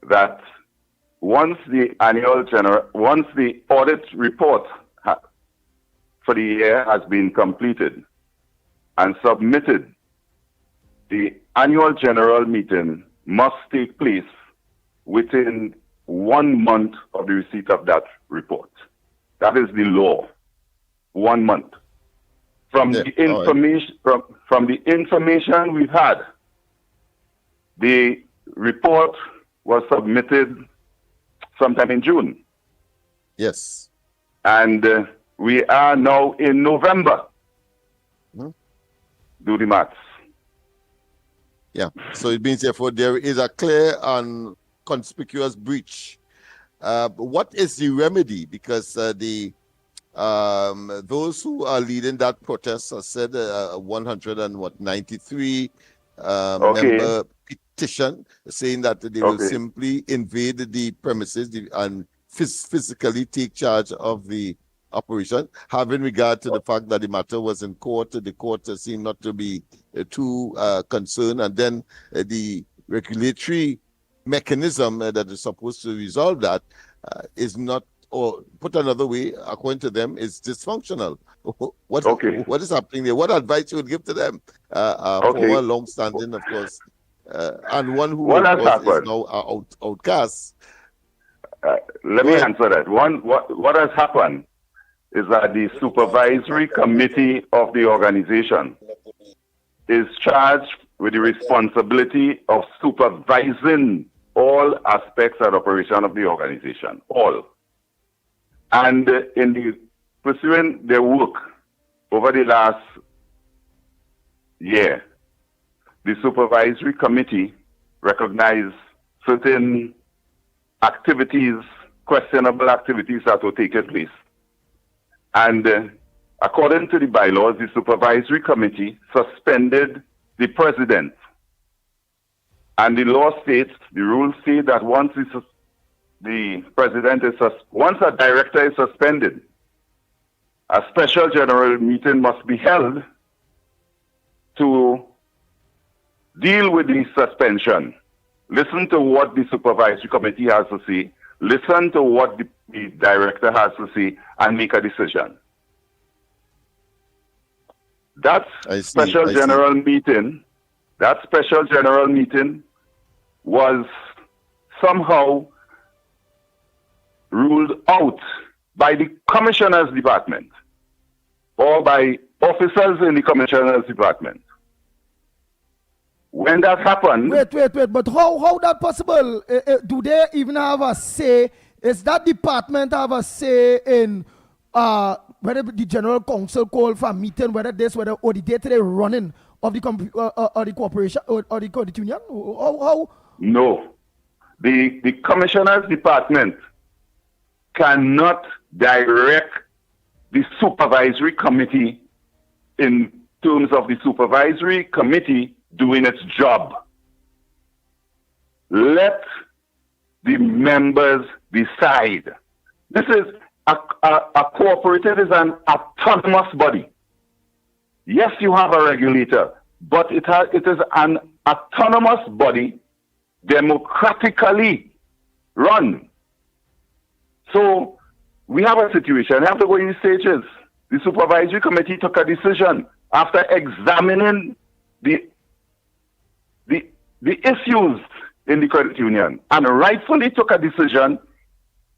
V: that once the audit report for the year has been completed and submitted, the annual general meeting must take place within 1 month of the receipt of that report. That is the law. 1 month. From the information we've had, the report was submitted sometime in June.
U: Yes.
V: And we are now in November. Do the maths.
U: Yeah. So it means, therefore, there is a clear and conspicuous breach. What is the remedy? Because those who are leading that protest have said 193 member petition saying that they will simply invade the premises and physically take charge of the operation. Having regard to the fact that the matter was in court, the court seemed not to be too concerned, and then the regulatory mechanism that is supposed to resolve that is not, or put another way, according to them, is dysfunctional. What is happening there? What advice you would give to them? For a long-standing, of course, and one who is now outcast.
V: Let me answer that. What has happened is that the supervisory committee of the organization is charged with the responsibility of supervising all aspects and operation of the organization, all. And in the pursuing their work over the last year, the supervisory committee recognized certain activities questionable activities that were taking place. And according to the bylaws, the supervisory committee suspended the president. And the law states, the rules say that once the president is, once a director is suspended, a special general meeting must be held to deal with the suspension. Listen to what the supervisory committee has to say, listen to what the director has to say, and make a decision. That special general meeting was somehow ruled out by the commissioner's department or by officers in the commissioner's department. When that happened...
D: Wait, but how that possible? Do they even have a say? Is that department have a say in whether the general council call for a meeting, whether or the day-to-day running of the corporation or the credit union? How?
V: No. The commissioner's department cannot direct the supervisory committee in terms of the supervisory committee doing its job. Let the members decide. This is a cooperative is an autonomous body. Yes, you have a regulator, but it is an autonomous body, democratically run. So we have a situation. We have to go in stages. The supervisory committee took a decision after examining the issues in the credit union and rightfully took a decision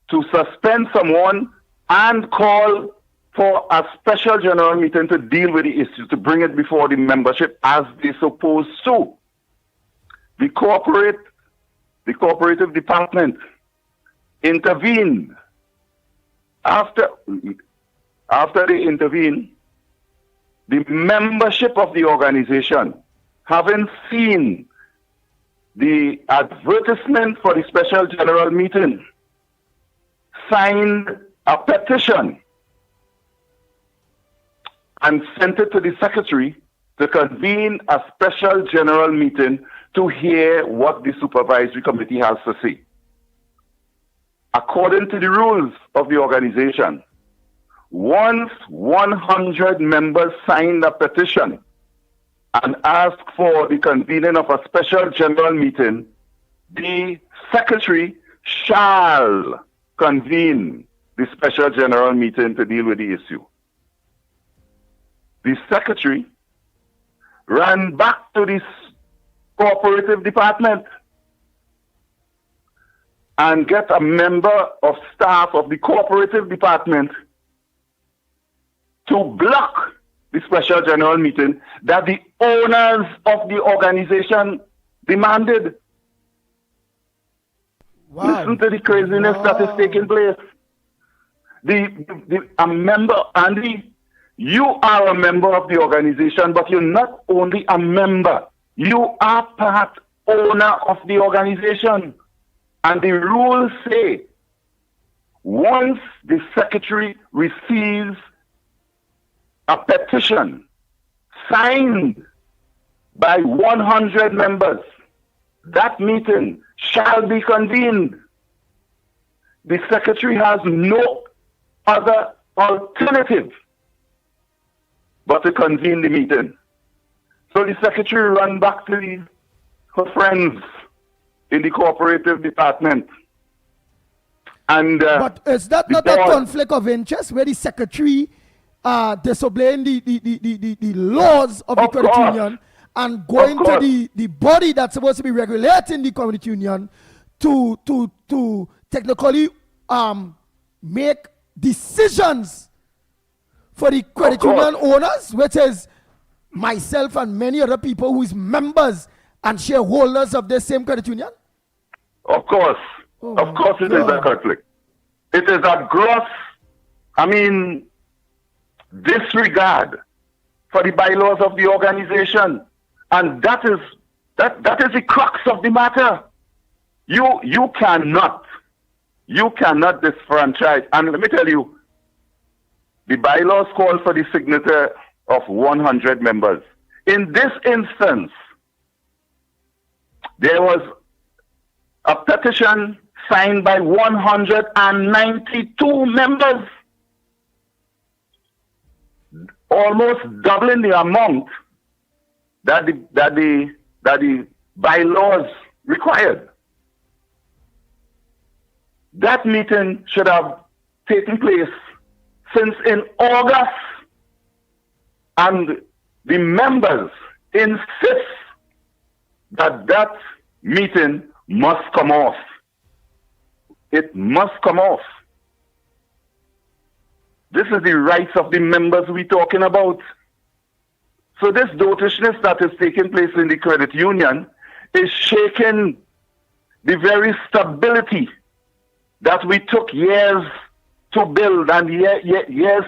V: to suspend someone and call for a special general meeting to deal with the issue, to bring it before the membership as they supposed to. The cooperative department intervened. After they intervened, the membership of the organization, having seen the advertisement for the special general meeting, signed a petition and sent it to the secretary to convene a special general meeting to hear what the supervisory committee has to say. According to the rules of the organization, once 100 members signed a petition and asked for the convening of a special general meeting, the secretary shall convene the special general meeting to deal with the issue. The secretary ran back to this cooperative department and get a member of staff of the cooperative department to block the special general meeting that the owners of the organization demanded. Wow. Listen to the craziness that is taking place. A member, Andy, you are a member of the organization, but you're not only a member, you are part owner of the organization. And the rules say, once the secretary receives a petition signed by 100 members, that meeting shall be convened. The secretary has no other alternative but to convene the meeting. So the secretary ran back to her friends in the cooperative department. And
D: but is that not a conflict of interest where the secretary disobeying the laws of the credit union and going to the body that's supposed to be regulating the credit union to technically make decisions for the credit union owners, which is myself and many other people who is members and shareholders of the same credit union?
V: Of course. Of course it is a conflict. It is a gross, disregard for the bylaws of the organization. And that is the crux of the matter. You cannot You cannot disfranchise. And let me tell you, the bylaws call for the signature of 100 members. In this instance, there was a petition signed by 192 members, almost doubling the amount that the bylaws required. That meeting should have taken place since in August, and the members insist that that meeting must come off. It must come off. This is the rights of the members we're talking about. So this dotishness that is taking place in the credit union is shaking the very stability that we took years to build and years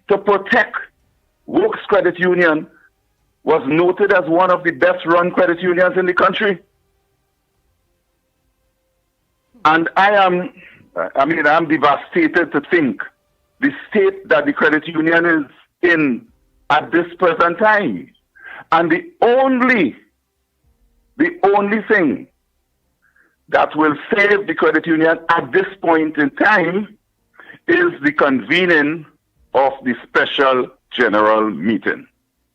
V: to protect. Works Credit Union was noted as one of the best run credit unions in the country. And I'm devastated to think the state that the credit union is in at this present time. And the only thing that will save the credit union at this point in time is the convening of the special general meeting.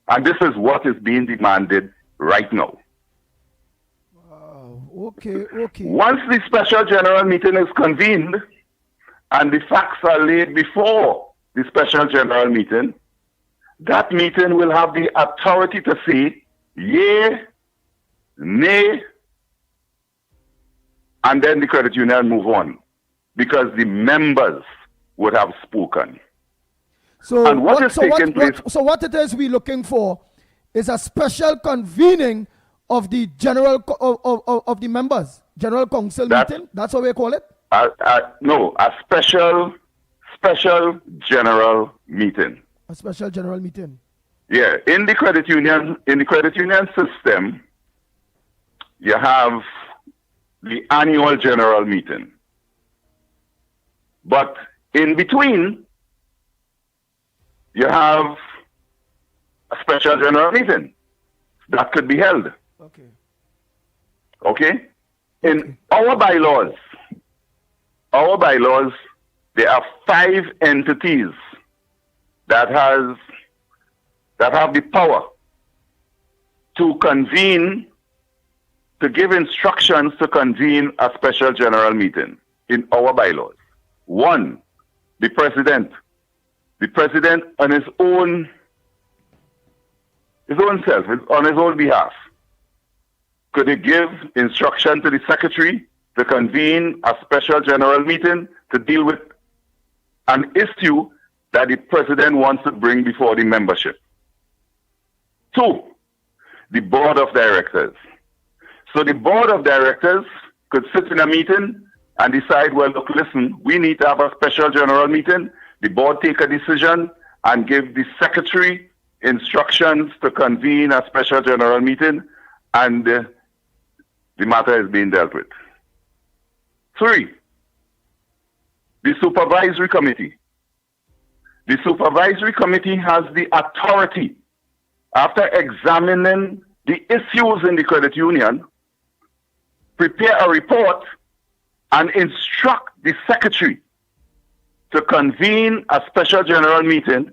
V: And this is what is being demanded right now.
D: Okay.
V: Once the special general meeting is convened and the facts are laid before the special general meeting, that meeting will have the authority to say yea, nay, and then the credit union move on, because the members would have spoken.
D: So
V: and what
D: it is we're looking for is a special convening of the of the members, general council meeting. That's what we call it.
V: No, a special general meeting.
D: A special general meeting.
V: Yeah, in the credit union system, you have the annual general meeting. But in between, you have a special general meeting that could be held. Okay? In our bylaws, there are 5 entities that have the power to convene, to give instructions to convene a special general meeting in our bylaws. 1, the president. The president on his own self, on his own behalf, could he give instruction to the secretary to convene a special general meeting to deal with an issue that the president wants to bring before the membership. 2, the board of directors. So the board of directors could sit in a meeting and decide, well, look, listen, we need to have a special general meeting. The board take a decision and give the secretary instructions to convene a special general meeting, and the matter is being dealt with. 3, the supervisory committee. The supervisory committee has the authority, after examining the issues in the credit union, prepare a report and instruct the secretary to convene a special general meeting,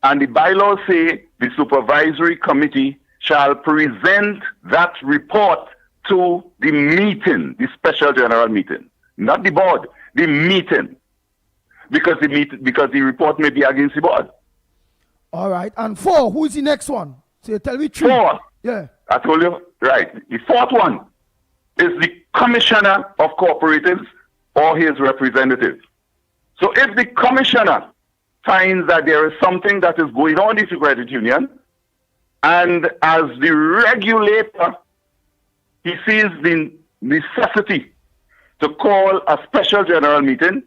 V: and the bylaws say the supervisory committee shall present that report to the meeting, the special general meeting, not the board, the meeting, because the report may be against the board.
D: All right, and 4, who's the next one? So you tell me 3.
V: 4.
D: Yeah.
V: I told you, right. The 4th one is the commissioner of cooperatives or his representative. So if the commissioner finds that there is something that is going on in the credit union, and as the regulator, he sees the necessity to call a special general meeting,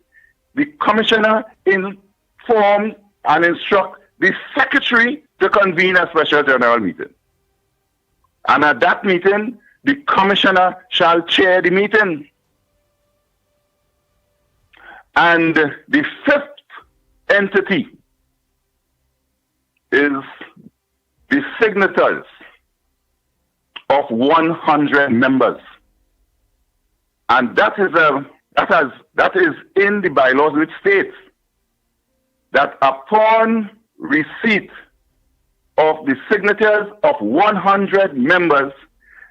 V: the commissioner inform and instruct the secretary to convene a special general meeting. And at that meeting, the commissioner shall chair the meeting. And the fifth entity is the signatures of 100 members. And that is in the bylaws, which states that upon receipt of the signatures of 100 members,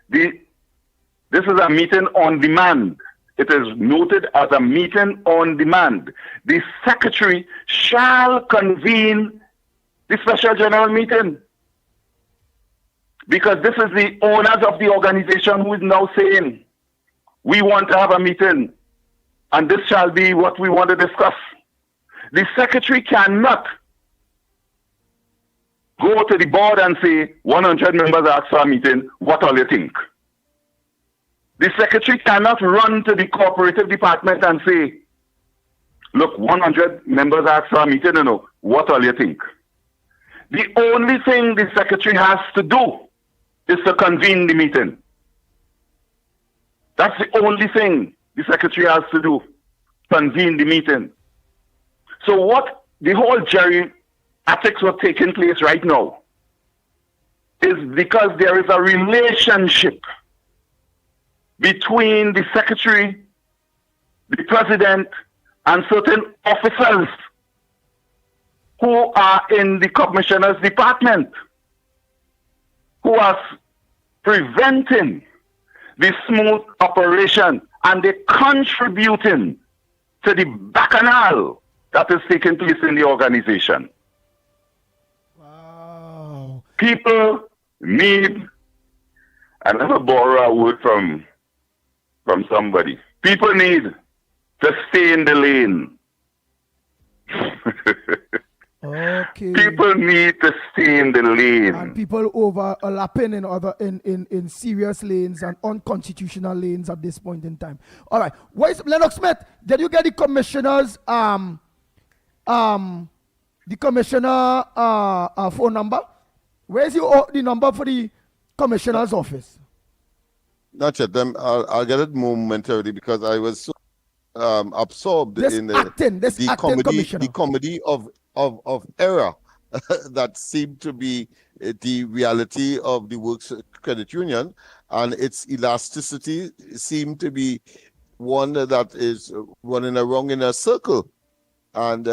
V: this is a meeting on demand. It is noted as a meeting on demand. The secretary shall convene the special general meeting. Because this is the owners of the organization who is now saying, we want to have a meeting, and this shall be what we want to discuss. The secretary cannot go to the board and say, 100 members asked for a meeting, what all you think? The secretary cannot run to the cooperative department and say, look, 100 members asked for a meeting, what all you think? The only thing the secretary has to do is to convene the meeting. That's the only thing the secretary has to do, convene the meeting. So what the whole geriatrics was taking place right now is because there is a relationship between the secretary, the president, and certain officers who are in the commissioner's department, who are preventing the smooth operation, and they're contributing to the bacchanal that is taking place in the organization.
D: Wow.
V: People need, and let me borrow a word from somebody. People need to stay in the lane.
D: Okay.
V: People need to stay in the lane.
D: And people overlapping in serious lanes and unconstitutional lanes at this point in time. All right. Where's Lennox Smith? Did you get the commissioner's phone number? Where's the number for the commissioner's office?
U: Not yet. I'll get it momentarily because I was so absorbed in the comedy of error that seemed to be the reality of the Works Credit Union, and its elasticity seemed to be one that is running around in a circle, and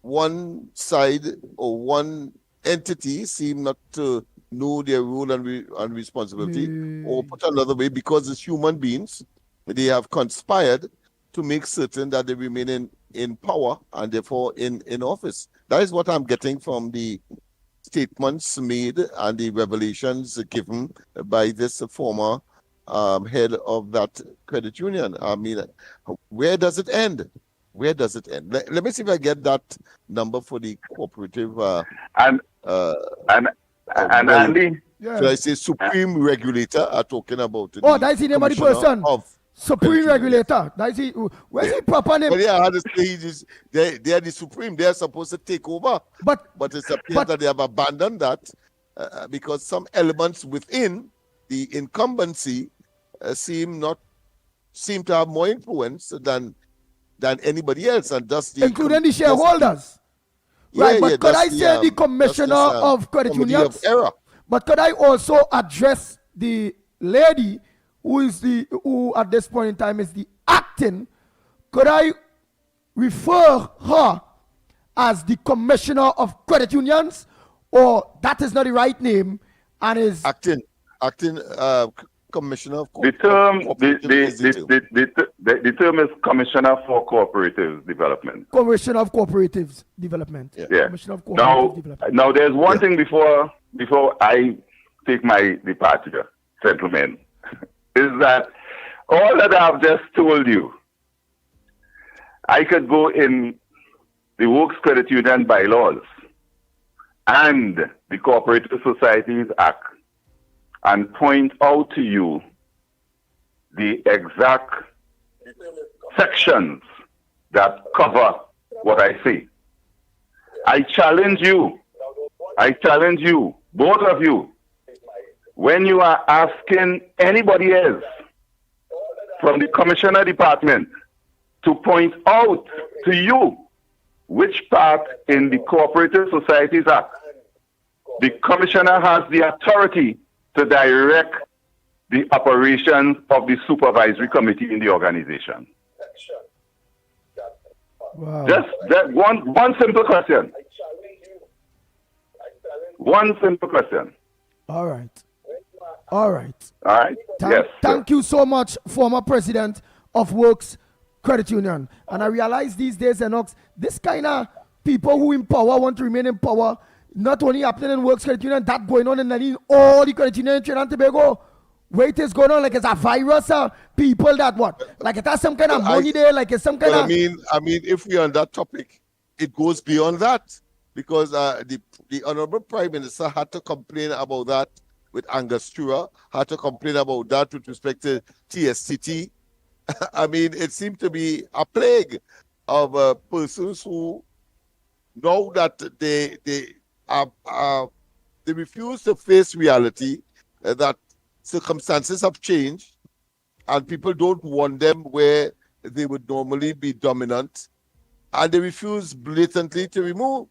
U: one side or one entity seemed not to know their role and responsibility, or put another way, because as human beings, they have conspired to make certain that they remain in power and therefore in office. That is what I'm getting from the statements made and the revelations given by this former head of that credit union. I mean, where does it end? Where does it end? Let me see if I get that number for the cooperative.
V: Andy,
U: should I say supreme regulator are talking about it?
D: Oh, that's the name of the person. Supreme regulator. That's it. Where's the proper name?
U: But yeah, I had to say they are the supreme. They are supposed to take over. But it appears that they have abandoned that because some elements within the incumbency seem to have more influence than anybody else, and thus
D: including the shareholders. Right, but could I say the commissioner of credit unions? But could I also address the lady who at this point in time is the acting? Could I refer her as the commissioner of credit unions, or that is not the right name and is
U: acting commissioner of
V: the term is commissioner for cooperative development.
D: Commissioner of Cooperatives Development.
V: Yeah.
D: Commissioner of Cooperative Development.
V: Now there's one thing before I take my departure, gentlemen, is that all that I've just told you, I could go in the Works Credit Union bylaws and the Cooperative Societies Act and point out to you the exact sections that cover what I say. I challenge you, both of you, when you are asking anybody else from the commissioner department to point out to you which part in the Cooperative Societies Act the commissioner has the authority to direct the operations of the supervisory committee in the organization.
D: Wow.
V: Just that one simple question. One simple question.
D: All right. All right.
V: All right.
D: Thank you so much, former president of Works Credit Union. And I realize these days, Lennox, this kind of people who in power want to remain in power, not only happening in Works Credit Union, that going on in all the credit union in Trinidad and Tobago. Wait, is going on like it's a virus, people that what? Like it has some kind of money there, like it's some kind of...
U: I mean, if we're on that topic, it goes beyond that. Because the Honorable Prime Minister had to complain about that with Angostura, had to complain about that with respect to TSTT. I mean, it seemed to be a plague of persons who know that they refuse to face reality, that circumstances have changed, and people don't want them where they would normally be dominant, and they refuse blatantly to remove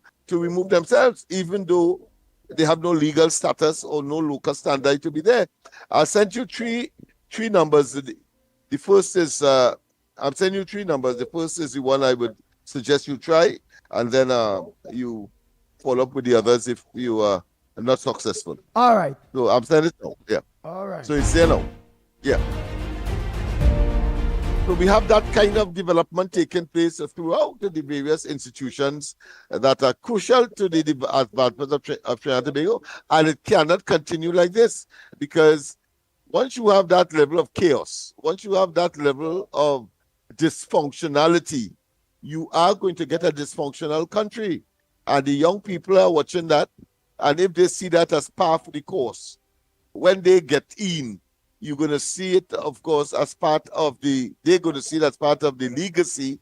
U: themselves, even though they have no legal status or no local standard to be there. I sent you three numbers. The first is I'm sending you three numbers. The first is the one I would suggest you try, and then you follow up with the others if you are not successful.
D: All right.
U: So I'm sending it now. Yeah.
D: All right.
U: So it's there now. Yeah. So we have that kind of development taking place throughout the various institutions that are crucial to the advancement of Trinidad and Tobago, and it cannot continue like this, because once you have that level of chaos, once you have that level of dysfunctionality, you are going to get a dysfunctional country, and the young people are watching that, and if they see that as part of the course, when they get in, you're going to see it, of course, as part of they're going to see it as part of the legacy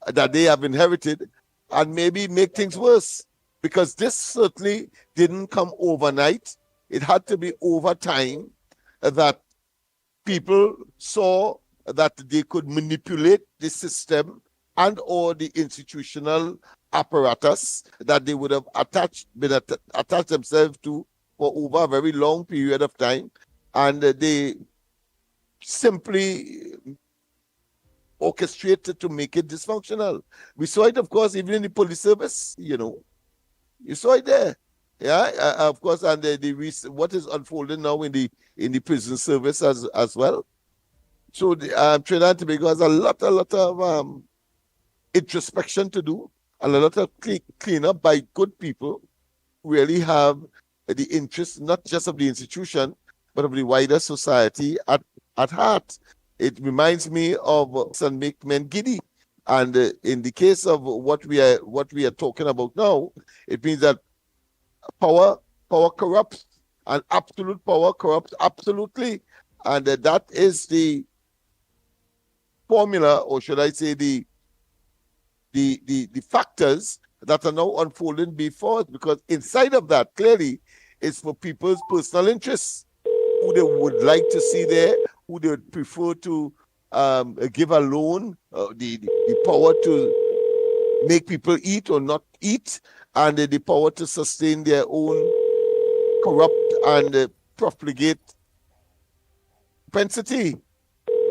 U: that they have inherited, and maybe make things worse. Because this certainly didn't come overnight. It had to be over time that people saw that they could manipulate the system and or the institutional apparatus that they would have attached themselves to for over a very long period of time. And they simply orchestrated to make it dysfunctional. We saw it, of course, even in the police service, you saw it there. Yeah, of course, and what is unfolding now in the prison service as well. So Trinidad and Tobago has a lot of introspection to do, and a lot of cleanup by good people who really have the interest, not just of the institution, but of the wider society at heart. It reminds me of St. Make Giddy. And in the case of what we are talking about now, it means that power corrupts, and absolute power corrupts absolutely. And that is the formula, or should I say the factors that are now unfolding before us, because inside of that, clearly, is for people's personal interests, who they would like to see there, who they would prefer to give a loan, the power to make people eat or not eat, and the power to sustain their own corrupt and profligate propensity.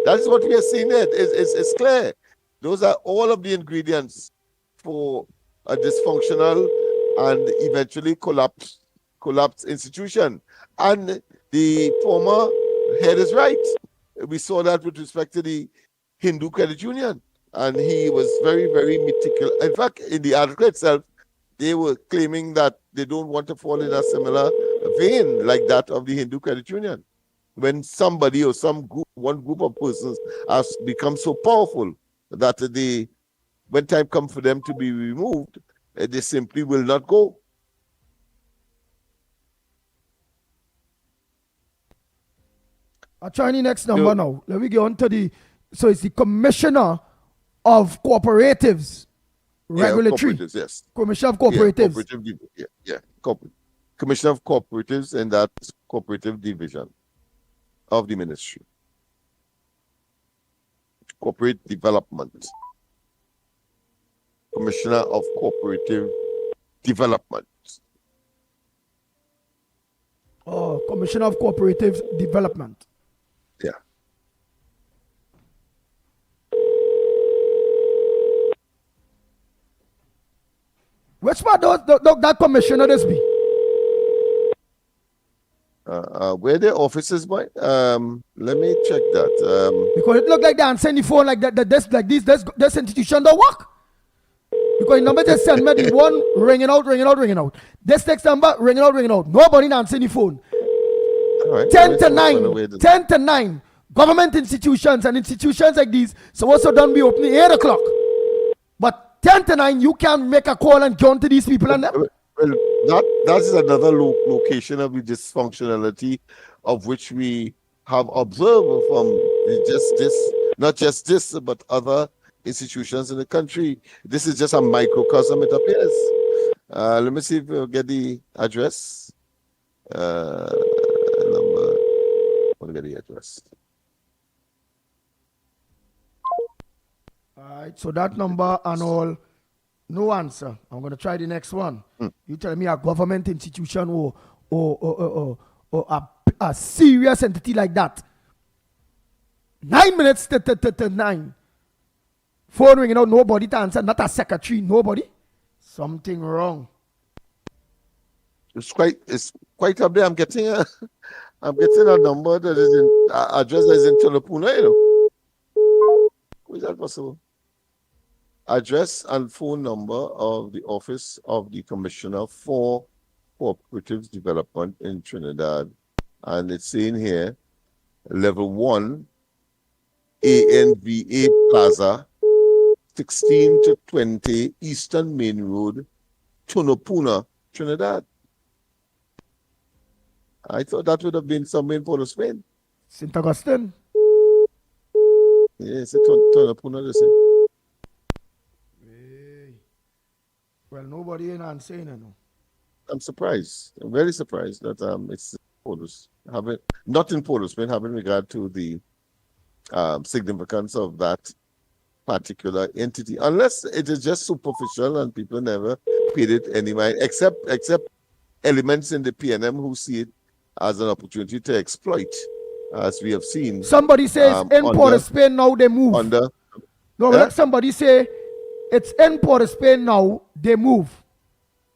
U: That's what we are seeing there. It's clear. Those are all of the ingredients for a dysfunctional and eventually collapsed institution. And the former head is right. We saw that with respect to the Hindu Credit Union, and he was very, very meticulous. In fact, in the article itself, they were claiming that they don't want to fall in a similar vein like that of the Hindu Credit Union. When somebody or one group of persons has become so powerful that when time comes for them to be removed, they simply will not go.
D: I'll try the next number now. Let me go on to so it's the Commissioner of Cooperatives Regulatory.
U: Cooperatives, yes.
D: Commissioner of Cooperatives.
U: Commissioner of Cooperatives, and that's Cooperative Division of the Ministry. Corporate Development. Commissioner of Cooperative Development.
D: Oh, Commissioner of Cooperative Development.
U: Yeah.
D: Which part that commissioner this be?
U: Where the offices, boy? Let me check that.
D: Because it look like they answering the phone like that. This institution don't work. Because the number just send me the one ringing out. This next number ringing out. Nobody answering the phone.
U: Right,
D: 10 to 9. Government institutions and institutions like these supposed to done be opening 8 o'clock. But 10 to 9, you can make a call and join to these people and them.
U: Well, that is another location of the dysfunctionality of which we have observed from not just this, but other institutions in the country. This is just a microcosm, it appears. Let me see if we'll get the address. Number. Let me get the address.
D: All right, so that number and all, no answer. I'm going to try the next one. You tell me a government institution or a serious entity like that. 9 minutes to 9. Phone ringing out, nobody to answer, not a secretary, nobody. Something wrong.
U: It's quite up there. I'm getting a number that is in address that is in Chalapuna, you know. How is that possible? Address and phone number of the Office of the Commissioner for Cooperative Development in Trinidad. And it's saying here, level 1, ANVA Plaza, 16 to 20 Eastern Main Road, Tunapuna, Trinidad. I thought that would have been somewhere in Port of Spain.
D: St. Augustine.
U: Yes, it's Tunapuna, they say.
D: Well, nobody in answering it. No.
U: I'm surprised. I'm very surprised that it's not in Port of Spain, having regard to the significance of that particular entity, unless it is just superficial and people never paid it any mind, except elements in the PNM who see it as an opportunity to exploit, as we have seen.
D: Somebody says in Port of Spain now they move. Let somebody say it's in Port of Spain now they move.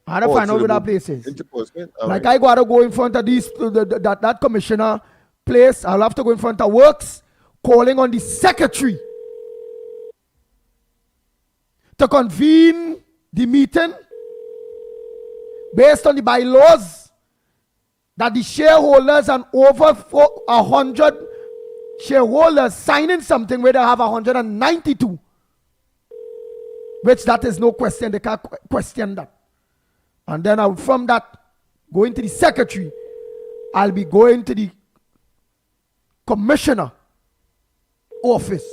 D: I had to find out where that place is. Like I gotta go in front of that commissioner place. I'll have to go in front of works, calling on the secretary to convene the meeting based on the bylaws that the shareholders and over 100 shareholders signing something where they have 192, which that is no question. They can't question that. And then from that, going to the secretary, I'll be going to the commissioner office.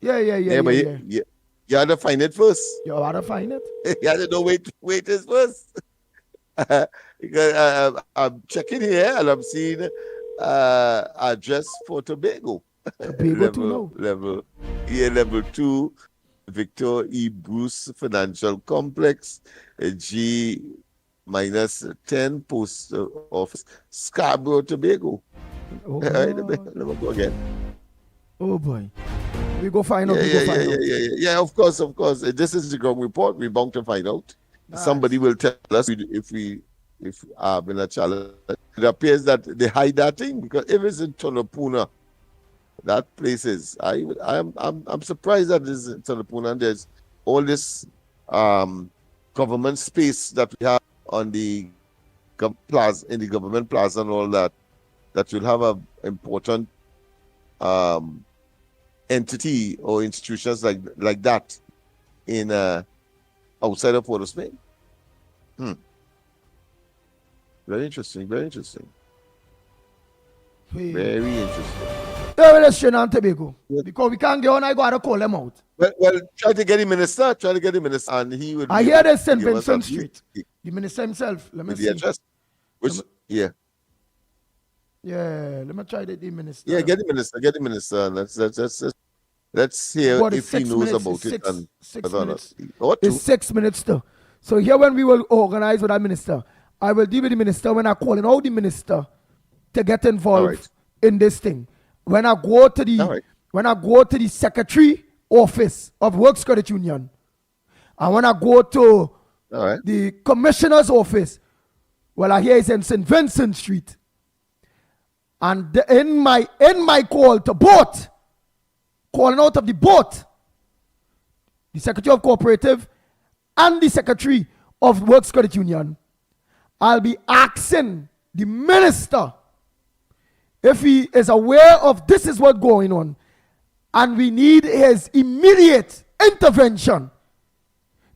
D: Yeah.
U: You had to find it first.
D: You had to find it?
U: You had to know wait is first. Because I'm checking here and I'm seeing address for Tobago. Level 2, Victor E. Bruce Financial Complex, G-10 Post Office, Scarborough, Tobago.
D: Oh,
U: let me go again.
D: Oh boy. We go find out.
U: Yeah, of course. This is the ground report. We're bound to find out. Nice. Somebody will tell us if we have in a challenge. It appears that they hide that thing, because if it's in Tonopuna, that place is. I'm surprised that it's in Tonopuna and there's all this government space that we have on the plaza, in the government plaza and all that will have an important entity or institutions like that in outside of Port of Spain. Very interesting. Very interesting.
D: Let's show on Tobago. Because we can't get on, I gotta call them out.
U: Well, try to get the minister, and he would.
D: I hear there's St. Vincent Street. The minister himself. Let me see.
U: The address. Yeah,
D: let me try the minister.
U: Yeah, get the minister. Let's Let's hear
D: But
U: if he knows about it and
D: six
U: whether or not
D: minutes.
U: or two.
D: It's 6 minutes though. So here when we will organize with our minister, I will deal with the minister when I'm calling out the minister to get involved in this thing. When I go to the secretary office of Works Credit Union, and when I go to the commissioner's office, well, I hear it's in St. Vincent Street. And in my call to both, calling out of the both, the Secretary of Cooperative and the Secretary of Works Credit Union, I'll be asking the minister if he is aware of this is what's going on, and we need his immediate intervention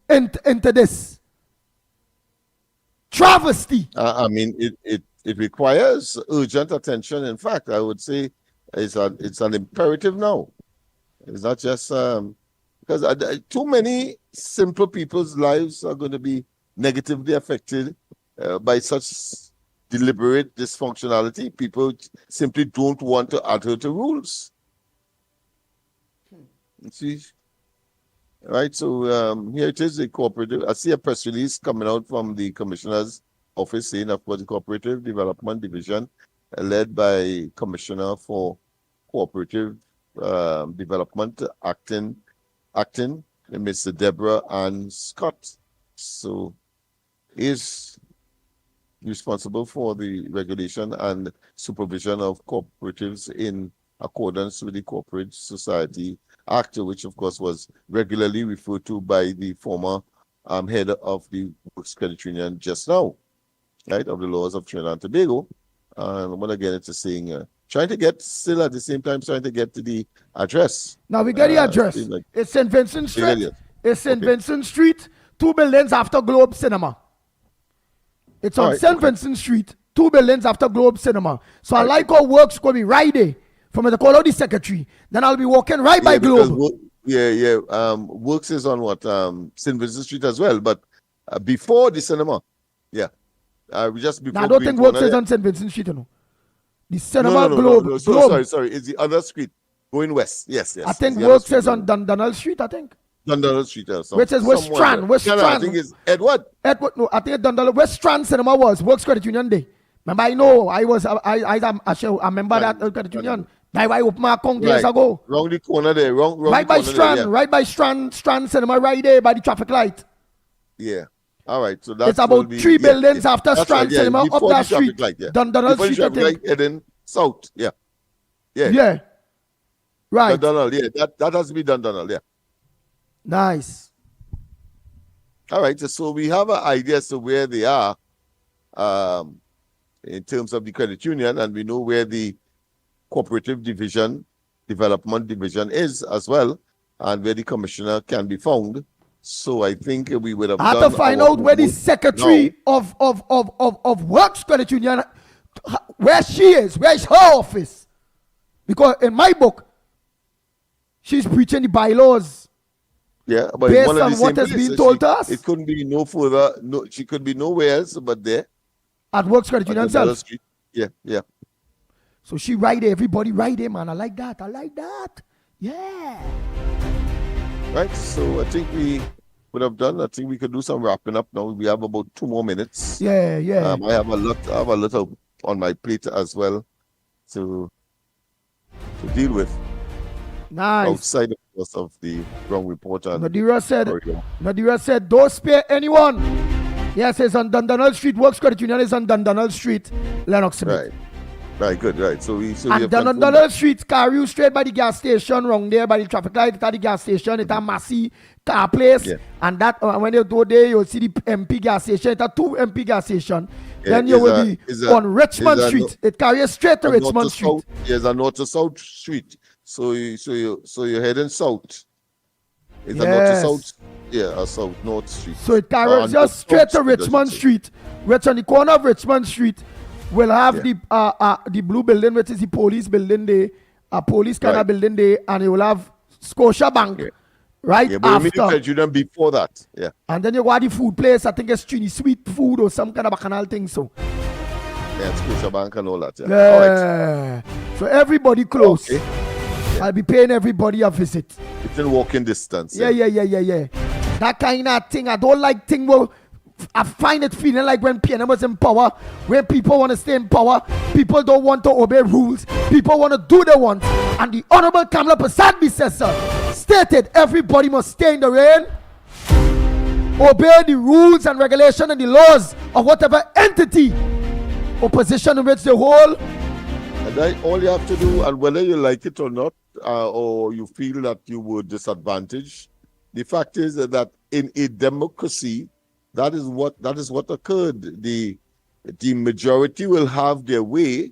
D: into this travesty.
U: I mean, it requires urgent attention. In fact, I would say it's an imperative now. It's not just because too many simple people's lives are going to be negatively affected by such deliberate dysfunctionality. People simply don't want to adhere to rules. See, right? So here it is, the cooperative. I see a press release coming out from the commissioner's office saying, of course, the Cooperative Development Division, led by Commissioner for Cooperative Development, acting Mr. Deborah Ann Scott. So is responsible for the regulation and supervision of cooperatives in accordance with the Corporate Society Act, which of course was regularly referred to by the former head of the Works Credit Union just now, right, of the laws of Trinidad and Tobago. And when again, it's a saying, trying to get to the address.
D: Now we get the address. It's St. Vincent Street. It's St. Vincent Street, 2 buildings after Globe Cinema. It's on St. Vincent Street, 2 buildings after Globe Cinema. So I like how Works going to be right there. From the call out the secretary, then I'll be walking right by Globe.
U: Works is on what St. Vincent Street as well, but before the cinema. Yeah, we just before.
D: Now, I don't think Works is on St. Vincent Street, you know. The cinema Globe.
U: No. Sorry. It's the other street going west. Yes.
D: I think Works is on Dundonald Street. I think.
U: Dundonald Street,
D: which is West Strand. West Strand.
U: I think it's Edward.
D: No, I think Dundonald West Strand Cinema was Works Credit Union Day. Remember, I know I remember that Credit Union. I opened my account years ago.
U: Wrong the corner there.
D: Right by Strand. There, yeah. Right by Strand Cinema, right there by the traffic light.
U: Yeah. All right. So that's
D: it's about 3 buildings after Strand Cinema up that street.
U: Light, yeah.
D: Dundonald Street.
U: Before the traffic light heading south. Yeah.
D: Yeah. Right.
U: Dundonald. Yeah. That has to be Dundonald. Yeah.
D: Nice.
U: All right. So we have an idea as to where they are in terms of the credit union, and we know where the Cooperative Development Division is as well, and where the commissioner can be found. So I think we would have
D: I have to find out where the secretary of Works Credit Union, where she is, where's her office? Because in my book, she's preaching the bylaws.
U: Yeah, but
D: based on what has been told to us.
U: It couldn't be no further. No, she could be nowhere else but there.
D: At Works Credit Union itself.
U: Yeah.
D: So she right there, everybody right there, man. I like that. Yeah.
U: Right. So I think we would have done. I think we could do some wrapping up now. We have about 2 more minutes.
D: Yeah.
U: I have a lot on my plate as well to deal with.
D: Nice.
U: Outside of course of the wrong report.
D: Nadira said, don't spare anyone. Yes, it's on Dundonald Street. Works Credit Union is on Dundonald Street, Lennox.
U: Right, good, right. So
D: and Dundonald Street carry you straight by the gas station, wrong there by the traffic light. It's at the gas station. It's a Massey car place, and that when you go there, you'll see the MP gas station. It's a 2 MP gas station. Then you will be on Richmond Street. It carries straight to Richmond Street.
U: There's a north to south street. So you're heading south. It's a north to south. Yeah, a south north street.
D: So it carries just straight to Richmond Street, which on the corner of Richmond Street will have the blue building, which is the police building there, a police kind of building there, and it will have Scotia Bank after.
U: You before that,
D: and then you got the food place. I think it's Trini Sweet Food or some kind of bacchanal thing. So
U: Scotia Bank and all that.
D: Yeah. All right. So everybody close.
U: Okay.
D: I'll be paying everybody a visit.
U: Within walking distance.
D: Yeah. That kind of thing. I don't like thing where I find it feeling like when PNM was in power, where people want to stay in power, people don't want to obey rules, people want to do what they want. And the Honorable Kamala Prasad Bisesa stated everybody must stay in the rain, obey the rules and regulation and the laws of whatever entity or position in which they hold.
U: And all you have to do, and whether you like it or not, or you feel that you were disadvantaged, the fact is that in a democracy, that is what occurred. The majority will have their way,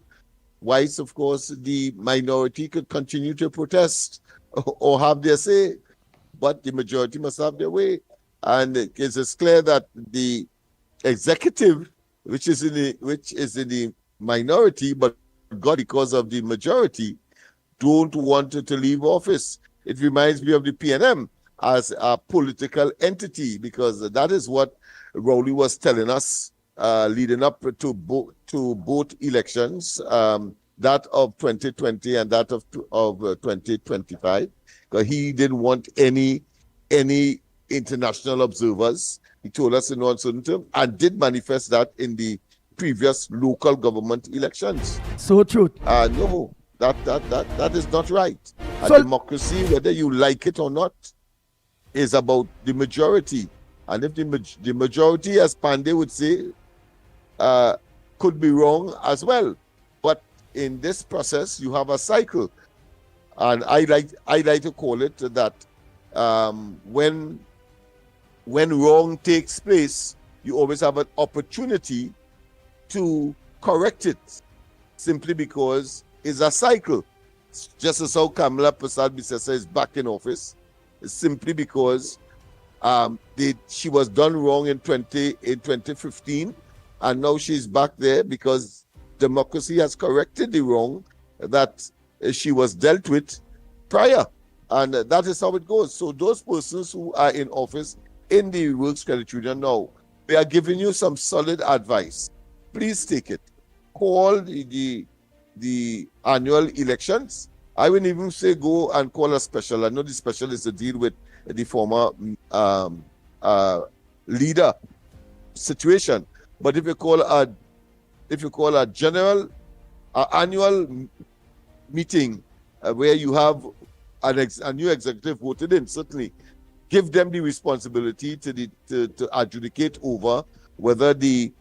U: whilst of course the minority could continue to protest or have their say, but the majority must have their way. And it's clear that the executive, which is in the minority, but God, because of the majority, don't want to leave office. It reminds me of the PNM as a political entity, because that is what Rowley was telling us leading up to both elections, that of 2020 and that of 2025. Because he didn't want any international observers. He told us in one certain term, and did manifest that in the previous local government elections.
D: So true.
U: No, that is not right. A democracy, whether you like it or not, is about the majority. And if the majority, as Pandey would say, could be wrong as well. But in this process, you have a cycle. And I like to call it that when wrong takes place, you always have an opportunity to correct it, simply because it's a cycle. Just as how Kamala Prasad Bisesa is back in office, it's simply because she was done wrong in 2015, and now she's back there because democracy has corrected the wrong that she was dealt with prior, and that is how it goes. So those persons who are in office in the Works Credit Union now, they are giving you some solid advice. Please take it. Call the annual elections. I wouldn't even say go and call a special. I know the special is to deal with the former leader situation. But if you call a general annual meeting where you have a new executive voted in, certainly give them the responsibility to adjudicate over whether the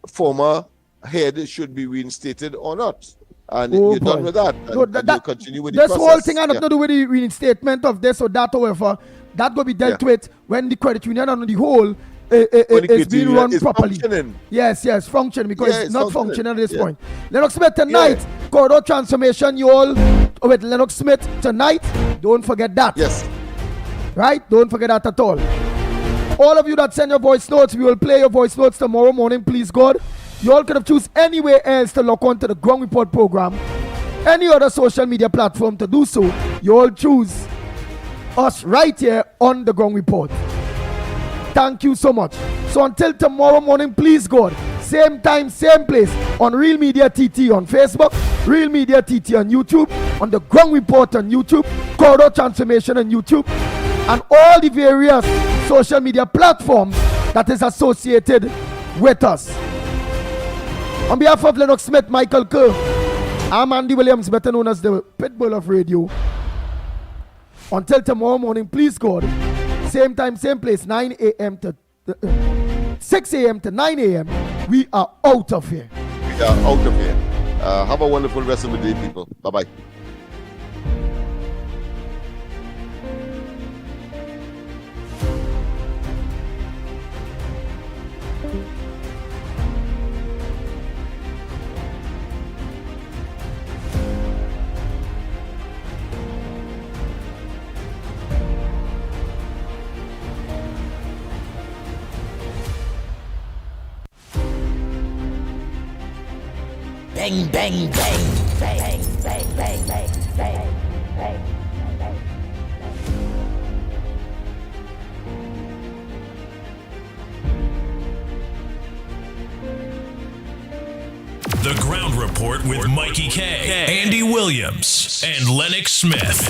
U: former head should be reinstated or not. And you're done with that. And you continue with the process.
D: This whole thing had nothing to do with the reinstatement of this or that, however. That will be dealt with when the credit union on the whole is being run properly.
U: Functioning.
D: Yes, functioning, because it's not functioning at this point. Lennox Smith tonight, corridor transformation, you all with Lennox Smith tonight. Don't forget that.
U: Yes.
D: Right? Don't forget that at all. All of you that send your voice notes, we will play your voice notes tomorrow morning, please God. You all could have choose anywhere else to log on to the Ground Report program, any other social media platform to do so. You all choose us right here on the Ground Report. Thank you so much. So until tomorrow morning, please God, same time, same place, on Real Media TT on Facebook, Real Media TT on YouTube, on the Ground Report on YouTube, Corridor Transformation on YouTube, and all the various social media platforms that is associated with us. On behalf of Lennox Smith, Michael Kerr, I'm Andy Williams, better known as the Pitbull of radio. Until tomorrow morning, please God, same time, same place, 9 a.m. to 6 a.m. to 9 a.m. We are out of here.
U: We are out of here. Have a wonderful rest of the day, people. Bye-bye.
K: Bang, bang, bang, bang, bang, bang, bang, bang, bang.
E: The Ground Report with Mikey K, Andy Williams, and Lennox Smith.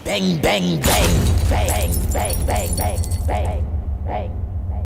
K: Bang, bang, bang, bang, bang, bang, bang, bang, bang.